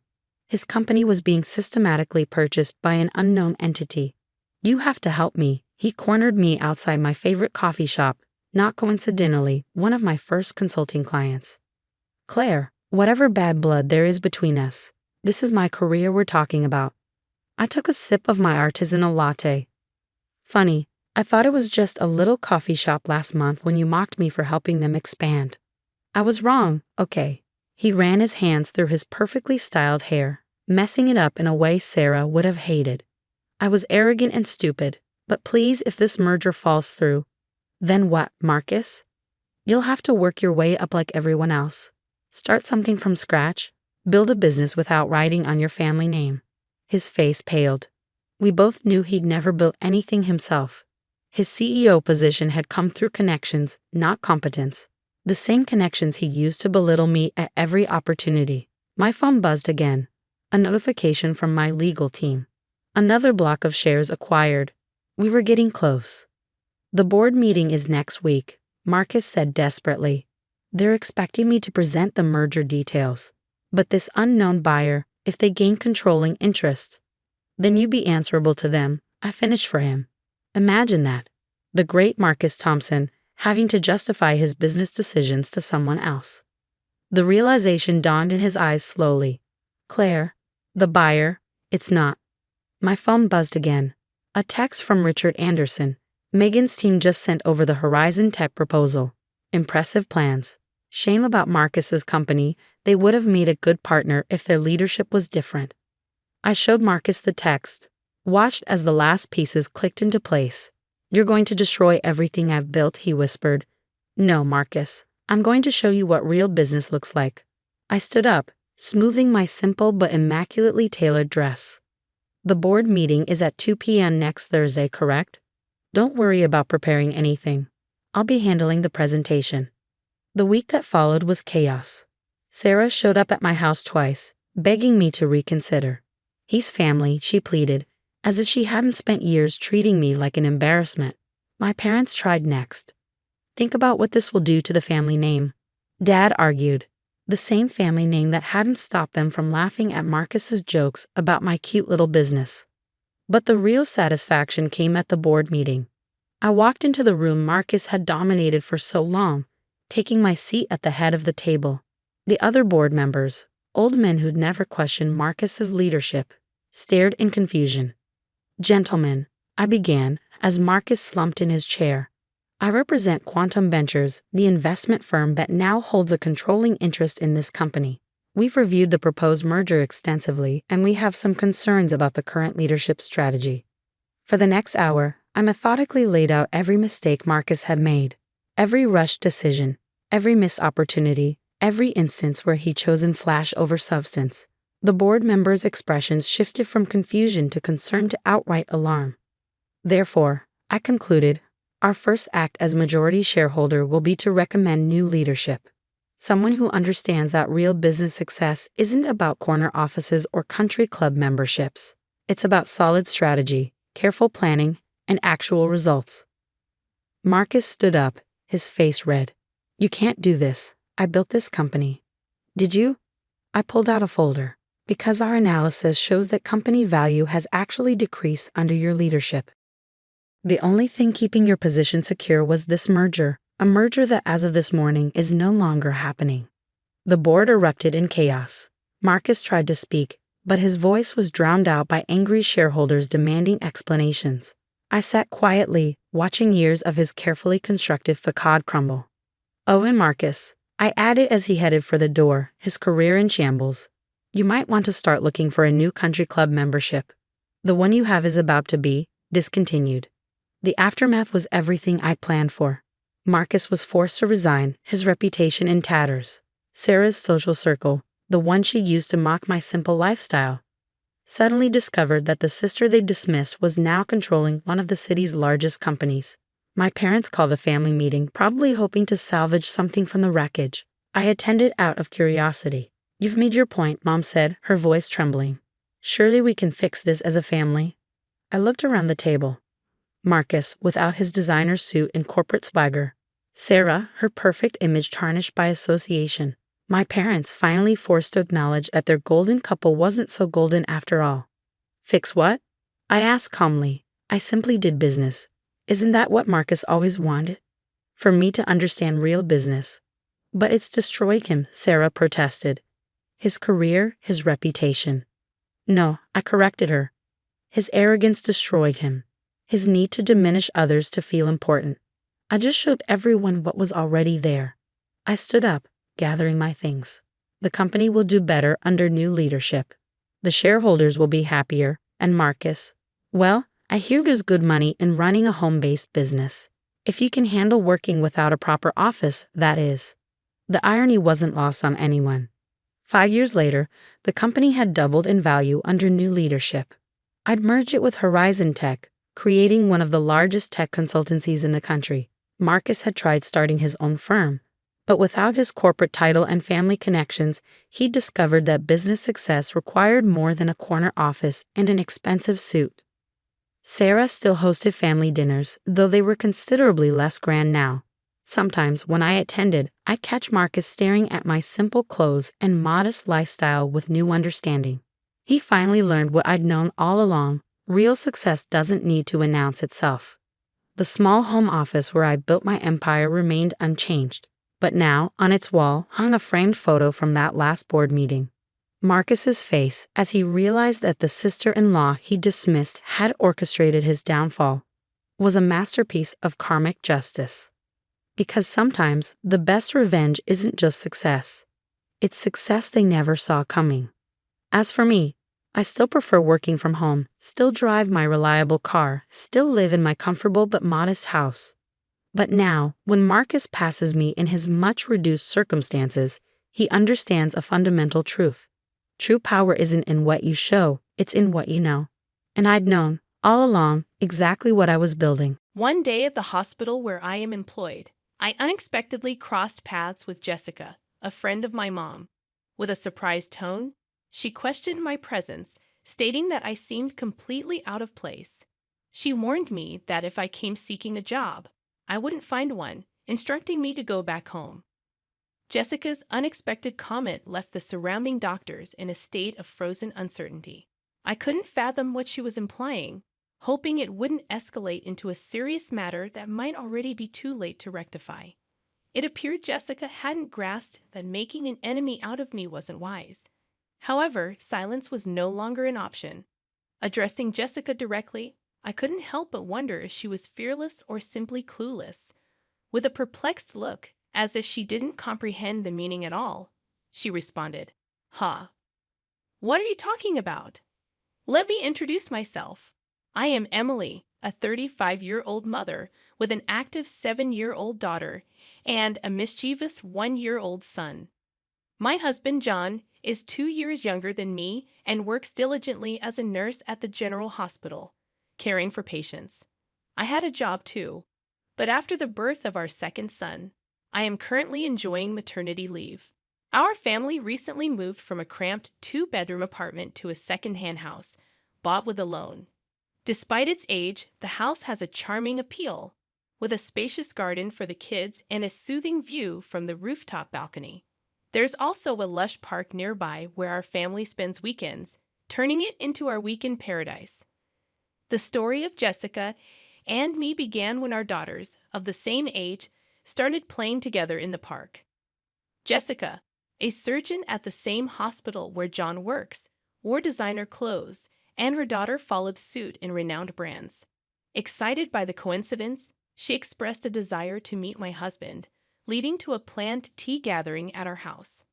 S3: His company was being systematically purchased by an unknown entity. You have to help me. He cornered me outside my favorite coffee shop, not coincidentally, one of my first consulting clients. Claire, whatever bad blood there is between us, this is my career we're talking about. I took a sip of my artisanal latte. Funny, I thought it was just a little coffee shop last month when you mocked me for helping them expand. I was wrong, okay. He ran his hands through his perfectly styled hair, messing it up in a way Sarah would have hated. I was arrogant and stupid, but please, if this merger falls through, then what, Marcus? You'll have to work your way up like everyone else. Start something from scratch. Build a business without riding on your family name. His face paled. We both knew he'd never built anything himself. His CEO position had come through connections, not competence. The same connections he used to belittle me at every opportunity. My phone buzzed again. A notification from my legal team. Another block of shares acquired. We were getting close. The board meeting is next week, Marcus said desperately. They're expecting me to present the merger details. But this unknown buyer, if they gain controlling interest, then you'd be answerable to them. I finished for him. Imagine that. The great Marcus Thompson having to justify his business decisions to someone else. The realization dawned in his eyes slowly. Claire, the buyer, it's not. My phone buzzed again. A text from Richard Anderson. Megan's team just sent over the Horizon Tech proposal. Impressive plans. Shame about Marcus's company. They would have made a good partner if their leadership was different. I showed Marcus the text, watched as the last pieces clicked into place. You're going to destroy everything I've built, he whispered. No, Marcus. I'm going to show you what real business looks like. I stood up, smoothing my simple but immaculately tailored dress. The board meeting is at 2 p.m. next Thursday, correct? Don't worry about preparing anything. I'll be handling the presentation. The week that followed was chaos. Sarah showed up at my house twice, begging me to reconsider. He's family, she pleaded, as if she hadn't spent years treating me like an embarrassment. My parents tried next. Think about what this will do to the family name. Dad argued. The same family name that hadn't stopped them from laughing at Marcus's jokes about my cute little business. But the real satisfaction came at the board meeting. I walked into the room Marcus had dominated for so long, taking my seat at the head of the table. The other board members, old men who'd never questioned Marcus's leadership, stared in confusion. "Gentlemen," I began, as Marcus slumped in his chair. "I represent Quantum Ventures, the investment firm that now holds a controlling interest in this company. We've reviewed the proposed merger extensively, and we have some concerns about the current leadership strategy." For the next hour, I methodically laid out every mistake Marcus had made, every rushed decision, every missed opportunity, every instance where he chosen flash over substance. The board members' expressions shifted from confusion to concern to outright alarm. Therefore, I concluded, our first act as majority shareholder will be to recommend new leadership. Someone who understands that real business success isn't about corner offices or country club memberships. It's about solid strategy, careful planning, and actual results. Marcus stood up, his face red. "You can't do this. I built this company." "Did you?" I pulled out a folder. "Because our analysis shows that company value has actually decreased under your leadership. The only thing keeping your position secure was this merger, a merger that as of this morning is no longer happening." The board erupted in chaos. Marcus tried to speak, but his voice was drowned out by angry shareholders demanding explanations. I sat quietly, watching years of his carefully constructed facade crumble. "Oh, and Marcus," I added as he headed for the door, his career in shambles, "you might want to start looking for a new country club membership. The one you have is about to be discontinued." The aftermath was everything I'd planned for. Marcus was forced to resign, his reputation in tatters. Sarah's social circle, the one she used to mock my simple lifestyle, suddenly discovered that the sister they dismissed was now controlling one of the city's largest companies. My parents called a family meeting, probably hoping to salvage something from the wreckage. I attended out of curiosity. "You've made your point," Mom said, her voice trembling. "Surely we can fix this as a family." I looked around the table. Marcus, without his designer suit and corporate swagger. Sarah, her perfect image tarnished by association. My parents, finally forced to acknowledge that their golden couple wasn't so golden after all. "Fix what?" I asked calmly. "I simply did business. Isn't that what Marcus always wanted? For me to understand real business." "But it's destroyed him," Sarah protested. "His career, his reputation." "No," I corrected her. "His arrogance destroyed him. His need to diminish others to feel important. I just showed everyone what was already there." I stood up, gathering my things. "The company will do better under new leadership. The shareholders will be happier, and Marcus, well, I hear there's good money in running a home-based business. If you can handle working without a proper office, that is." The irony wasn't lost on anyone. 5 years later, the company had doubled in value under new leadership. I'd merged it with Horizon Tech, creating one of the largest tech consultancies in the country. Marcus had tried starting his own firm, but without his corporate title and family connections, he discovered that business success required more than a corner office and an expensive suit. Sarah still hosted family dinners, though they were considerably less grand now. Sometimes, when I attended, I'd catch Marcus staring at my simple clothes and modest lifestyle with new understanding. He finally learned what I'd known all along: real success doesn't need to announce itself. The small home office where I'd built my empire remained unchanged, but now, on its wall, hung a framed photo from that last board meeting. Marcus's face, as he realized that the sister-in-law he dismissed had orchestrated his downfall, was a masterpiece of karmic justice. Because sometimes, the best revenge isn't just success. It's success they never saw coming. As for me, I still prefer working from home, still drive my reliable car, still live in my comfortable but modest house. But now, when Marcus passes me in his much-reduced circumstances, he understands a fundamental truth. True power isn't in what you show, it's in what you know. And I'd known, all along, exactly what I was building.
S4: One day at the hospital where I am employed, I unexpectedly crossed paths with Jessica, a friend of my mom. With a surprised tone, she questioned my presence, stating that I seemed completely out of place. She warned me that if I came seeking a job, I wouldn't find one, instructing me to go back home. Jessica's unexpected comment left the surrounding doctors in a state of frozen uncertainty. I couldn't fathom what she was implying, hoping it wouldn't escalate into a serious matter that might already be too late to rectify. It appeared Jessica hadn't grasped that making an enemy out of me wasn't wise. However, silence was no longer an option. Addressing Jessica directly, I couldn't help but wonder if she was fearless or simply clueless. With a perplexed look, as if she didn't comprehend the meaning at all, she responded, "Huh. What are you talking about? Let me introduce myself. I am Emily, a 35-year-old mother with an active 7-year-old daughter and a mischievous 1-year-old son. My husband, John, is 2 years younger than me and works diligently as a nurse at the general hospital, caring for patients. I had a job too, but after the birth of our second son, I am currently enjoying maternity leave. Our family recently moved from a cramped 2-bedroom apartment to a second-hand house, bought with a loan. Despite its age, the house has a charming appeal, with a spacious garden for the kids and a soothing view from the rooftop balcony. There's also a lush park nearby where our family spends weekends, turning it into our weekend paradise. The story of Jessica and me began when our daughters, of the same age, started playing together in the park. Jessica, a surgeon at the same hospital where John works, wore designer clothes, and her daughter followed suit in renowned brands. Excited by the coincidence, she expressed a desire to meet my husband, leading to a planned tea gathering at our house.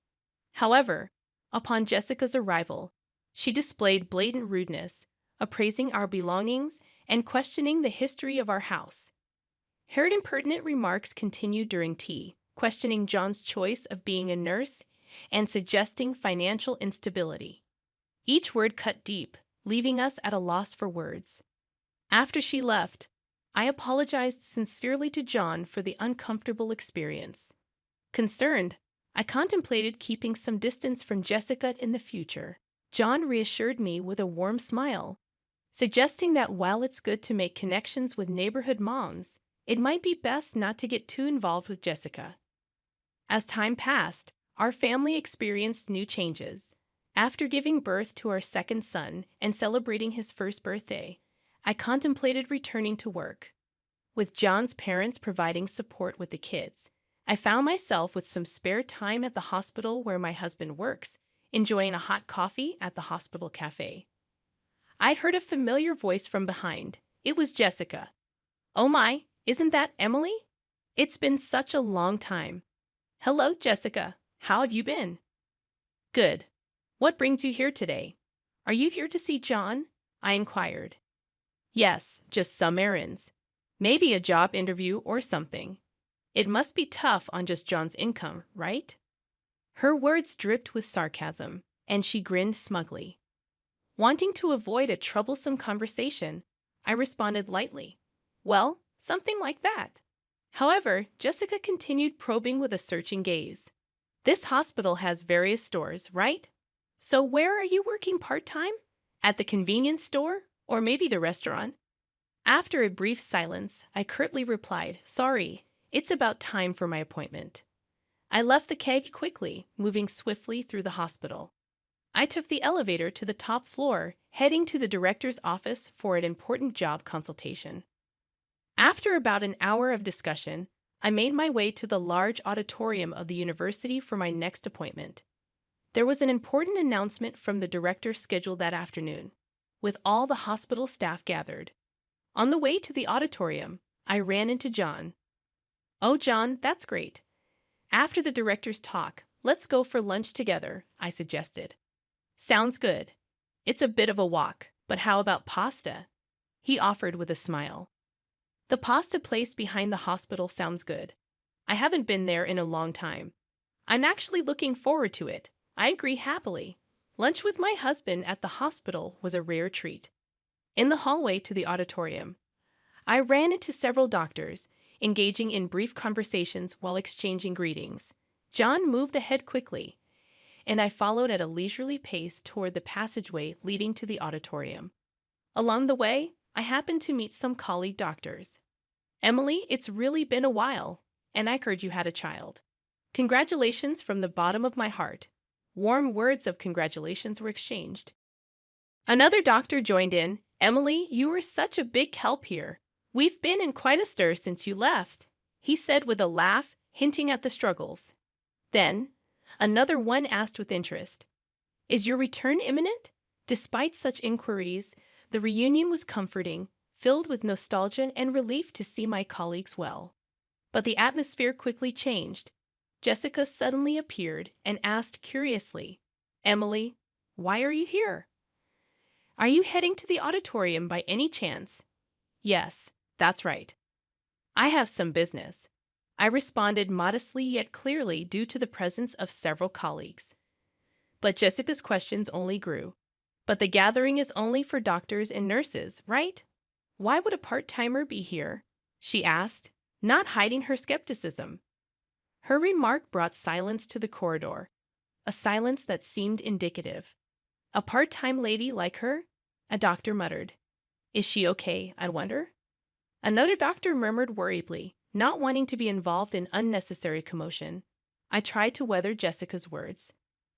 S4: However, upon Jessica's arrival, she displayed blatant rudeness, appraising our belongings and questioning the history of our house. Her impertinent remarks continued during tea, questioning John's choice of being a nurse and suggesting financial instability. Each word cut deep, leaving us at a loss for words. After she left, I apologized sincerely to John for the uncomfortable experience. Concerned, I contemplated keeping some distance from Jessica in the future. John reassured me with a warm smile, suggesting that while it's good to make connections with neighborhood moms, it might be best not to get too involved with Jessica. As time passed, our family experienced new changes. After giving birth to our second son and celebrating his first birthday, I contemplated returning to work. With John's parents providing support with the kids, I found myself with some spare time at the hospital where my husband works, enjoying a hot coffee at the hospital cafe. I'd heard a familiar voice from behind. It was Jessica. "Oh my, isn't that Emily? It's been such a long time." "Hello, Jessica. How have you been?" "Good. What brings you here today? Are you here to see John?" I inquired. "Yes, just some errands. Maybe a job interview or something. It must be tough on just John's income, right?" Her words dripped with sarcasm, and she grinned smugly. Wanting to avoid a troublesome conversation, I responded lightly, "Well, something like that." However, Jessica continued probing with a searching gaze. "This hospital has various stores, right? So where are you working part-time? At the convenience store? Or maybe the restaurant?" After a brief silence, I curtly replied, "Sorry, it's about time for my appointment." I left the cave quickly, moving swiftly through the hospital. I took the elevator to the top floor, heading to the director's office for an important job consultation. After about an hour of discussion, I made my way to the large auditorium of the university for my next appointment. There was an important announcement from the director scheduled that afternoon, with all the hospital staff gathered. On the way to the auditorium, I ran into John. "Oh, John, that's great. After the director's talk, let's go for lunch together," I suggested. "Sounds good. It's a bit of a walk, but how about pasta?" he offered with a smile. "The pasta place behind the hospital sounds good. I haven't been there in a long time. I'm actually looking forward to it." I agree happily. Lunch with my husband at the hospital was a rare treat. In the hallway to the auditorium, I ran into several doctors, engaging in brief conversations while exchanging greetings. John moved ahead quickly, and I followed at a leisurely pace toward the passageway leading to the auditorium. Along the way, I happened to meet some colleague doctors. "Emily, it's really been a while, and I heard you had a child. Congratulations from the bottom of my heart." Warm words of congratulations were exchanged. Another doctor joined in. "Emily, you were such a big help here. We've been in quite a stir since you left," he said with a laugh, hinting at the struggles. Then, another one asked with interest, "Is your return imminent?" Despite such inquiries, the reunion was comforting, filled with nostalgia and relief to see my colleagues well. But the atmosphere quickly changed. Jessica suddenly appeared and asked curiously, "Emily, why are you here? Are you heading to the auditorium by any chance?" "Yes, that's right. I have some business." I responded modestly yet clearly due to the presence of several colleagues. But Jessica's questions only grew. "But the gathering is only for doctors and nurses, right? Why would a part-timer be here?" she asked, not hiding her skepticism. Her remark brought silence to the corridor, a silence that seemed indicative. "A part-time lady like her?" a doctor muttered. "Is she okay, I wonder?" Another doctor murmured worriedly, not wanting to be involved in unnecessary commotion. I tried to weather Jessica's words.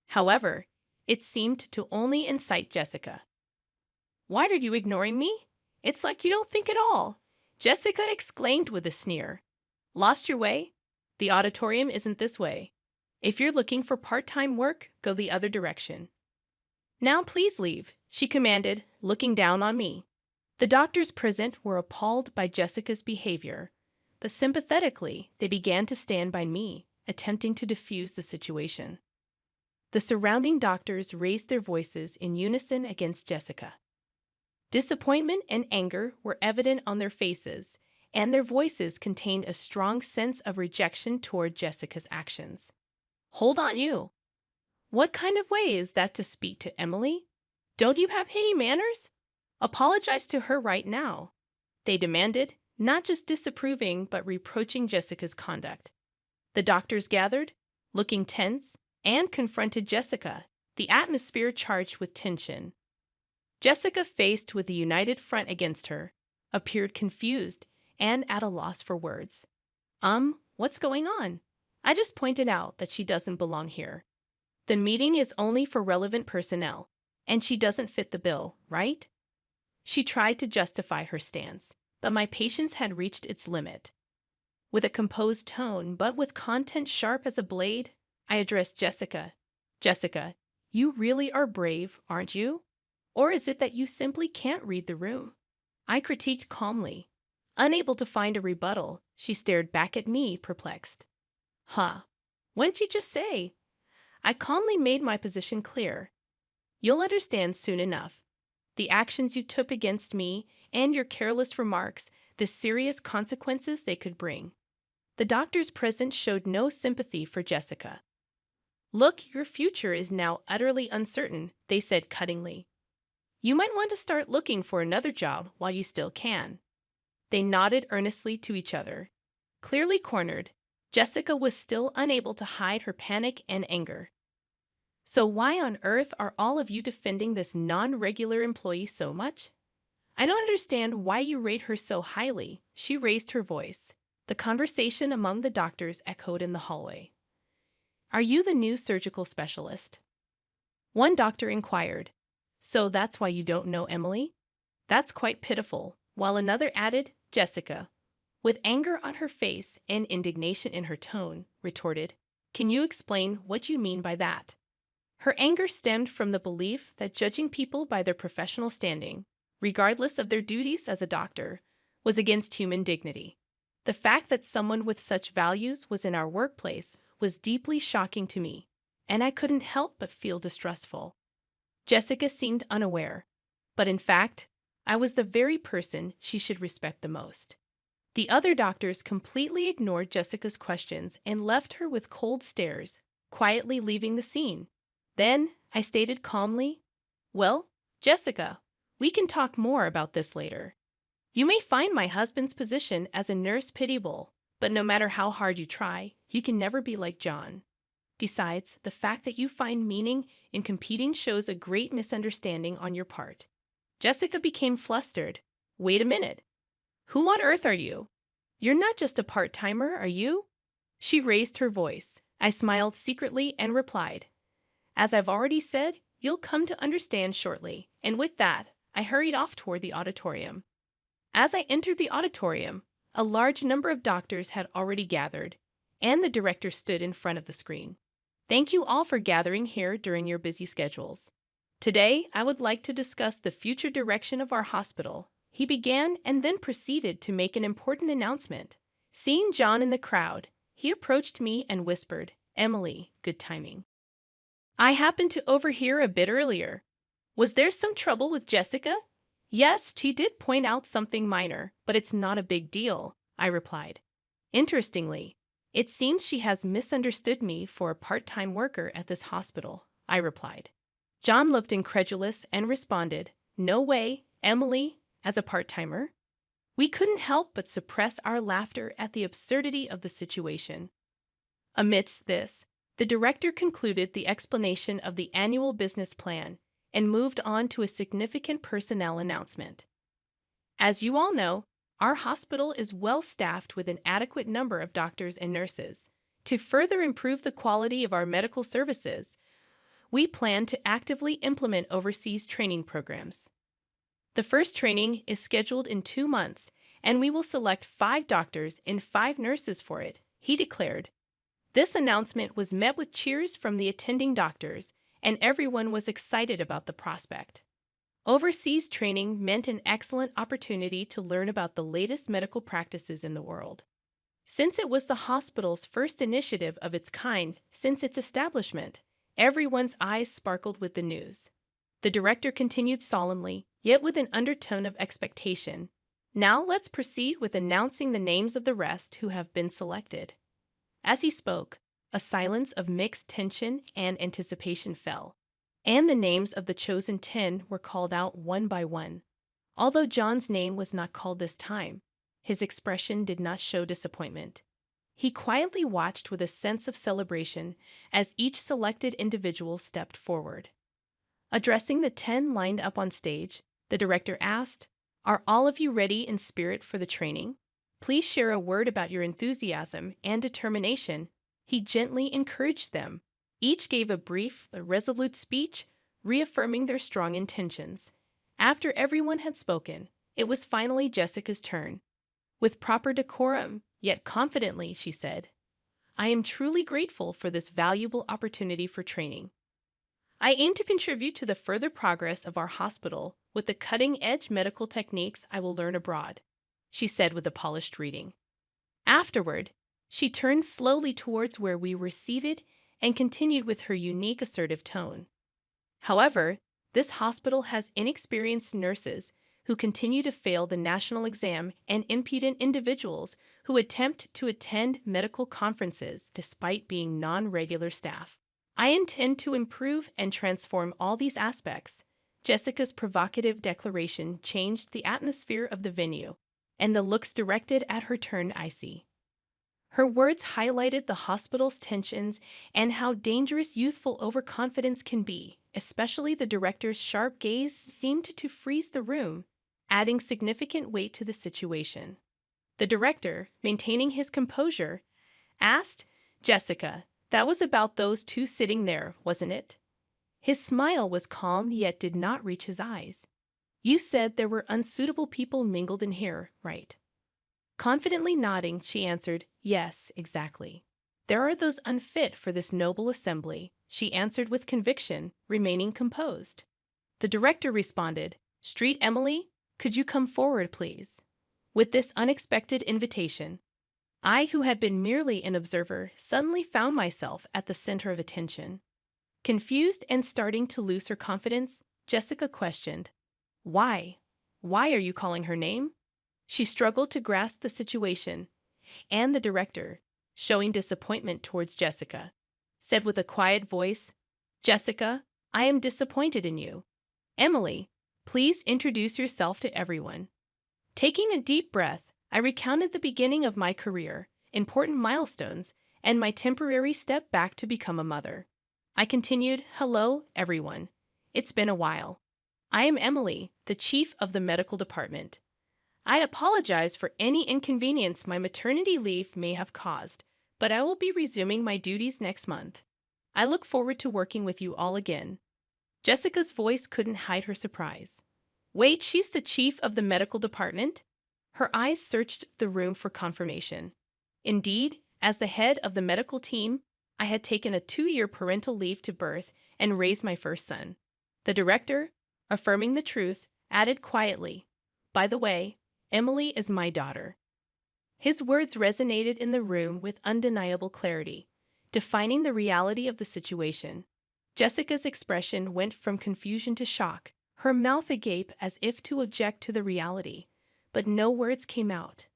S4: However, it seemed to only incite Jessica. "Why are you ignoring me? It's like you don't think at all," Jessica exclaimed with a sneer. "Lost your way? The auditorium isn't this way. If you're looking for part-time work, go the other direction." "Now please leave," she commanded, looking down on me. The doctors present were appalled by Jessica's behavior, but sympathetically, they began to stand by me, attempting to defuse the situation. The surrounding doctors raised their voices in unison against Jessica. Disappointment and anger were evident on their faces, and their voices contained a strong sense of rejection toward Jessica's actions. "Hold on, you! What kind of way is that to speak to Emily? Don't you have any manners? Apologize to her right now," they demanded, not just disapproving but reproaching Jessica's conduct. The doctors gathered, looking tense, and confronted Jessica, the atmosphere charged with tension. Jessica, faced with the united front against her, appeared confused and at a loss for words. What's going on? I just pointed out that she doesn't belong here. The meeting is only for relevant personnel, and she doesn't fit the bill, right?" She tried to justify her stance, but my patience had reached its limit. With a composed tone, but with content sharp as a blade, I addressed Jessica. "Jessica, you really are brave, aren't you? Or is it that you simply can't read the room?" I critiqued calmly. Unable to find a rebuttal, she stared back at me, perplexed. "Huh. What'd you just say?" I calmly made my position clear. "You'll understand soon enough. The actions you took against me and your careless remarks, the serious consequences they could bring." The doctors present showed no sympathy for Jessica. "Look, your future is now utterly uncertain," they said cuttingly. "You might want to start looking for another job while you still can." They nodded earnestly to each other. Clearly cornered, Jessica was still unable to hide her panic and anger. "So why on earth are all of you defending this non-regular employee so much? I don't understand why you rate her so highly." She raised her voice. The conversation among the doctors echoed in the hallway. "Are you the new surgical specialist?" One doctor inquired. "So that's why you don't know Emily? That's quite pitiful," while another added, "Jessica," with anger on her face and indignation in her tone, retorted, "Can you explain what you mean by that?" Her anger stemmed from the belief that judging people by their professional standing, regardless of their duties as a doctor, was against human dignity. The fact that someone with such values was in our workplace was deeply shocking to me, and I couldn't help but feel distrustful. Jessica seemed unaware, but in fact, I was the very person she should respect the most. The other doctors completely ignored Jessica's questions and left her with cold stares, quietly leaving the scene. Then I stated calmly, "Well, Jessica, we can talk more about this later. You may find my husband's position as a nurse pitiable, but no matter how hard you try, you can never be like John. Besides, the fact that you find meaning in competing shows a great misunderstanding on your part." Jessica became flustered. "Wait a minute. Who on earth are you? You're not just a part-timer, are you?" She raised her voice. I smiled secretly and replied, "As I've already said, you'll come to understand shortly." And with that, I hurried off toward the auditorium. As I entered the auditorium, a large number of doctors had already gathered, and the director stood in front of the screen. Thank you all for gathering here during your busy schedules. Today, I would like to discuss the future direction of our hospital. He began and then proceeded to make an important announcement. Seeing John in the crowd, he approached me and whispered, "Emily, good timing. I happened to overhear a bit earlier. Was there some trouble with Jessica?" "Yes, she did point out something minor, but it's not a big deal," I replied. "Interestingly, it seems she has misunderstood me for a part-time worker at this hospital," I replied. John looked incredulous and responded, "No way, Emily, as a part-timer?" We couldn't help but suppress our laughter at the absurdity of the situation. Amidst this, the director concluded the explanation of the annual business plan and moved on to a significant personnel announcement. As you all know, our hospital is well-staffed with an adequate number of doctors and nurses. To further improve the quality of our medical services, we plan to actively implement overseas training programs. The first training is scheduled in 2 months, and we will select 5 doctors and 5 nurses for it, he declared. This announcement was met with cheers from the attending doctors, and everyone was excited about the prospect. Overseas training meant an excellent opportunity to learn about the latest medical practices in the world. Since it was the hospital's first initiative of its kind since its establishment, everyone's eyes sparkled with the news. The director continued solemnly, yet with an undertone of expectation. "Now let's proceed with announcing the names of the rest who have been selected." As he spoke, a silence of mixed tension and anticipation fell, and the names of the chosen 10 were called out one by one. Although John's name was not called this time, his expression did not show disappointment. He quietly watched with a sense of celebration as each selected individual stepped forward. Addressing the 10 lined up on stage, the director asked, "Are all of you ready in spirit for the training? Please share a word about your enthusiasm and determination." He gently encouraged them. Each gave a brief but resolute speech, reaffirming their strong intentions. After everyone had spoken, it was finally Jessica's turn. With proper decorum, yet confidently, she said, "I am truly grateful for this valuable opportunity for training. I aim to contribute to the further progress of our hospital with the cutting-edge medical techniques I will learn abroad," she said with a polished greeting. Afterward, she turned slowly towards where we were seated and continued with her unique assertive tone. "However, this hospital has inexperienced nurses who continue to fail the national exam and impudent individuals who attempt to attend medical conferences despite being non-regular staff. I intend to improve and transform all these aspects." Jessica's provocative declaration changed the atmosphere of the venue, and the looks directed at her turned icy. Her words highlighted the hospital's tensions and how dangerous youthful overconfidence can be, especially the director's sharp gaze seemed to freeze the room, adding significant weight to the situation. The director, maintaining his composure, asked, "Jessica, that was about those 2 sitting there, wasn't it?" His smile was calm yet did not reach his eyes. "You said there were unsuitable people mingled in here, right?" Confidently nodding, she answered, "Yes, exactly. There are those unfit for this noble assembly," she answered with conviction, remaining composed. The director responded, "Street Emily, could you come forward, please?" With this unexpected invitation, I, who had been merely an observer, suddenly found myself at the center of attention. Confused and starting to lose her confidence, Jessica questioned, "Why? Why are you calling her name?" She struggled to grasp the situation, and the director, showing disappointment towards Jessica, said with a quiet voice, "Jessica, I am disappointed in you. Emily, please introduce yourself to everyone." Taking a deep breath, I recounted the beginning of my career, important milestones, and my temporary step back to become a mother. I continued, "Hello, everyone. It's been a while. I am Emily, the chief of the medical department. I apologize for any inconvenience my maternity leave may have caused, but I will be resuming my duties next month. I look forward to working with you all again." Jessica's voice couldn't hide her surprise. "Wait, she's the chief of the medical department?" Her eyes searched the room for confirmation. Indeed, As the head of the medical team, I had taken a 2-year parental leave to birth and raise my first son. The director, affirming the truth, added quietly, "By the way, Emily is my daughter." His words resonated in the room with undeniable clarity, defining the reality of the situation. Jessica's expression went from confusion to shock, her mouth agape as if to object to the reality, but no words came out.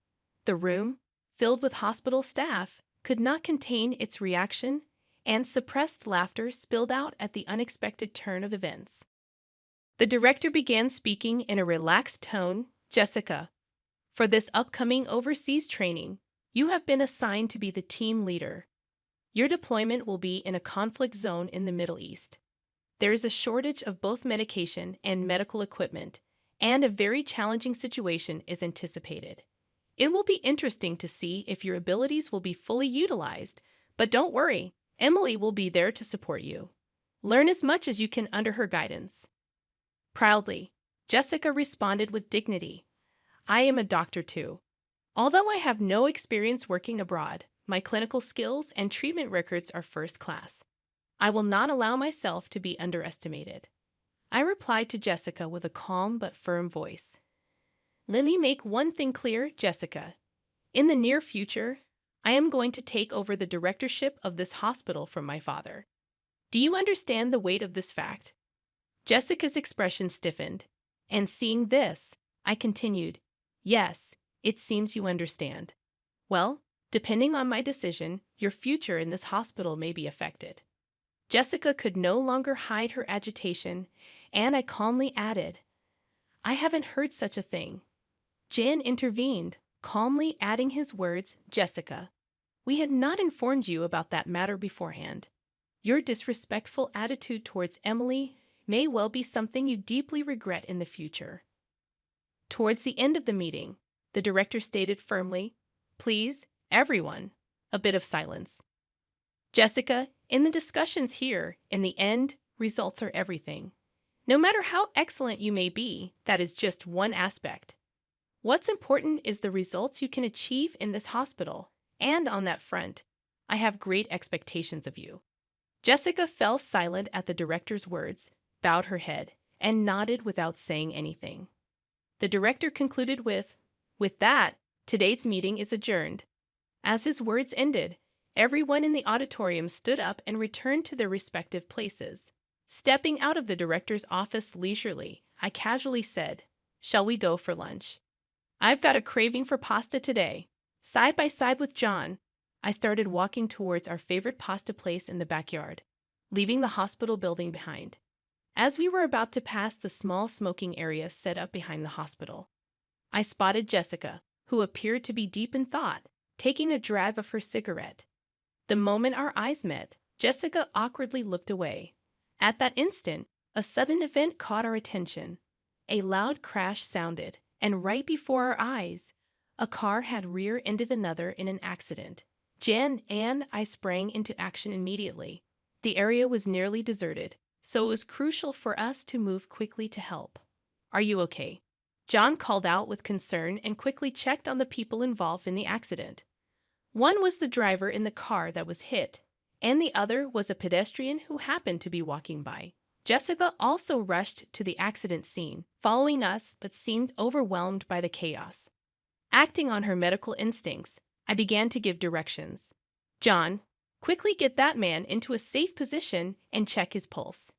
S4: The room, filled with hospital staff, could not contain its reaction, and suppressed laughter spilled out at the unexpected turn of events. The director began speaking in a relaxed tone. "Jessica, for this upcoming overseas training, you have been assigned to be the team leader. Your deployment will be in a conflict zone in the Middle East. There is a shortage of both medication and medical equipment, and a very challenging situation is anticipated. It will be interesting to see if your abilities will be fully utilized, but don't worry, Emily will be there to support you. Learn as much as you can under her guidance." Proudly, Jessica responded with dignity, "I am a doctor too. Although I have no experience working abroad, my clinical skills and treatment records are first class. I will not allow myself to be underestimated." I replied to Jessica with a calm but firm voice. "Let me make one thing clear, Jessica. In the near future, I am going to take over the directorship of this hospital from my father. Do you understand the weight of this fact?" Jessica's expression stiffened, and seeing this, I continued, "Yes, it seems you understand. Well, depending on my decision, your future in this hospital may be affected." Jessica could no longer hide her agitation, and I calmly added, "I haven't heard such a thing." Jan intervened, calmly adding his words, "Jessica, we had not informed you about that matter beforehand. Your disrespectful attitude towards Emily may well be something you deeply regret in the future." Towards the end of the meeting, the director stated firmly, "Please, everyone, a bit of silence. Jessica, in the discussions here, in the end, results are everything. No matter how excellent you may be, that is just one aspect. What's important is the results you can achieve in this hospital, and on that front, I have great expectations of you." Jessica fell silent at the director's words, bowed her head, and nodded without saying anything. The director concluded with that, today's meeting is adjourned." As his words ended, everyone in the auditorium stood up and returned to their respective places. Stepping out of the director's office leisurely, I casually said, "Shall we go for lunch? I've got a craving for pasta today." Side by side with John, I started walking towards our favorite pasta place in the backyard, leaving the hospital building behind. As we were about to pass the small smoking area set up behind the hospital, I spotted Jessica, who appeared to be deep in thought, taking a drag of her cigarette. The moment our eyes met, Jessica awkwardly looked away. At that instant, a sudden event caught our attention. A loud crash sounded, and right before our eyes, a car had rear-ended another in an accident. Jen and I sprang into action immediately. The area was nearly deserted, so it was crucial for us to move quickly to help. "Are you okay?" John called out with concern and quickly checked on the people involved in the accident. One was the driver in the car that was hit, and the other was a pedestrian who happened to be walking by. Jessica also rushed to the accident scene, following us, but seemed overwhelmed by the chaos. Acting on her medical instincts, I began to give directions. "John, quickly get that man into a safe position and check his pulse."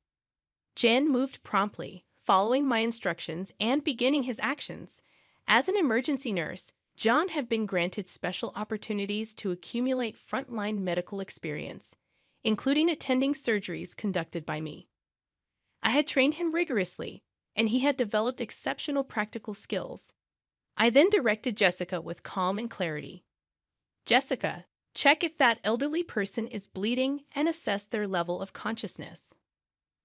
S4: Jen moved promptly, following my instructions and beginning his actions. As an emergency nurse, John had been granted special opportunities to accumulate frontline medical experience, including attending surgeries conducted by me. I had trained him rigorously, and he had developed exceptional practical skills. I then directed Jessica with calm and clarity. "Jessica, check if that elderly person is bleeding and assess their level of consciousness."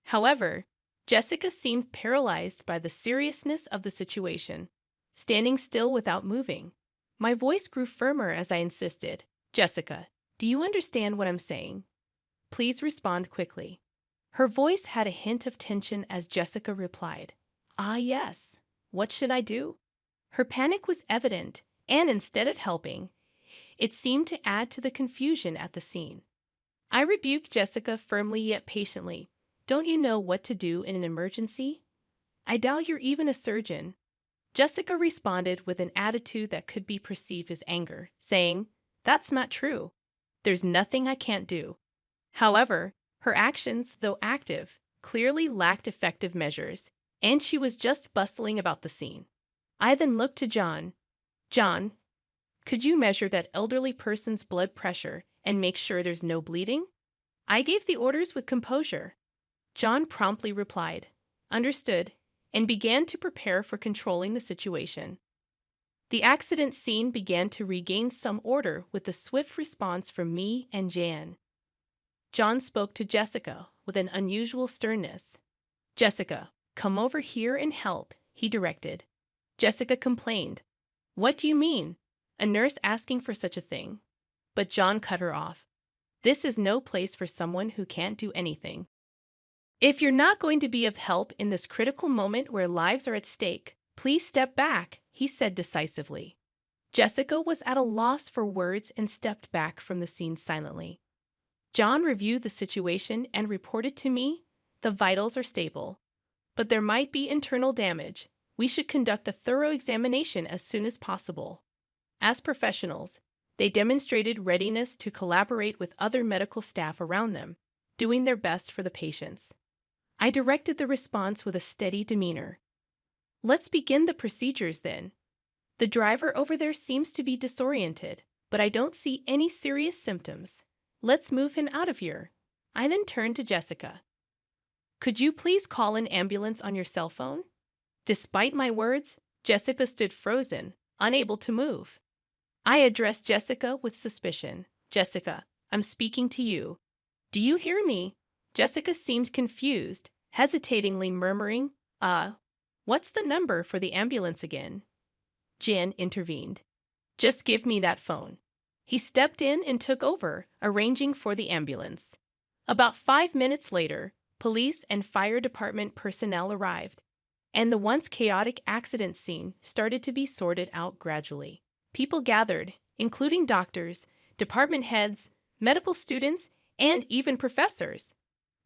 S4: However, Jessica seemed paralyzed by the seriousness of the situation, standing still without moving. My voice grew firmer as I insisted, "Jessica, do you understand what I'm saying? Please respond quickly." Her voice had a hint of tension as Jessica replied, "Ah, yes. What should I do?" Her panic was evident, and instead of helping, It seemed to add to the confusion at the scene. I rebuked Jessica firmly yet patiently. Don't you know what to do in an emergency? I doubt you're even a surgeon. Jessica responded with an attitude that could be perceived as anger, saying, "That's not true. There's nothing I can't do." However, her actions, though active, clearly lacked effective measures, and she was just bustling about the scene. I then looked to John. "John, could you measure that elderly person's blood pressure and make sure there's no bleeding?" I gave the orders with composure. John promptly replied, "Understood," and began to prepare for controlling the situation. The accident scene began to regain some order with a swift response from me and Jan. John spoke to Jessica with an unusual sternness. "Jessica, come over here and help," he directed. Jessica complained. "What do you mean? A nurse asking for such a thing?" But John cut her off. "This is no place for someone who can't do anything. If you're not going to be of help in this critical moment where lives are at stake, please step back," he said decisively. Jessica was at a loss for words and stepped back from the scene silently. John reviewed the situation and reported to me, "The vitals are stable, but there might be internal damage. We should conduct a thorough examination as soon as possible." As professionals, they demonstrated readiness to collaborate with other medical staff around them, doing their best for the patients. I directed the response with a steady demeanor. "Let's begin the procedures then. The driver over there seems to be disoriented, but I don't see any serious symptoms. Let's move him out of here." I then turned to Jessica. "Could you please call an ambulance on your cell phone?" Despite my words, Jessica stood frozen, unable to move. I addressed Jessica with suspicion. "Jessica, I'm speaking to you. Do you hear me?" Jessica seemed confused, hesitatingly murmuring, What's the number for the ambulance again?" Jan intervened. "Just give me that phone." He stepped in and took over, arranging for the ambulance. About 5 minutes later, police and fire department personnel arrived, and the once chaotic accident scene started to be sorted out gradually. People gathered, including doctors, department heads, medical students, and even professors.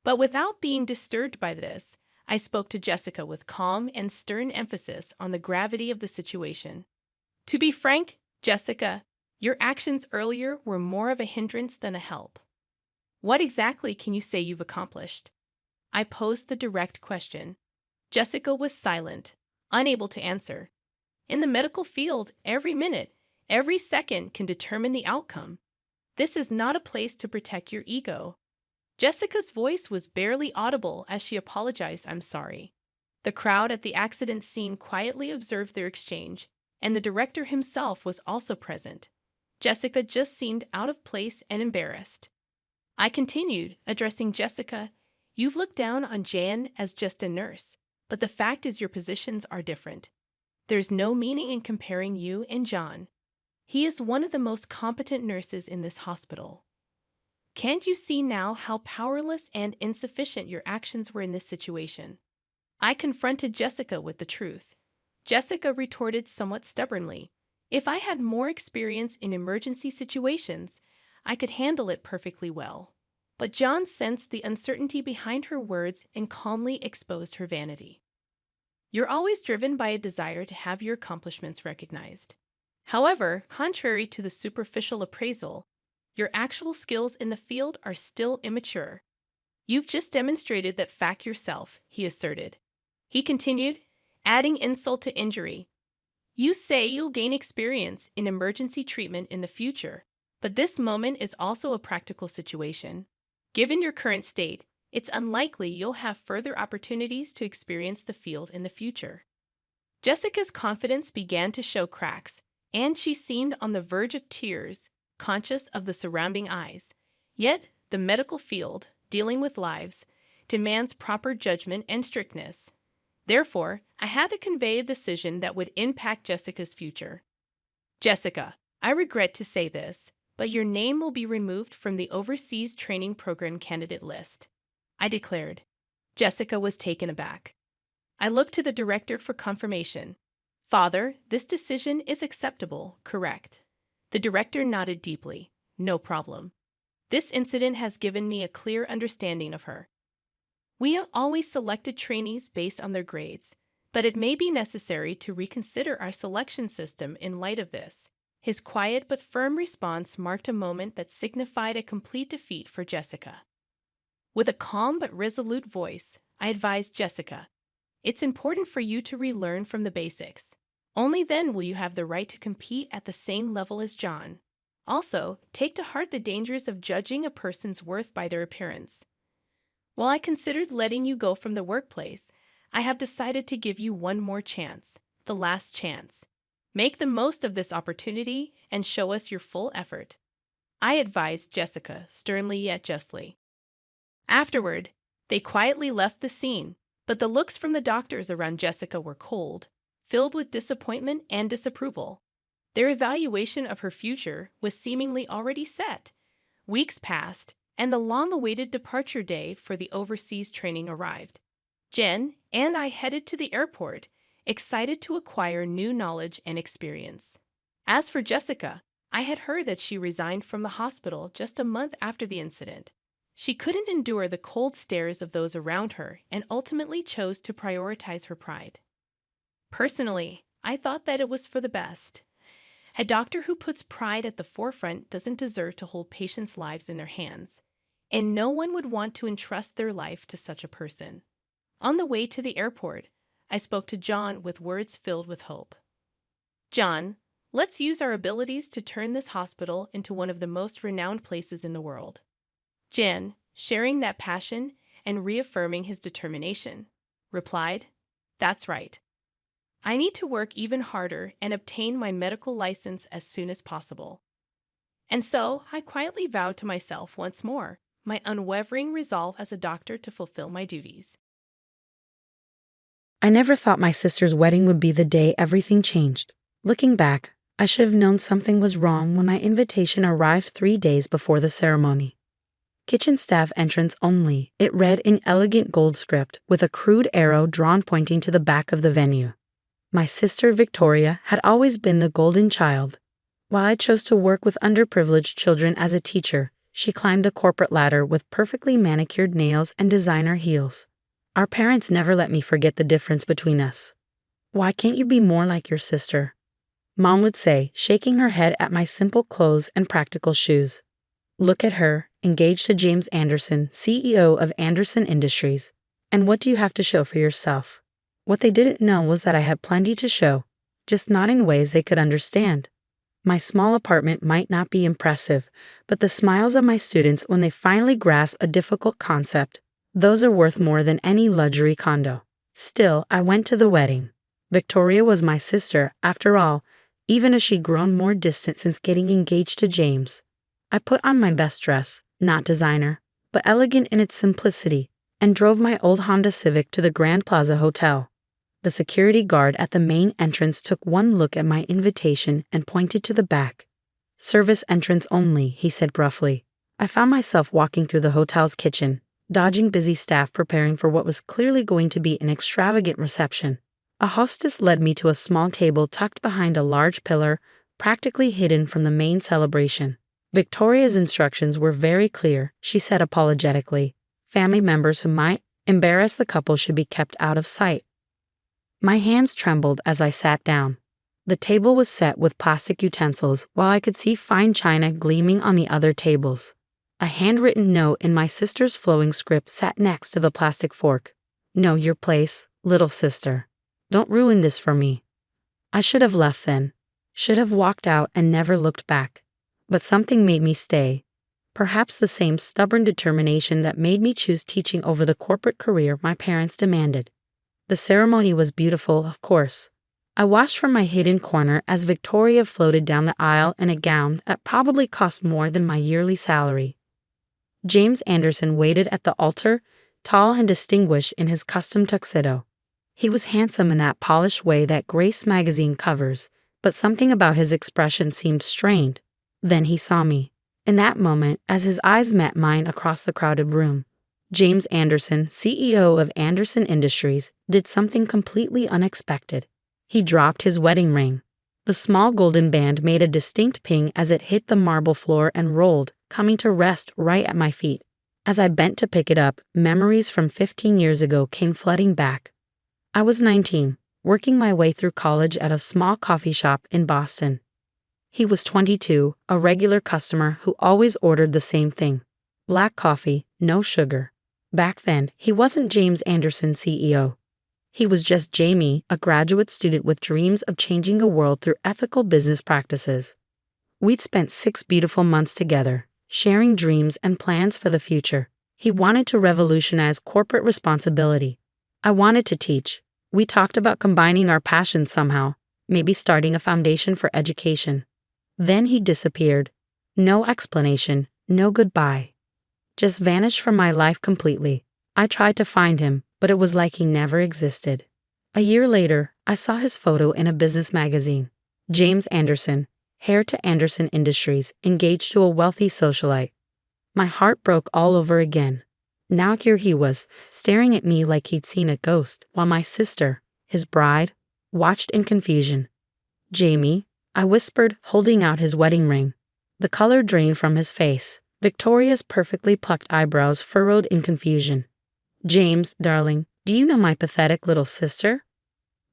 S4: But without being disturbed by this, I spoke to Jessica with calm and stern emphasis on the gravity of the situation. "To be frank, Jessica, your actions earlier were more of a hindrance than a help. What exactly can you say you've accomplished?" I posed the direct question. Jessica was silent, unable to answer. In the medical field, every minute, every second can determine the outcome. This is not a place to protect your ego. Jessica's voice was barely audible as she apologized. "I'm sorry." The crowd at the accident scene quietly observed their exchange, and the director himself was also present. Jessica just seemed out of place and embarrassed. I continued, addressing Jessica. "You've looked down on Jan as just a nurse, but the fact is your positions are different. There's no meaning in comparing you and John. He is one of the most competent nurses in this hospital. Can't you see now how powerless and insufficient your actions were in this situation?" I confronted Jessica with the truth. Jessica retorted somewhat stubbornly. "If I had more experience in emergency situations, I could handle it perfectly well." But John sensed the uncertainty behind her words and calmly exposed her vanity. "You're always driven by a desire to have your accomplishments recognized. However, contrary to the superficial appraisal, your actual skills in the field are still immature. You've just demonstrated that fact yourself," he asserted. He continued, adding insult to injury. "You say you'll gain experience in emergency treatment in the future, but this moment is also a practical situation. Given your current state, it's unlikely you'll have further opportunities to experience the field in the future." Jessica's confidence began to show cracks, and she seemed on the verge of tears, conscious of the surrounding eyes. Yet, the medical field, dealing with lives, demands proper judgment and strictness. Therefore, I had to convey a decision that would impact Jessica's future. "Jessica, I regret to say this, but your name will be removed from the Overseas Training Program candidate list," I declared. Jessica was taken aback. I looked to the director for confirmation. "Father, this decision is acceptable, correct?" The director nodded deeply. No problem. This incident has given me a clear understanding of her. We have always selected trainees based on their grades, but it may be necessary to reconsider our selection system in light of this. His quiet but firm response marked a moment that signified a complete defeat for Jessica. With a calm but resolute voice, I advised Jessica, "It's important for you to relearn from the basics. Only then will you have the right to compete at the same level as John. Also, take to heart the dangers of judging a person's worth by their appearance. While I considered letting you go from the workplace, I have decided to give you one more chance, the last chance. Make the most of this opportunity and show us your full effort," I advised Jessica, sternly yet justly. Afterward, they quietly left the scene, but the looks from the doctors around Jessica were cold, filled with disappointment and disapproval. Their evaluation of her future was seemingly already set. Weeks passed, and the long-awaited departure day for the overseas training arrived. Jen and I headed to the airport, excited to acquire new knowledge and experience. As for Jessica, I had heard that she resigned from the hospital just a month after the incident. She couldn't endure the cold stares of those around her and ultimately chose to prioritize her pride. Personally, I thought that it was for the best. A doctor who puts pride at the forefront doesn't deserve to hold patients' lives in their hands, and no one would want to entrust their life to such a person. On the way to the airport, I spoke to John with words filled with hope. "John, let's use our abilities to turn this hospital into one of the most renowned places in the world." Jen, sharing that passion and reaffirming his determination, replied, "That's right. I need to work even harder and obtain my medical license as soon as possible." And so I quietly vowed to myself once more my unwavering resolve as a doctor to fulfill my duties.
S3: I never thought my sister's wedding would be the day everything changed. Looking back, I should have known something was wrong when my invitation arrived 3 days before the ceremony. Kitchen staff entrance only, it read in elegant gold script with a crude arrow drawn pointing to the back of the venue. My sister Victoria had always been the golden child. While I chose to work with underprivileged children as a teacher, she climbed a corporate ladder with perfectly manicured nails and designer heels. Our parents never let me forget the difference between us. "Why can't you be more like your sister?" Mom would say, shaking her head at my simple clothes and practical shoes. "Look at her, engaged to James Anderson, CEO of Anderson Industries. And what do you have to show for yourself?" What they didn't know was that I had plenty to show, just not in ways they could understand. My small apartment might not be impressive, but the smiles of my students when they finally grasp a difficult concept, those are worth more than any luxury condo. Still, I went to the wedding. Victoria was my sister, after all, even as she'd grown more distant since getting engaged to James. I put on my best dress, not designer, but elegant in its simplicity, and drove my old Honda Civic to the Grand Plaza Hotel. The security guard at the main entrance took one look at my invitation and pointed to the back. "Service entrance only," he said gruffly. I found myself walking through the hotel's kitchen, dodging busy staff preparing for what was clearly going to be an extravagant reception. A hostess led me to a small table tucked behind a large pillar, practically hidden from the main celebration. Victoria's instructions were very clear, she said apologetically. Family members who might embarrass the couple should be kept out of sight. My hands trembled as I sat down. The table was set with plastic utensils, while I could see fine china gleaming on the other tables. A handwritten note in my sister's flowing script sat next to the plastic fork. "Know your place, little sister. Don't ruin this for me." I should have left then. Should have walked out and never looked back. But something made me stay. Perhaps the same stubborn determination that made me choose teaching over the corporate career my parents demanded. The ceremony was beautiful, of course. I watched from my hidden corner as Victoria floated down the aisle in a gown that probably cost more than my yearly salary. James Anderson waited at the altar, tall and distinguished in his custom tuxedo. He was handsome in that polished way that Grace magazine covers, but something about his expression seemed strained. Then he saw me. In that moment, as his eyes met mine across the crowded room, James Anderson, CEO of Anderson Industries, did something completely unexpected. He dropped his wedding ring. The small golden band made a distinct ping as it hit the marble floor and rolled, coming to rest right at my feet. As I bent to pick it up, memories from 15 years ago came flooding back. I was 19, working my way through college at a small coffee shop in Boston. He was 22, a regular customer who always ordered the same thing: black coffee, no sugar. Back then, he wasn't James Anderson, CEO. He was just Jamie, a graduate student with dreams of changing the world through ethical business practices. We'd spent 6 beautiful months together, sharing dreams and plans for the future. He wanted to revolutionize corporate responsibility. I wanted to teach. We talked about combining our passions somehow, maybe starting a foundation for education. Then he disappeared. No explanation, no goodbye. Just vanished from my life completely. I tried to find him, but it was like he never existed. A year later, I saw his photo in a business magazine. James Anderson, heir to Anderson Industries, engaged to a wealthy socialite. My heart broke all over again. Now here he was, staring at me like he'd seen a ghost, while my sister, his bride, watched in confusion. "Jamie," I whispered, holding out his wedding ring. The color drained from his face. Victoria's perfectly plucked eyebrows furrowed in confusion. "James, darling, do you know my pathetic little sister?"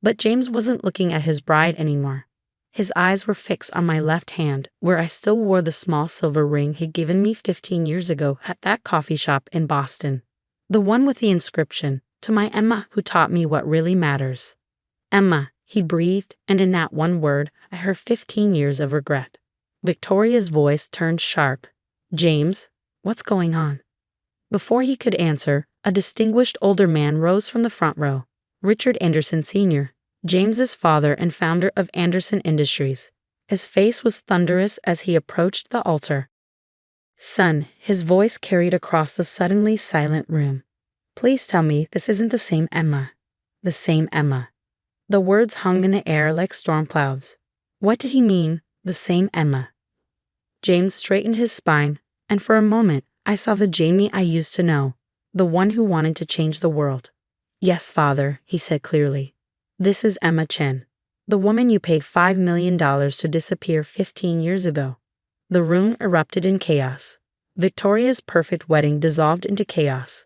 S3: But James wasn't looking at his bride anymore. His eyes were fixed on my left hand, where I still wore the small silver ring he'd given me 15 years ago at that coffee shop in Boston. The one with the inscription, "To my Emma who taught me what really matters." "Emma," he breathed, and in that one word, I heard 15 years of regret. Victoria's voice turned sharp. "James, what's going on?" Before he could answer, a distinguished older man rose from the front row. Richard Anderson Sr., James's father and founder of Anderson Industries. His face was thunderous as he approached the altar. "Son," his voice carried across the suddenly silent room. "Please tell me this isn't the same Emma." The same Emma. The words hung in the air like storm clouds. What did he mean, the same Emma? James straightened his spine, and for a moment, I saw the Jamie I used to know, the one who wanted to change the world. "Yes, father," he said clearly. "This is Emma Chen, the woman you paid $5 million to disappear 15 years ago." The room erupted in chaos. Victoria's perfect wedding dissolved into chaos.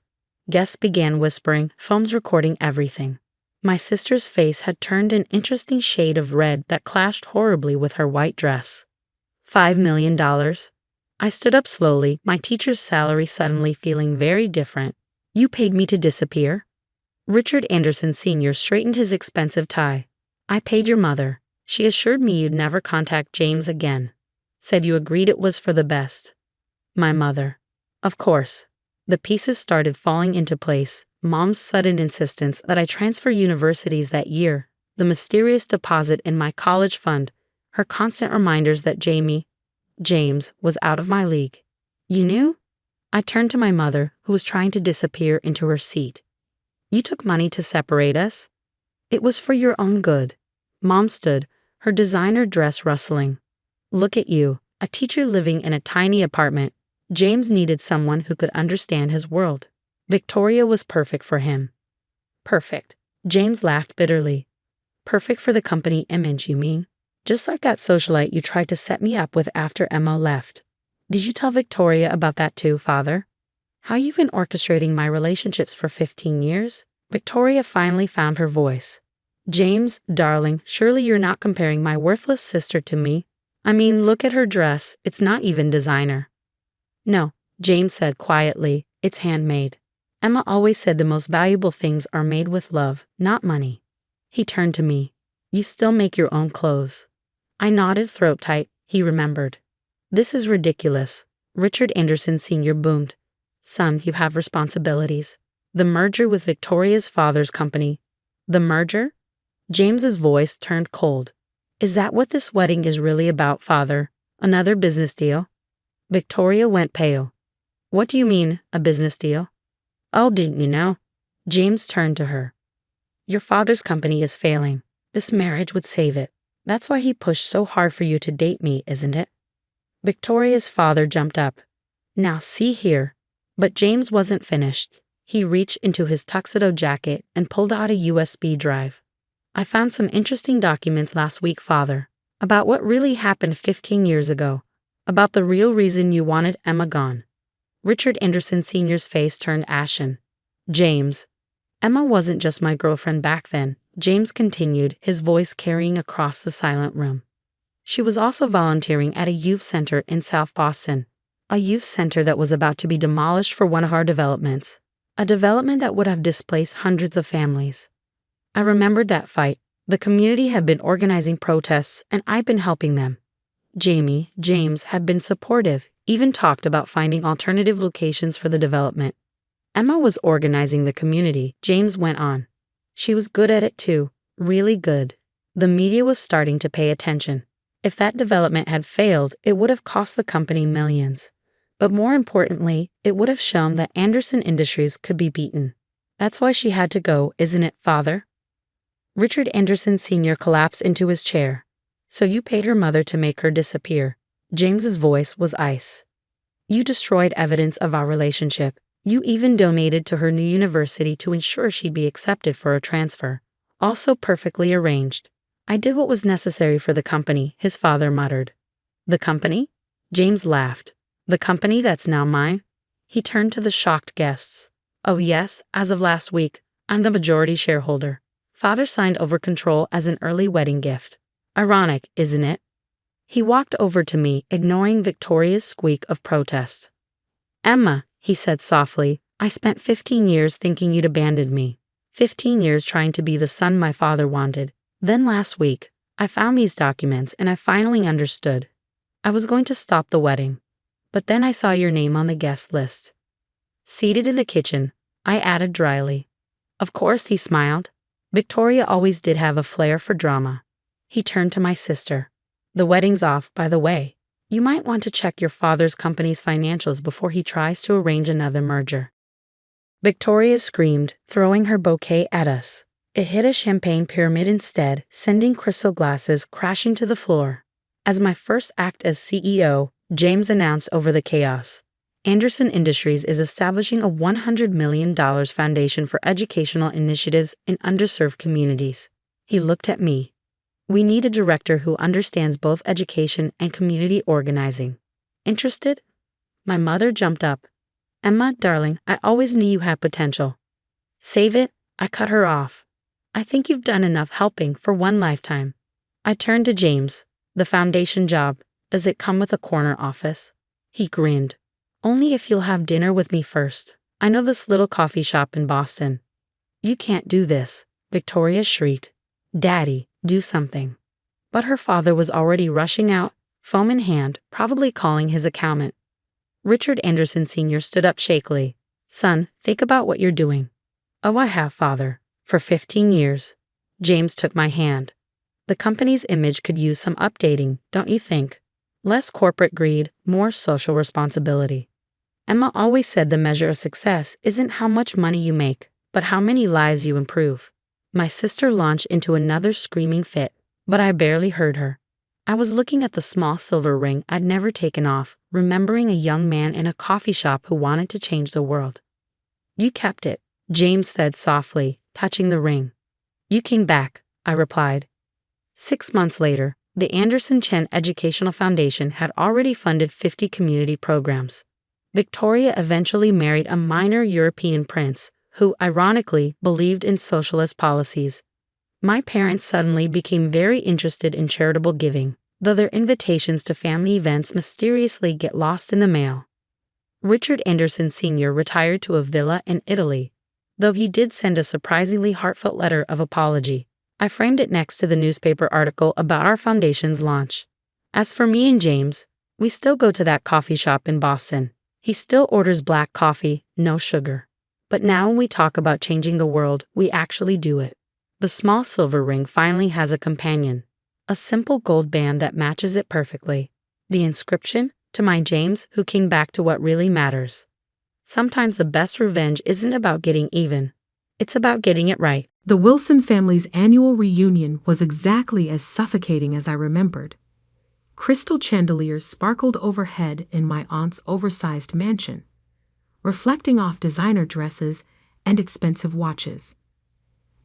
S3: Guests began whispering, phones recording everything. My sister's face had turned an interesting shade of red that clashed horribly with her white dress. $5 million? I stood up slowly, my teacher's salary suddenly feeling very different. "You paid me to disappear?" Richard Anderson Sr. straightened his expensive tie. "I paid your mother. She assured me you'd never contact James again. Said you agreed it was for the best." My mother. Of course. The pieces started falling into place. Mom's sudden insistence that I transfer universities that year, the mysterious deposit in my college fund, her constant reminders that James, was out of my league. "You knew?" I turned to my mother, who was trying to disappear into her seat. "You took money to separate us?" "It was for your own good." Mom stood, her designer dress rustling. "Look at you, a teacher living in a tiny apartment. James needed someone who could understand his world. Victoria was perfect for him." "Perfect." James laughed bitterly. "Perfect for the company image, you mean? Just like that socialite you tried to set me up with after Emma left. Did you tell Victoria about that too, father? How you've been orchestrating my relationships for 15 years? Victoria finally found her voice. "James, darling, surely you're not comparing my worthless sister to me. I mean, look at her dress, it's not even designer." "No," James said quietly, "it's handmade. Emma always said the most valuable things are made with love, not money." He turned to me. "You still make your own clothes?" I nodded, throat tight. He remembered. "This is ridiculous." Richard Anderson Sr. boomed. "Son, you have responsibilities. The merger with Victoria's father's company." "The merger?" James's voice turned cold. "Is that what this wedding is really about, father? Another business deal?" Victoria went pale. "What do you mean, a business deal?" "Oh, didn't you know?" James turned to her. "Your father's company is failing. This marriage would save it. That's why he pushed so hard for you to date me, isn't it?" Victoria's father jumped up. "Now see here." But James wasn't finished. He reached into his tuxedo jacket and pulled out a USB drive. "I found some interesting documents last week, father. About what really happened 15 years ago. About the real reason you wanted Emma gone. Richard Anderson Sr.'s face turned ashen. James. Emma wasn't just my girlfriend back then, James continued, his voice carrying across the silent room. She was also volunteering at a youth center in South Boston. A youth center that was about to be demolished for one of our developments. A development that would have displaced hundreds of families. I remembered that fight. The community had been organizing protests, and I'd been helping them. James had been supportive, even talked about finding alternative locations for the development. Emma was organizing the community, James went on. She was good at it too, really good. The media was starting to pay attention. If that development had failed, it would have cost the company millions. But more importantly, it would have shown that Anderson Industries could be beaten. That's why she had to go, isn't it, Father? Richard Anderson Sr. collapsed into his chair. So you paid her mother to make her disappear. James's voice was ice. You destroyed evidence of our relationship. You even donated to her new university to ensure she'd be accepted for a transfer. Also perfectly arranged. I did what was necessary for the company, his father muttered. The company? James laughed. The company that's now mine? He turned to the shocked guests. Oh yes, as of last week, I'm the majority shareholder. Father signed over control as an early wedding gift. Ironic, isn't it? He walked over to me, ignoring Victoria's squeak of protest. Emma, he said softly, I spent 15 years thinking you'd abandoned me. 15 years trying to be the son my father wanted. Then last week, I found these documents and I finally understood. I was going to stop the wedding. But then I saw your name on the guest list. Seated in the kitchen, I added dryly. Of course, he smiled. Victoria always did have a flair for drama. He turned to my sister. The wedding's off, by the way. You might want to check your father's company's financials before he tries to arrange another merger. Victoria screamed, throwing her bouquet at us. It hit a champagne pyramid instead, sending crystal glasses crashing to the floor. As my first act as CEO, James announced over the chaos. Anderson Industries is establishing a $100 million foundation for educational initiatives in underserved communities. He looked at me. We need a director who understands both education and community organizing. Interested? My mother jumped up. Emma, darling, I always knew you had potential. Save it, I cut her off. I think you've done enough helping for one lifetime. I turned to James. The foundation job, does it come with a corner office? He grinned. Only if you'll have dinner with me first. I know this little coffee shop in Boston. You can't do this, Victoria shrieked. Daddy, do something. But her father was already rushing out, phone in hand, probably calling his accountant. Richard Anderson Sr. stood up shakily. Son, think about what you're doing. Oh, I have, Father. For 15 years. James took my hand. The company's image could use some updating, don't you think? Less corporate greed, more social responsibility. Emma always said the measure of success isn't how much money you make, but how many lives you improve. My sister launched into another screaming fit, but I barely heard her. I was looking at the small silver ring I'd never taken off, remembering a young man in a coffee shop who wanted to change the world. You kept it, James said softly, touching the ring. You came back, I replied. 6 months later, the Anderson Chen Educational Foundation had already funded 50 community programs. Victoria eventually married a minor European prince who, ironically, believed in socialist policies. My parents suddenly became very interested in charitable giving, though their invitations to family events mysteriously get lost in the mail. Richard Anderson Sr. retired to a villa in Italy, though he did send a surprisingly heartfelt letter of apology. I framed it next to the newspaper article about our foundation's launch. As for me and James, we still go to that coffee shop in Boston. He still orders black coffee, no sugar. But now when we talk about changing the world, we actually do it. The small silver ring finally has a companion. A simple gold band that matches it perfectly. The inscription, to my James, who came back to what really matters. Sometimes the best revenge isn't about getting even. It's about getting it right.
S2: The Wilson family's annual reunion was exactly as suffocating as I remembered. Crystal chandeliers sparkled overhead in my aunt's oversized mansion, reflecting off designer dresses and expensive watches.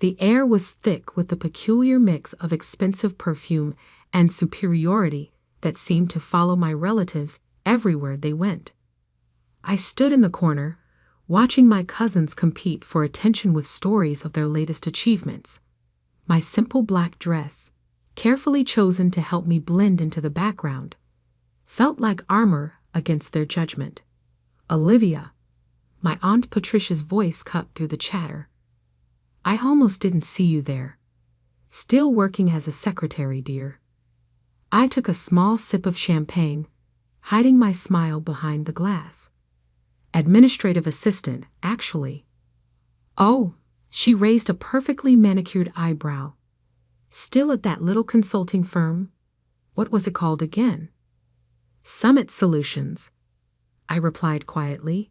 S2: The air was thick with the peculiar mix of expensive perfume and superiority that seemed to follow my relatives everywhere they went. I stood in the corner, watching my cousins compete for attention with stories of their latest achievements. My simple black dress, carefully chosen to help me blend into the background, felt like armor against their judgment. "Olivia," my Aunt Patricia's voice cut through the chatter. "I almost didn't see you there. Still working as a secretary, dear." I took a small sip of champagne, hiding my smile behind the glass. "Administrative assistant, actually." "Oh," she raised a perfectly manicured eyebrow. "Still at that little consulting firm? What was it called again?" "Summit Solutions," I replied quietly.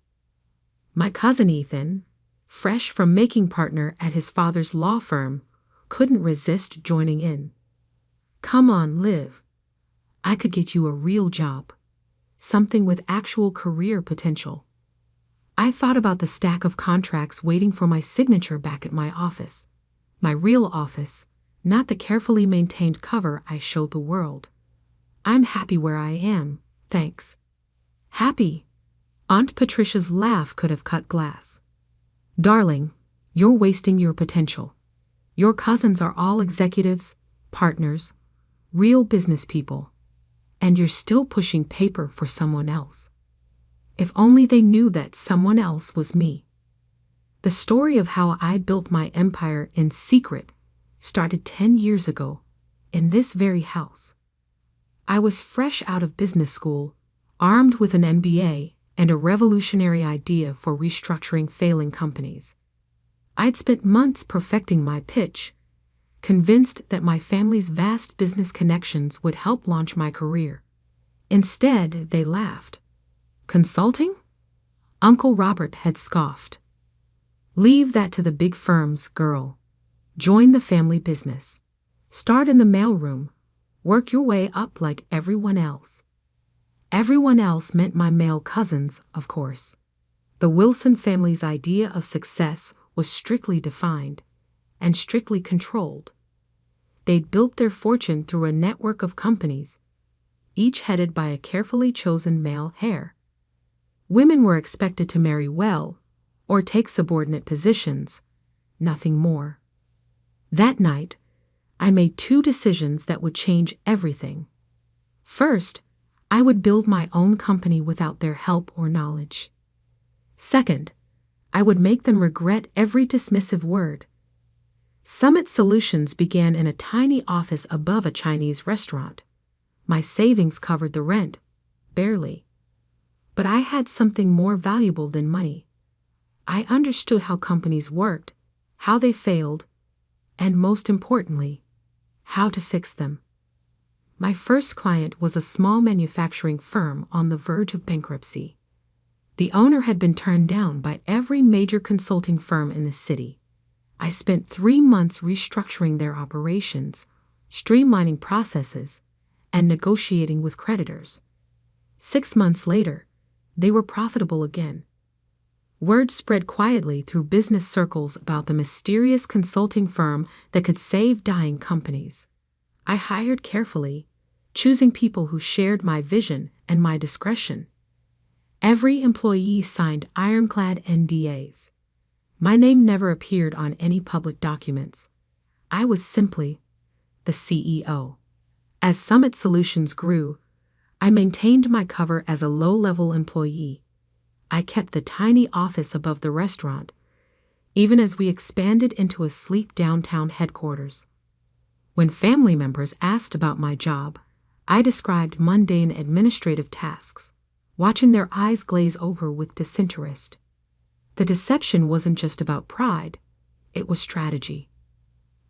S2: My cousin Ethan, fresh from making partner at his father's law firm, couldn't resist joining in. "Come on, Liv. I could get you a real job. Something with actual career potential." I thought about the stack of contracts waiting for my signature back at my office. My real office, not the carefully maintained cover I showed the world. "I'm happy where I am, thanks." "Happy?" Aunt Patricia's laugh could have cut glass. "Darling, you're wasting your potential. Your cousins are all executives, partners, real business people, and you're still pushing paper for someone else. If only they knew that someone else was me." The story of how I built my empire in secret started 10 years ago, in this very house. I was fresh out of business school, armed with an MBA and a revolutionary idea for restructuring failing companies. I'd spent months perfecting my pitch, convinced that my family's vast business connections would help launch my career. Instead, they laughed. "Consulting?" Uncle Robert had scoffed. "Leave that to the big firms, girl. Join the family business. Start in the mailroom. Work your way up like everyone else." Everyone else meant my male cousins, of course. The Wilson family's idea of success was strictly defined and strictly controlled. They'd built their fortune through a network of companies, each headed by a carefully chosen male heir. Women were expected to marry well or take subordinate positions, nothing more. That night, I made 2 decisions that would change everything. First, I would build my own company without their help or knowledge. Second, I would make them regret every dismissive word. Summit Solutions began in a tiny office above a Chinese restaurant. My savings covered the rent, barely. But I had something more valuable than money. I understood how companies worked, how they failed, and most importantly, how to fix them. My first client was a small manufacturing firm on the verge of bankruptcy. The owner had been turned down by every major consulting firm in the city. I spent 3 months restructuring their operations, streamlining processes, and negotiating with creditors. 6 months later, they were profitable again. Word spread quietly through business circles about the mysterious consulting firm that could save dying companies. I hired carefully, choosing people who shared my vision and my discretion. Every employee signed ironclad NDAs. My name never appeared on any public documents. I was simply the CEO. As Summit Solutions grew, I maintained my cover as a low-level employee. I kept the tiny office above the restaurant, even as we expanded into a sleek downtown headquarters. When family members asked about my job, I described mundane administrative tasks, watching their eyes glaze over with disinterest. The deception wasn't just about pride, it was strategy.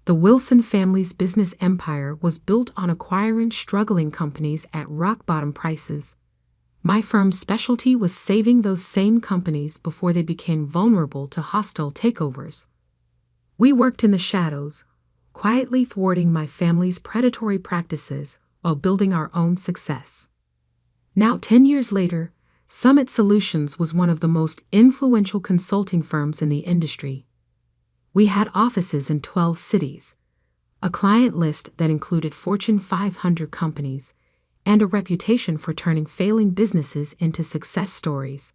S2: The Wilson family's business empire was built on acquiring struggling companies at rock-bottom prices. My firm's specialty was saving those same companies before they became vulnerable to hostile takeovers. We worked in the shadows, quietly thwarting my family's predatory practices while building our own success. Now, 10 years later, Summit Solutions was one of the most influential consulting firms in the industry. We had offices in 12 cities, A client list that included Fortune 500 companies and a reputation for turning failing businesses into success stories.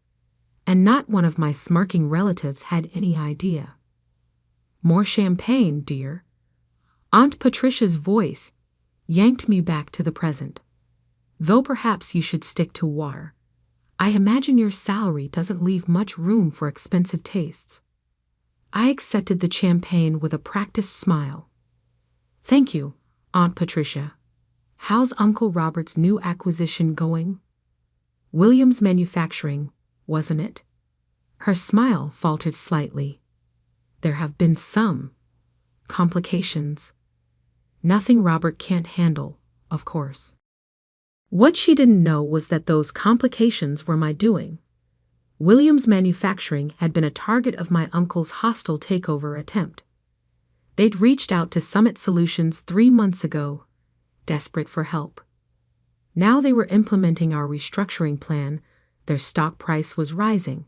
S2: And not one of my smirking relatives had any idea. More champagne, dear. Aunt Patricia's voice yanked me back to the present. Though perhaps you should stick to water. I imagine your salary doesn't leave much room for expensive tastes. I accepted the champagne with a practiced smile. Thank you, Aunt Patricia. How's Uncle Robert's new acquisition going? Williams Manufacturing, wasn't it? Her smile faltered slightly. There have been some complications. Nothing Robert can't handle, of course. What she didn't know was that those complications were my doing. Williams Manufacturing had been a target of my uncle's hostile takeover attempt. They'd reached out to Summit Solutions 3 months ago, desperate for help. Now they were implementing our restructuring plan, their stock price was rising,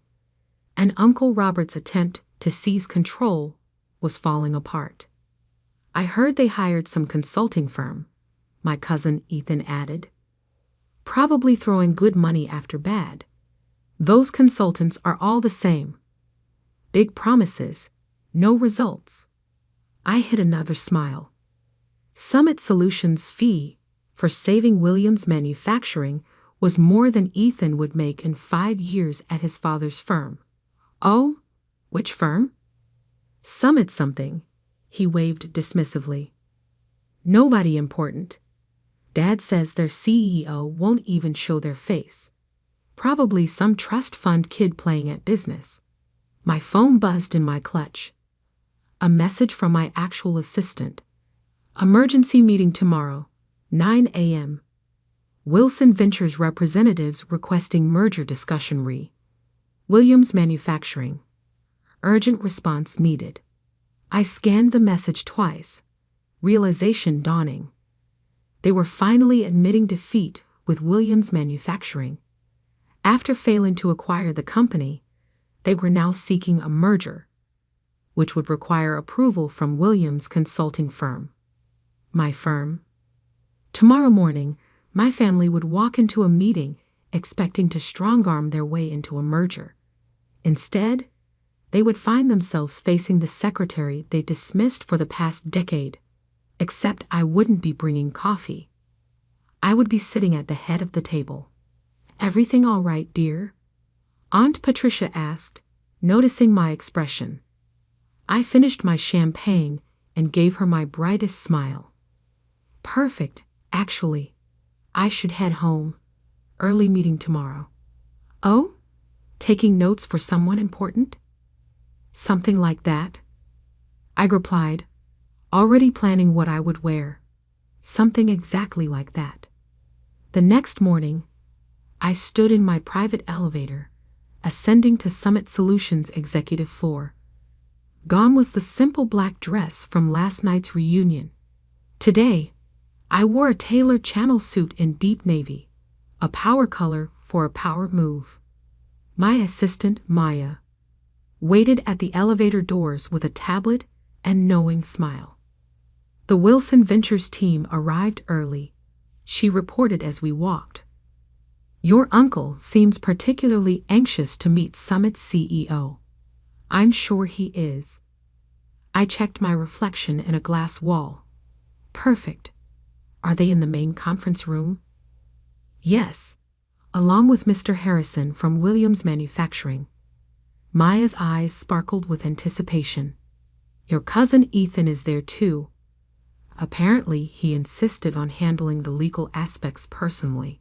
S2: and Uncle Robert's attempt to seize control was falling apart. I heard they hired some consulting firm, my cousin Ethan added. Probably throwing good money after bad. Those consultants are all the same. Big promises, no results. I hid another smile. Summit Solutions' fee for saving Williams Manufacturing was more than Ethan would make in 5 years at his father's firm. Oh, which firm? Summit something, he waved dismissively. Nobody important. Dad says their CEO won't even show their face. Probably some trust fund kid playing at business. My phone buzzed in my clutch. A message from my actual assistant. Emergency meeting tomorrow, 9 a.m. Wilson Ventures representatives requesting merger discussion Williams Manufacturing. Urgent response needed. I scanned the message twice. Realization dawning. They were finally admitting defeat with Williams Manufacturing. After failing to acquire the company, they were now seeking a merger, which would require approval from Williams' consulting firm. My firm. Tomorrow morning, my family would walk into a meeting expecting to strong-arm their way into a merger. Instead, they would find themselves facing the secretary they dismissed for the past decade, except I wouldn't be bringing coffee. I would be sitting at the head of the table. Everything all right, dear? Aunt Patricia asked, noticing my expression. I finished my champagne and gave her my brightest smile. Perfect, actually. I should head home. Early meeting tomorrow. Oh? Taking notes for someone important? Something like that. I replied, already planning what I would wear. Something exactly like that. The next morning, I stood in my private elevator, ascending to Summit Solutions' executive floor. Gone was the simple black dress from last night's reunion. Today, I wore a tailored channel suit in deep navy, a power color for a power move. My assistant, Maya, waited at the elevator doors with a tablet and knowing smile. The Wilson Ventures team arrived early, she reported as we walked. Your uncle seems particularly anxious to meet Summit's CEO. I'm sure he is. I checked my reflection in a glass wall. Perfect. Are they in the main conference room? Yes, along with Mr. Harrison from Williams Manufacturing. Maya's eyes sparkled with anticipation. Your cousin Ethan is there too. Apparently, he insisted on handling the legal aspects personally.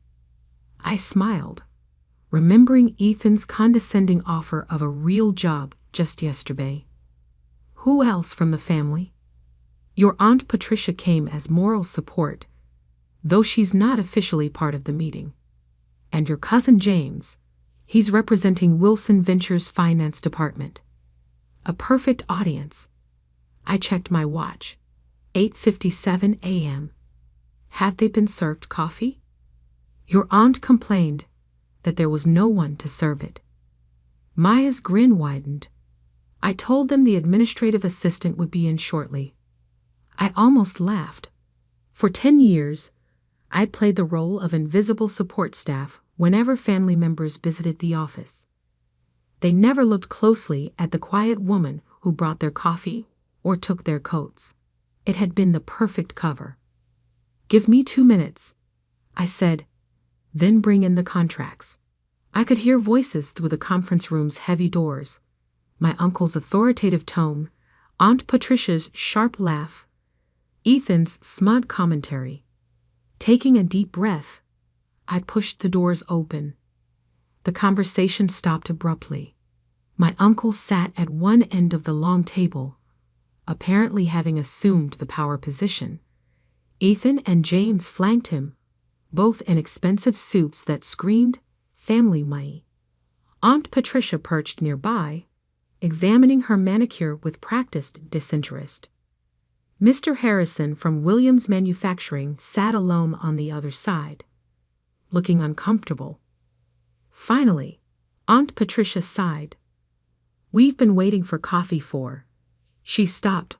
S2: I smiled, remembering Ethan's condescending offer of a real job just yesterday. Who else from the family? Your Aunt Patricia came as moral support, though she's not officially part of the meeting. And your cousin James, he's representing Wilson Ventures' finance department. A perfect audience. I checked my watch. 8:57 a.m. Had they been served coffee? Your aunt complained that there was no one to serve it. Maya's grin widened. I told them the administrative assistant would be in shortly. I almost laughed. For 10 years, I'd played the role of invisible support staff whenever family members visited the office. They never looked closely at the quiet woman who brought their coffee or took their coats. It had been the perfect cover. "Give me 2 minutes," I said, "then bring in the contracts." I could hear voices through the conference room's heavy doors, my uncle's authoritative tone, Aunt Patricia's sharp laugh, Ethan's smug commentary. Taking a deep breath, I pushed the doors open. The conversation stopped abruptly. My uncle sat at one end of the long table, apparently having assumed the power position. Ethan and James flanked him, both in expensive suits that screamed family money. Aunt Patricia perched nearby, examining her manicure with practiced disinterest. Mr. Harrison from Williams Manufacturing sat alone on the other side, looking uncomfortable. Finally, Aunt Patricia sighed. "We've been waiting for coffee for..." She stopped,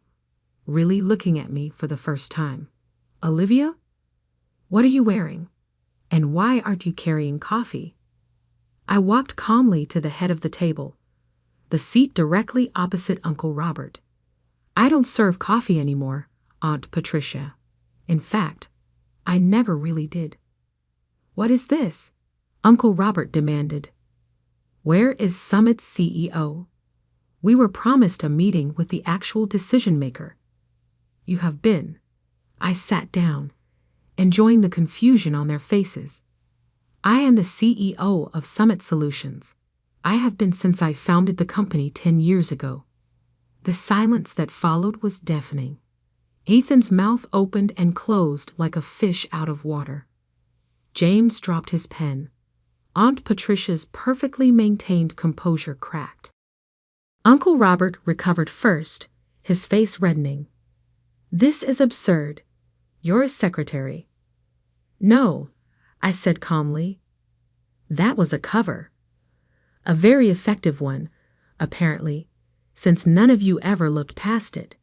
S2: really looking at me for the first time. "Olivia? What are you wearing? And why aren't you carrying coffee?" I walked calmly to the head of the table, the seat directly opposite Uncle Robert. "I don't serve coffee anymore, Aunt Patricia. In fact, I never really did." "What is this?" Uncle Robert demanded. "Where is Summit's CEO? We were promised a meeting with the actual decision-maker." "You have been." I sat down, enjoying the confusion on their faces. "I am the CEO of Summit Solutions. I have been since I founded the company 10 years ago." The silence that followed was deafening. Ethan's mouth opened and closed like a fish out of water. James dropped his pen. Aunt Patricia's perfectly maintained composure cracked. Uncle Robert recovered first, his face reddening. "This is absurd. You're a secretary." "No," I said calmly. "That was a cover. A very effective one, apparently, since none of you ever looked past it.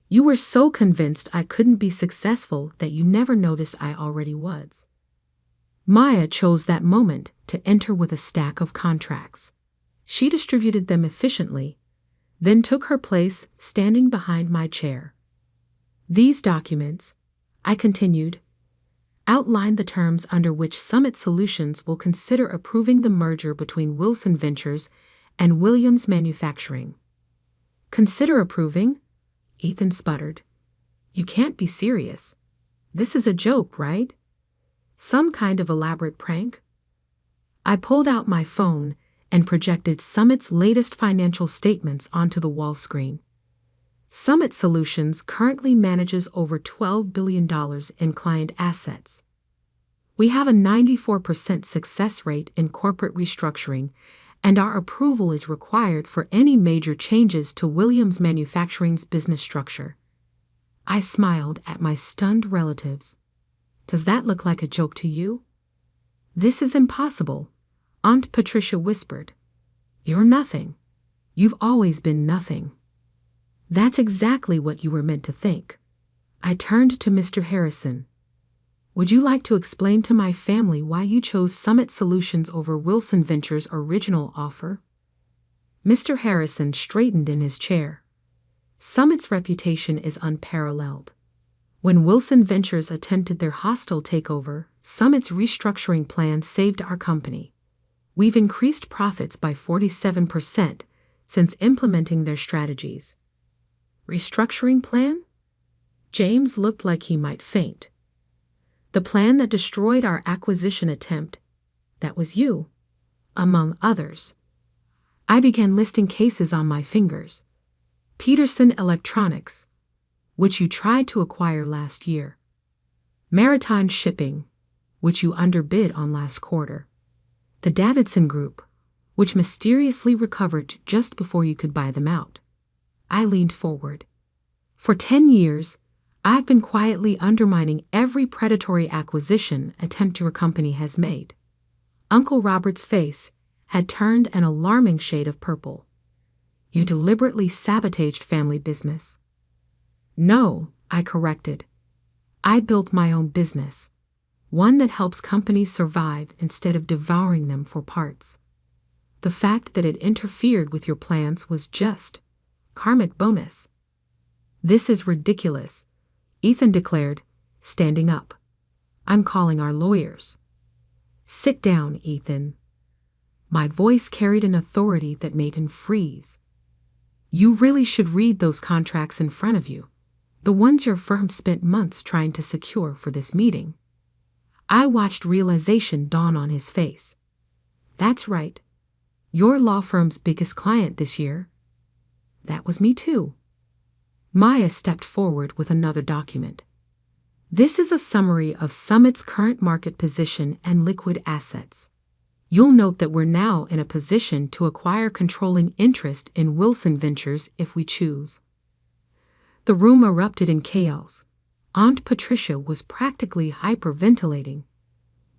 S2: You were so convinced I couldn't be successful that you never noticed I already was." Maya chose that moment to enter with a stack of contracts. She distributed them efficiently, then took her place standing behind my chair. "These documents," I continued, "outline the terms under which Summit Solutions will consider approving the merger between Wilson Ventures and Williams Manufacturing." "Consider approving?" Ethan sputtered. "You can't be serious. This is a joke, right? Some kind of elaborate prank?" I pulled out my phone and projected Summit's latest financial statements onto the wall screen. Summit Solutions currently manages over $12 billion in client assets. We have a 94% success rate in corporate restructuring, and our approval is required for any major changes to Williams Manufacturing's business structure. I smiled at my stunned relatives. "Does that look like a joke to you?" "This is impossible," Aunt Patricia whispered. "You're nothing. You've always been nothing." "That's exactly what you were meant to think." I turned to Mr. Harrison. "Would you like to explain to my family why you chose Summit Solutions over Wilson Ventures' original offer?" Mr. Harrison straightened in his chair. "Summit's reputation is unparalleled. When Wilson Ventures attempted their hostile takeover, Summit's restructuring plan saved our company. We've increased profits by 47% since implementing their strategies." "Restructuring plan?" James looked like he might faint. "The plan that destroyed our acquisition attempt. That was you, among others." I began listing cases on my fingers. Peterson Electronics, which you tried to acquire last year. Maritime Shipping, which you underbid on last quarter. The Davidson Group, which mysteriously recovered just before you could buy them out. I leaned forward. "For 10 years, I've been quietly undermining every predatory acquisition attempt your company has made." Uncle Robert's face had turned an alarming shade of purple. "You deliberately sabotaged family business." "No," I corrected. I built my own business, one that helps companies survive instead of devouring them for parts. The fact that it interfered with your plans was just karmic bonus. This is ridiculous, Ethan declared, standing up. I'm calling our lawyers. Sit down, Ethan. My voice carried an authority that made him freeze. You really should read those contracts in front of you, the ones your firm spent months trying to secure for this meeting. I watched realization dawn on his face. That's right. Your law firm's biggest client this year. That was me too. Maya stepped forward with another document. This is a summary of Summit's current market position and liquid assets. You'll note that we're now in a position to acquire controlling interest in Wilson Ventures if we choose. The room erupted in chaos. Aunt Patricia was practically hyperventilating.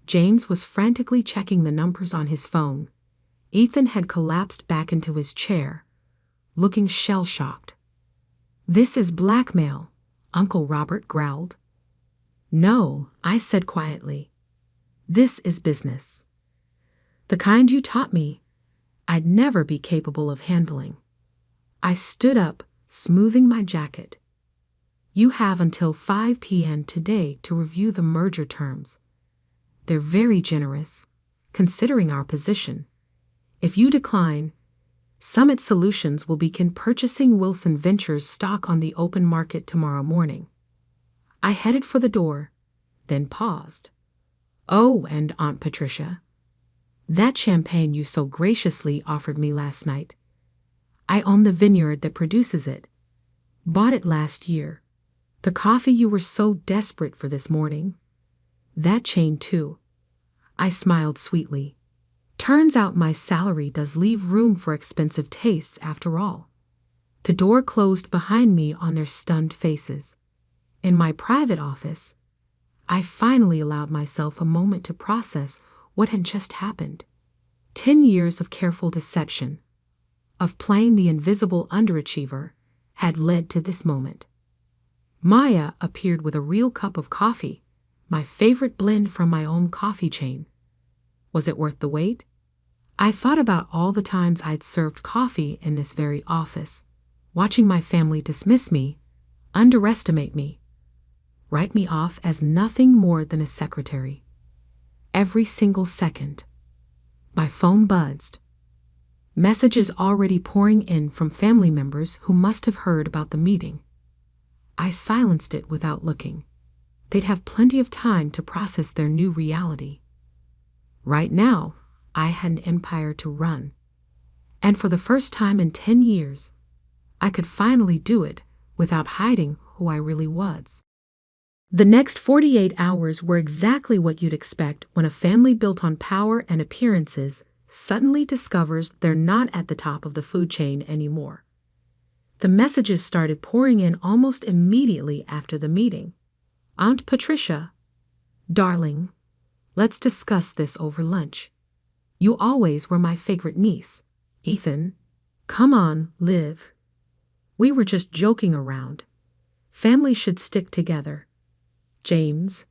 S2: James was frantically checking the numbers on his phone. Ethan had collapsed back into his chair, looking shell-shocked. This is blackmail, Uncle Robert growled. No, I said quietly. This is business. The kind you taught me, I'd never be capable of handling. I stood up, smoothing my jacket. You have until 5 p.m. today to review the merger terms. They're very generous, considering our position. If you decline, Summit Solutions will begin purchasing Wilson Ventures stock on the open market tomorrow morning. I headed for the door, then paused. Oh, and Aunt Patricia, that champagne you so graciously offered me last night. I own the vineyard that produces it. Bought it last year. The coffee you were so desperate for this morning. That chain too. I smiled sweetly. Turns out my salary does leave room for expensive tastes after all. The door closed behind me on their stunned faces. In my private office, I finally allowed myself a moment to process what had just happened. 10 years of careful deception, of playing the invisible underachiever, had led to this moment. Maya appeared with a real cup of coffee, my favorite blend from my own coffee chain. Was it worth the wait? I thought about all the times I'd served coffee in this very office, watching my family dismiss me, underestimate me, write me off as nothing more than a secretary. Every single second. My phone buzzed. Messages already pouring in from family members who must have heard about the meeting. I silenced it without looking. They'd have plenty of time to process their new reality. Right now, I had an empire to run. And for the first time in 10 years, I could finally do it without hiding who I really was. The next 48 hours were exactly what you'd expect when a family built on power and appearances suddenly discovers they're not at the top of the food chain anymore. The messages started pouring in almost immediately after the meeting. Aunt Patricia, darling, let's discuss this over lunch. You always were my favorite niece. Ethan, come on, Liv. We were just joking around. Families should stick together. James,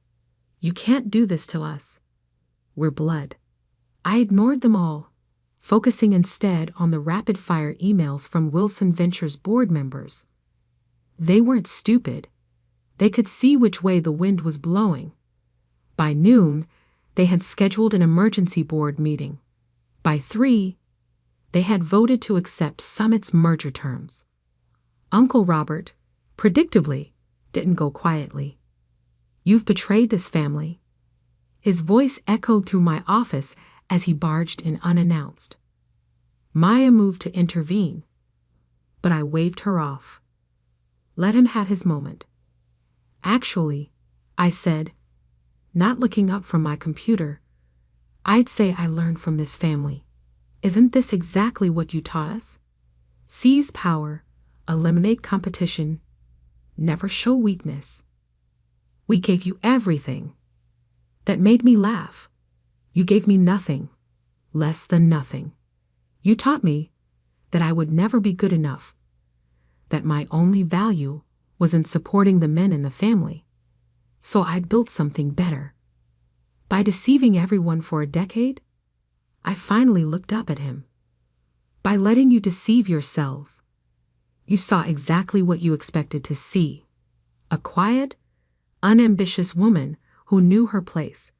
S2: you can't do this to us. We're blood. I ignored them all, focusing instead on the rapid-fire emails from Wilson Ventures board members. They weren't stupid. They could see which way the wind was blowing. By noon, they had scheduled an emergency board meeting. By 3, they had voted to accept Summit's merger terms. Uncle Robert, predictably, didn't go quietly. You've betrayed this family. His voice echoed through my office as he barged in unannounced. Maya moved to intervene, but I waved her off. Let him have his moment. Actually, I said, not looking up from my computer, I'd say I learned from this family. Isn't this exactly what you taught us? Seize power, eliminate competition, never show weakness. We gave you everything. That made me laugh. You gave me nothing, less than nothing. You taught me that I would never be good enough, that my only value was in supporting the men in the family. So I'd built something better. By deceiving everyone for a decade, I finally looked up at him. By letting you deceive yourselves, you saw exactly what you expected to see. A quiet, unambitious woman who knew her place.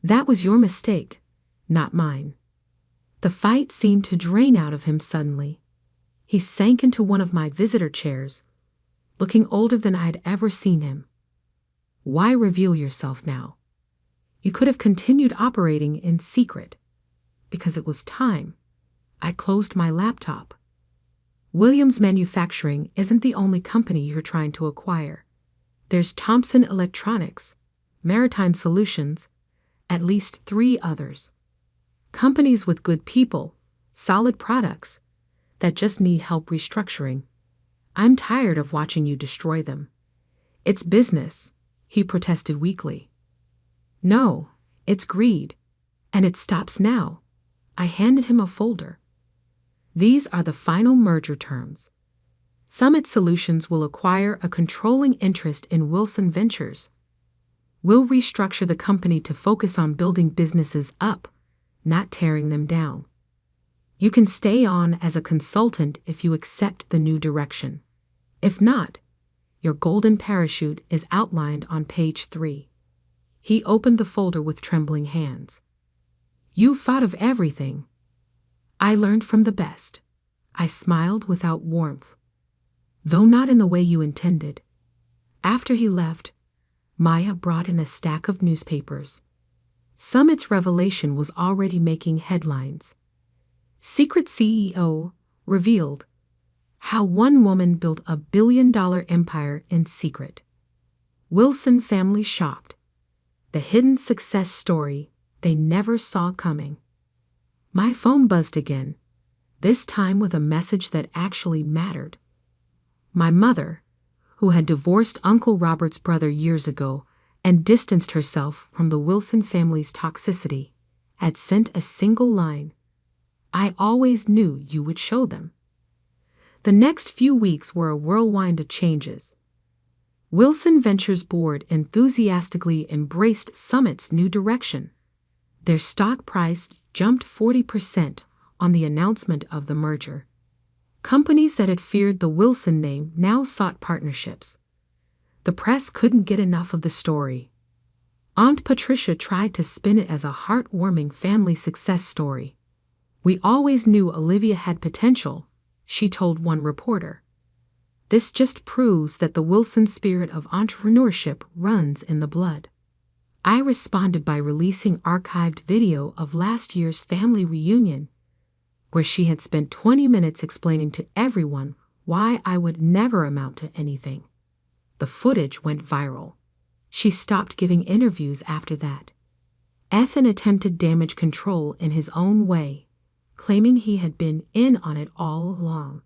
S2: That was your mistake, not mine. The fight seemed to drain out of him suddenly. He sank into one of my visitor chairs, looking older than I had ever seen him. Why reveal yourself now? You could have continued operating in secret. Because it was time. I closed my laptop. Williams Manufacturing isn't the only company you're trying to acquire. There's Thompson Electronics, Maritime Solutions, at least 3 others. Companies with good people, solid products, that just need help restructuring. I'm tired of watching you destroy them. It's business, he protested weakly. No, it's greed, and it stops now. I handed him a folder. These are the final merger terms. Summit Solutions will acquire a controlling interest in Wilson Ventures. We'll restructure the company to focus on building businesses up, not tearing them down. You can stay on as a consultant if you accept the new direction. If not, your golden parachute is outlined on page 3. He opened the folder with trembling hands. You thought of everything. I learned from the best. I smiled without warmth, though not in the way you intended. After he left, Maya brought in a stack of newspapers. Summit's revelation was already making headlines. Secret CEO revealed how one woman built a billion-dollar empire in secret. Wilson family shocked. The hidden success story they never saw coming. My phone buzzed again, this time with a message that actually mattered. My mother, who had divorced Uncle Robert's brother years ago and distanced herself from the Wilson family's toxicity, had sent a single line. I always knew you would show them. The next few weeks were a whirlwind of changes. Wilson Ventures board enthusiastically embraced Summit's new direction. Their stock price jumped 40% on the announcement of the merger. Companies that had feared the Wilson name now sought partnerships. The press couldn't get enough of the story. Aunt Patricia tried to spin it as a heartwarming family success story. We always knew Olivia had potential, she told one reporter. This just proves that the Wilson spirit of entrepreneurship runs in the blood. I responded by releasing archived video of last year's family reunion, where she had spent 20 minutes explaining to everyone why I would never amount to anything. The footage went viral. She stopped giving interviews after that. Ethan attempted damage control in his own way, claiming he had been in on it all along.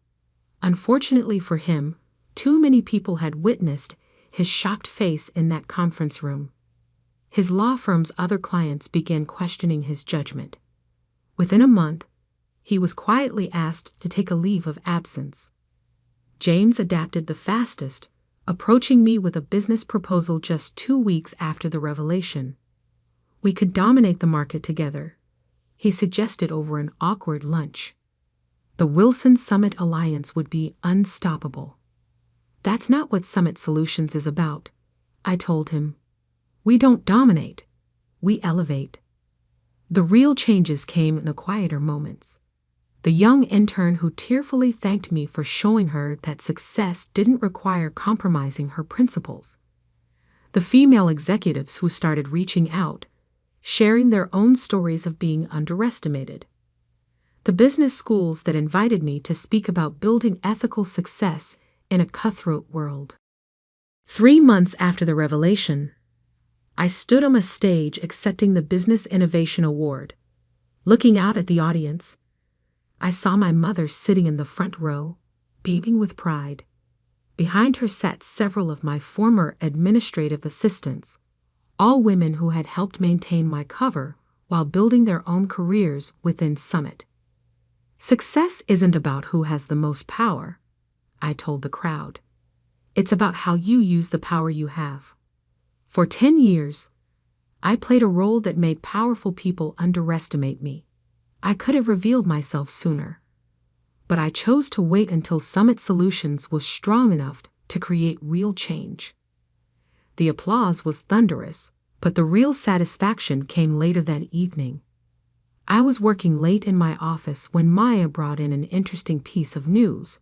S2: Unfortunately for him, too many people had witnessed his shocked face in that conference room. His law firm's other clients began questioning his judgment. Within a month, he was quietly asked to take a leave of absence. James adapted the fastest, approaching me with a business proposal just 2 weeks after the revelation. We could dominate the market together, he suggested over an awkward lunch. The Wilson Summit Alliance would be unstoppable. That's not what Summit Solutions is about, I told him. We don't dominate, we elevate. The real changes came in the quieter moments. The young intern who tearfully thanked me for showing her that success didn't require compromising her principles. The female executives who started reaching out, sharing their own stories of being underestimated. The business schools that invited me to speak about building ethical success in a cutthroat world. 3 months after the revelation, I stood on a stage accepting the Business Innovation Award. Looking out at the audience, I saw my mother sitting in the front row, beaming with pride. Behind her sat several of my former administrative assistants, all women who had helped maintain my cover while building their own careers within Summit. Success isn't about who has the most power, I told the crowd. It's about how you use the power you have. For 10 years, I played a role that made powerful people underestimate me. I could have revealed myself sooner, but I chose to wait until Summit Solutions was strong enough to create real change. The applause was thunderous, but the real satisfaction came later that evening. I was working late in my office when Maya brought in an interesting piece of news.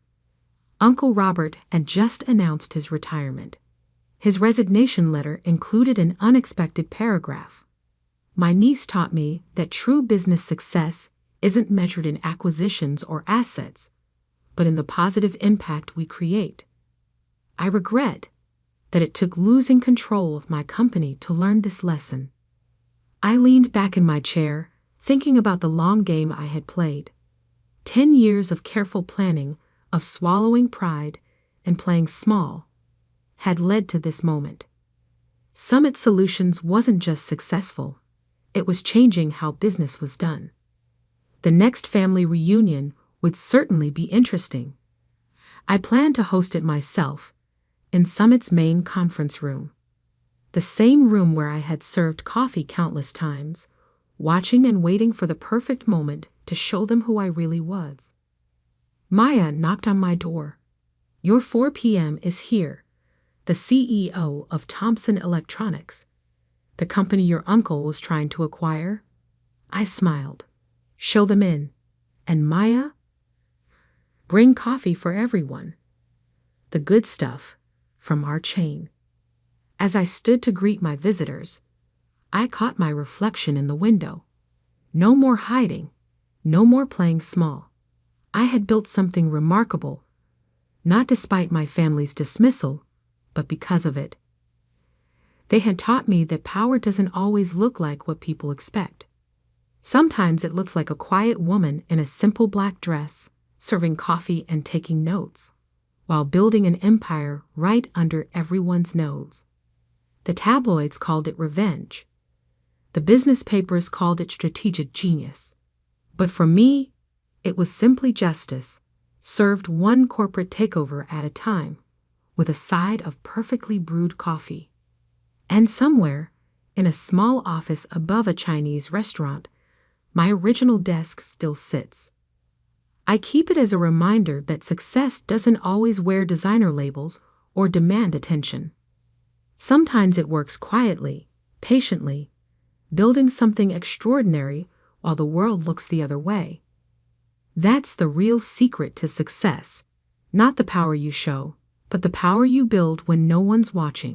S2: Uncle Robert had just announced his retirement. His resignation letter included an unexpected paragraph. My niece taught me that true business success isn't measured in acquisitions or assets, but in the positive impact we create. I regret that it took losing control of my company to learn this lesson. I leaned back in my chair, thinking about the long game I had played. 10 years of careful planning, of swallowing pride and playing small, had led to this moment. Summit Solutions wasn't just successful, it was changing how business was done. The next family reunion would certainly be interesting. I planned to host it myself, in Summit's main conference room. The same room where I had served coffee countless times, watching and waiting for the perfect moment to show them who I really was. Maya knocked on my door. "Your 4 p.m. is here. The CEO of Thomson Electronics, the company your uncle was trying to acquire." I smiled. "Show them in." "And Maya?" "Bring coffee for everyone. The good stuff from our chain." As I stood to greet my visitors, I caught my reflection in the window. No more hiding, no more playing small. I had built something remarkable, not despite my family's dismissal, but because of it. They had taught me that power doesn't always look like what people expect. Sometimes it looks like a quiet woman in a simple black dress, serving coffee and taking notes, while building an empire right under everyone's nose. The tabloids called it revenge. The business papers called it strategic genius. But for me, it was simply justice, served one corporate takeover at a time, with a side of perfectly brewed coffee. And somewhere, in a small office above a Chinese restaurant, my original desk still sits. I keep it as a reminder that success doesn't always wear designer labels or demand attention. Sometimes it works quietly, patiently, building something extraordinary while the world looks the other way. That's the real secret to success, not the power you show, but the power you build when no one's watching.